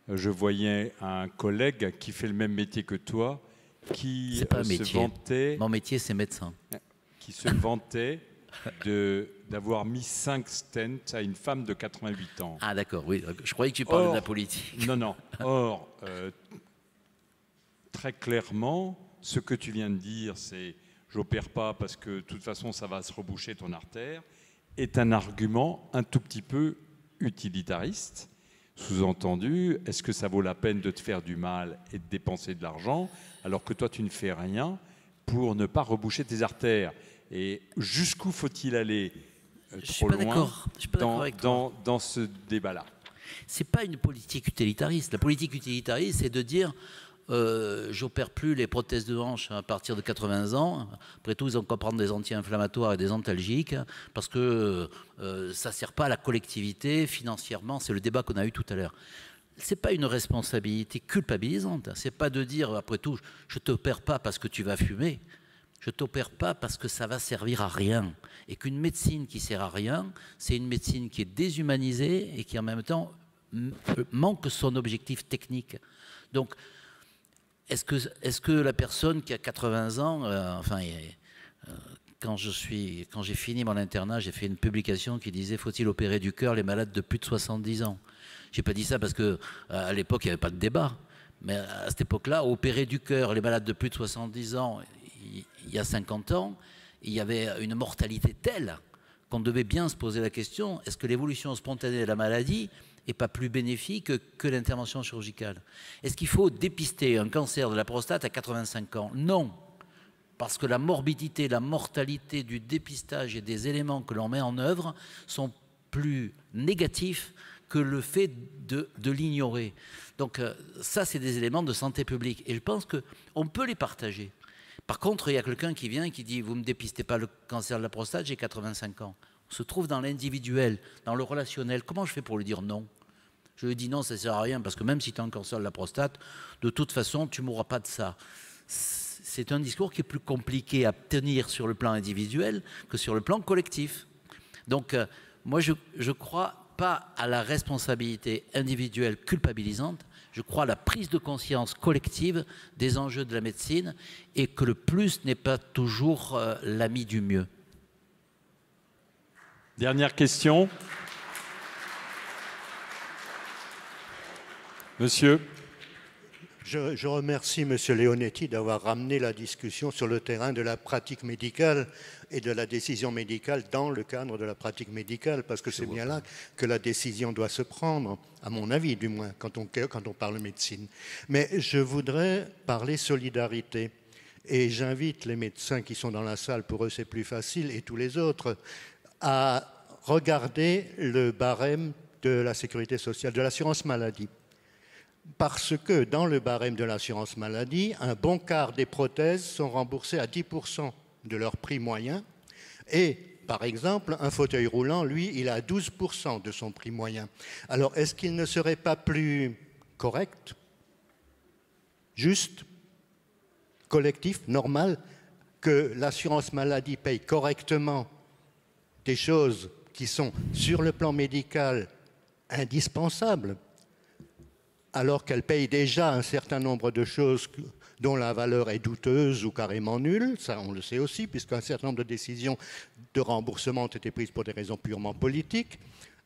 je voyais un collègue qui fait le même métier que toi, qui se vantait... Mon métier, c'est médecin. Qui se vantait d'avoir mis 5 stents à une femme de 88 ans. Ah d'accord, oui. Je croyais que tu parlais de la politique. Non, non. Or, très clairement, ce que tu viens de dire, c'est « j'opère pas parce que de toute façon, ça va se reboucher ton artère », est un argument un tout petit peu utilitariste. Sous-entendu, est-ce que ça vaut la peine de te faire du mal et de dépenser de l'argent alors que toi, tu ne fais rien pour ne pas reboucher tes artères? Et jusqu'où faut-il aller trop loin dans ce débat-là? Ce n'est pas une politique utilitariste. La politique utilitariste, c'est de dire j'opère plus les prothèses de hanche à partir de 80 ans. Après tout, ils ont qu'à prendre des anti-inflammatoires et des antalgiques parce que ça ne sert pas à la collectivité financièrement. C'est le débat qu'on a eu tout à l'heure. Ce n'est pas une responsabilité culpabilisante. Ce n'est pas de dire, après tout, je ne t'opère pas parce que tu vas fumer. Je ne t'opère pas parce que ça va servir à rien. Et qu'une médecine qui ne sert à rien, c'est une médecine qui est déshumanisée et qui en même temps manque son objectif technique. Donc, est-ce que la personne qui a 80 ans, quand j'ai fini mon internat, j'ai fait une publication qui disait « Faut-il opérer du cœur les malades de plus de 70 ans ?» Je n'ai pas dit ça parce qu'à l'époque, il n'y avait pas de débat. Mais à cette époque-là, opérer du cœur les malades de plus de 70 ans, il y a 50 ans, il y avait une mortalité telle qu'on devait bien se poser la question, est-ce que l'évolution spontanée de la maladie n'est pas plus bénéfique que l'intervention chirurgicale? Est-ce qu'il faut dépister un cancer de la prostate à 85 ans? Non. Parce que la morbidité, la mortalité du dépistage et des éléments que l'on met en œuvre sont plus négatifs que le fait de l'ignorer. Donc ça, c'est des éléments de santé publique. Et je pense qu'on peut les partager. Par contre, il y a quelqu'un qui vient et qui dit « Vous ne me dépistez pas le cancer de la prostate, j'ai 85 ans ». On se trouve dans l'individuel, dans le relationnel. Comment je fais pour lui dire non? Je lui dis non, ça ne sert à rien, parce que même si tu as un cancer de la prostate, de toute façon, tu ne mourras pas de ça. C'est un discours qui est plus compliqué à tenir sur le plan individuel que sur le plan collectif. Donc, moi, je ne crois pas à la responsabilité individuelle culpabilisante, je crois à la prise de conscience collective des enjeux de la médecine et que le plus n'est pas toujours l'ami du mieux. Dernière question. Monsieur. Je remercie M. Leonetti d'avoir ramené la discussion sur le terrain de la pratique médicale et de la décision médicale dans le cadre de la pratique médicale, parce que c'est bien là que la décision doit se prendre, à mon avis du moins, quand on parle médecine. Mais je voudrais parler solidarité. Et j'invite les médecins qui sont dans la salle, pour eux c'est plus facile, et tous les autres, à regarder le barème de la sécurité sociale, de l'assurance maladie. Parce que dans le barème de l'assurance maladie, un bon quart des prothèses sont remboursées à 10% de leur prix moyen. Et, par exemple, un fauteuil roulant, lui, il a 12% de son prix moyen. Alors, est-ce qu'il ne serait pas plus correct, juste, collectif, normal, que l'assurance maladie paye correctement des choses qui sont, sur le plan médical, indispensables, alors qu'elle paye déjà un certain nombre de choses dont la valeur est douteuse ou carrément nulle, ça on le sait aussi, puisqu'un certain nombre de décisions de remboursement ont été prises pour des raisons purement politiques.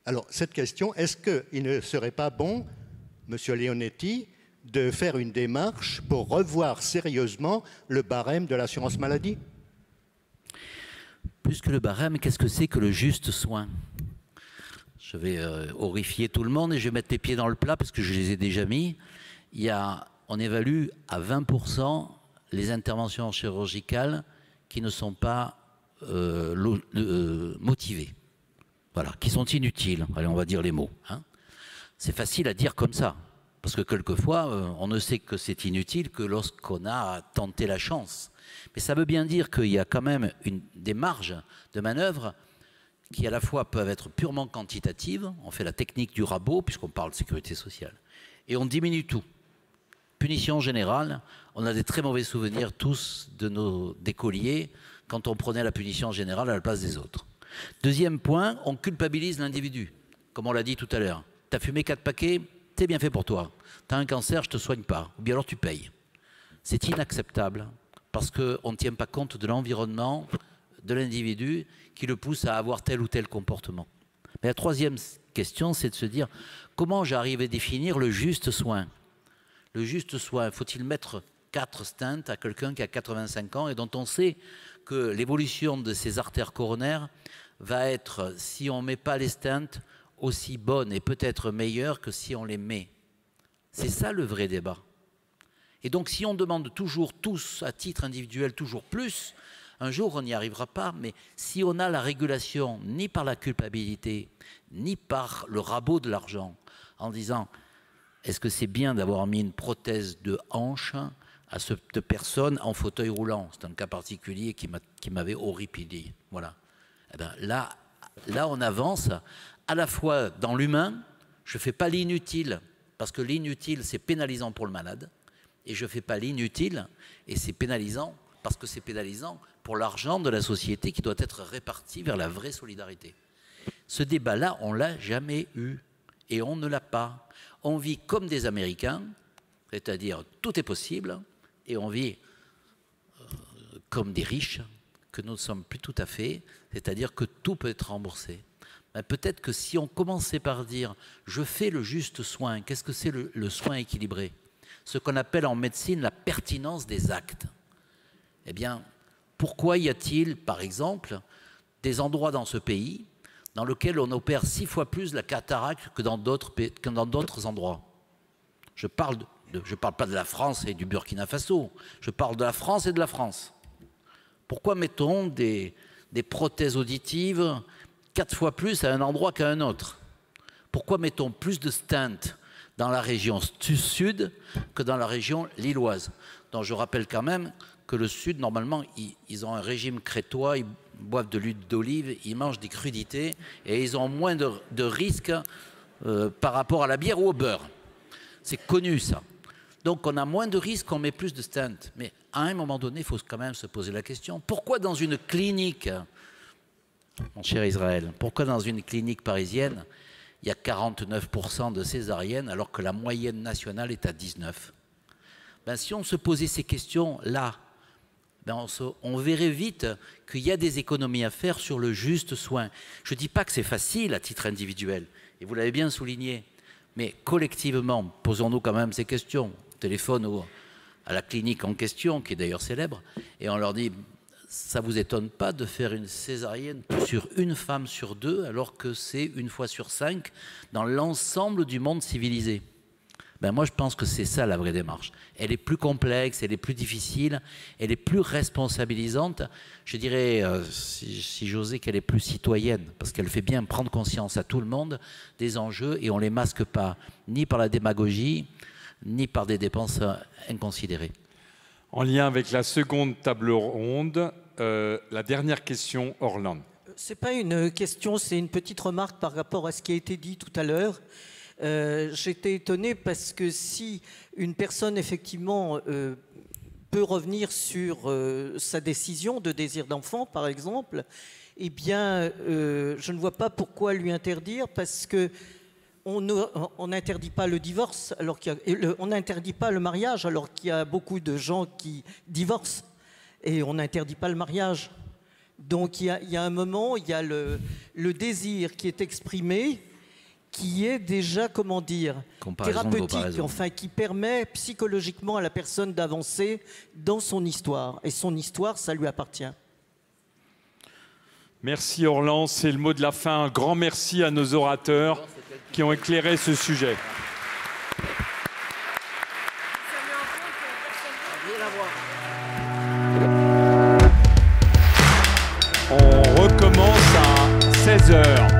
Alors, cette question, est-ce qu'il ne serait pas bon, M. Leonetti, de faire une démarche pour revoir sérieusement le barème de l'assurance maladie? Plus que le barème, qu'est-ce que c'est que le juste soin? Je vais horrifier tout le monde et je vais mettre les pieds dans le plat parce que je les ai déjà mis. On évalue à 20% les interventions chirurgicales qui ne sont pas motivées. Voilà, qui sont inutiles. Allez, on va dire les mots. Hein. C'est facile à dire comme ça. Parce que quelquefois, on ne sait que c'est inutile que lorsqu'on a tenté la chance. Mais ça veut bien dire qu'il y a quand même des marges de manœuvre qui à la fois peuvent être purement quantitatives, on fait la technique du rabot, puisqu'on parle de sécurité sociale, et on diminue tout. Punition générale, on a des très mauvais souvenirs tous de nos d'écoliers quand on prenait la punition générale à la place des autres. Deuxième point, on culpabilise l'individu, comme on l'a dit tout à l'heure. Tu as fumé 4 paquets, c'est bien fait pour toi. Tu as un cancer, je ne te soigne pas, ou bien alors tu payes. C'est inacceptable, parce qu'on ne tient pas compte de l'environnement de l'individu qui le pousse à avoir tel ou tel comportement. Mais la troisième question, c'est de se dire comment j'arrive à définir le juste soin. Le juste soin, faut-il mettre 4 stents à quelqu'un qui a 85 ans et dont on sait que l'évolution de ses artères coronaires va être, si on ne met pas les stents, aussi bonne et peut-être meilleure que si on les met. C'est ça le vrai débat. Et donc si on demande toujours tous, à titre individuel, toujours plus, un jour, on n'y arrivera pas, mais si on a la régulation ni par la culpabilité, ni par le rabot de l'argent, en disant est-ce que c'est bien d'avoir mis une prothèse de hanche à cette personne en fauteuil roulant? C'est un cas particulier qui m'avait horripilé. Voilà. Eh bien, là, on avance à la fois dans l'humain, je ne fais pas l'inutile, parce que l'inutile, c'est pénalisant pour le malade, et je ne fais pas l'inutile, et c'est pénalisant, parce que c'est pénalisant pour l'argent de la société qui doit être réparti vers la vraie solidarité. Ce débat-là, on ne l'a jamais eu et on ne l'a pas. On vit comme des Américains, c'est-à-dire tout est possible, et on vit comme des riches, que nous ne sommes plus tout à fait, c'est-à-dire que tout peut être remboursé. Ben, peut-être que si on commençait par dire « je fais le juste soin », qu'est-ce que c'est le soin équilibré? Ce qu'on appelle en médecine la pertinence des actes. Eh bien, pourquoi y a-t-il, par exemple, des endroits dans ce pays dans lesquels on opère 6 fois plus la cataracte que dans d'autres endroits? Je parle pas de la France et du Burkina Faso, je parle de la France et de la France. Pourquoi mettons des prothèses auditives 4 fois plus à un endroit qu'à un autre? Pourquoi mettons plus de stents dans la région sud que dans la région lilloise? Donc je rappelle quand même que le sud, normalement, ils ont un régime crétois, ils boivent de l'huile d'olive, ils mangent des crudités et ils ont moins de risques par rapport à la bière ou au beurre. C'est connu ça. Donc on a moins de risques, on met plus de stents. Mais à un moment donné, il faut quand même se poser la question, pourquoi dans une clinique, mon cher Israël, pourquoi dans une clinique parisienne, il y a 49% de césariennes alors que la moyenne nationale est à 19%? Ben, si on se posait ces questions-là, ben on verrait vite qu'il y a des économies à faire sur le juste soin. Je ne dis pas que c'est facile à titre individuel, et vous l'avez bien souligné, mais collectivement, posons-nous quand même ces questions. On téléphone à la clinique en question, qui est d'ailleurs célèbre, et on leur dit, ça ne vous étonne pas de faire une césarienne sur une femme sur 2, alors que c'est 1 fois sur 5 dans l'ensemble du monde civilisé? Ben moi, je pense que c'est ça la vraie démarche. Elle est plus complexe, elle est plus difficile, elle est plus responsabilisante. Je dirais, si j'osais, qu'elle est plus citoyenne, parce qu'elle fait bien prendre conscience à tout le monde des enjeux et on ne les masque pas, ni par la démagogie, ni par des dépenses inconsidérées. En lien avec la seconde table ronde, la dernière question, Orlande. Ce n'est pas une question, c'est une petite remarque par rapport à ce qui a été dit tout à l'heure. J'étais étonné parce que si une personne effectivement peut revenir sur sa décision de désir d'enfant, par exemple, eh bien, je ne vois pas pourquoi lui interdire, parce que on n'interdit pas le divorce, alors on n'interdit pas le mariage, alors qu'il y a beaucoup de gens qui divorcent, et on n'interdit pas le mariage. Donc il y a un moment, il y a le désir qui est exprimé, qui est déjà, comment dire, thérapeutique, enfin, qui permet psychologiquement à la personne d'avancer dans son histoire. Et son histoire, ça lui appartient. Merci Orlande, c'est le mot de la fin. Un grand merci à nos orateurs qui ont éclairé ce sujet. On recommence à 16h.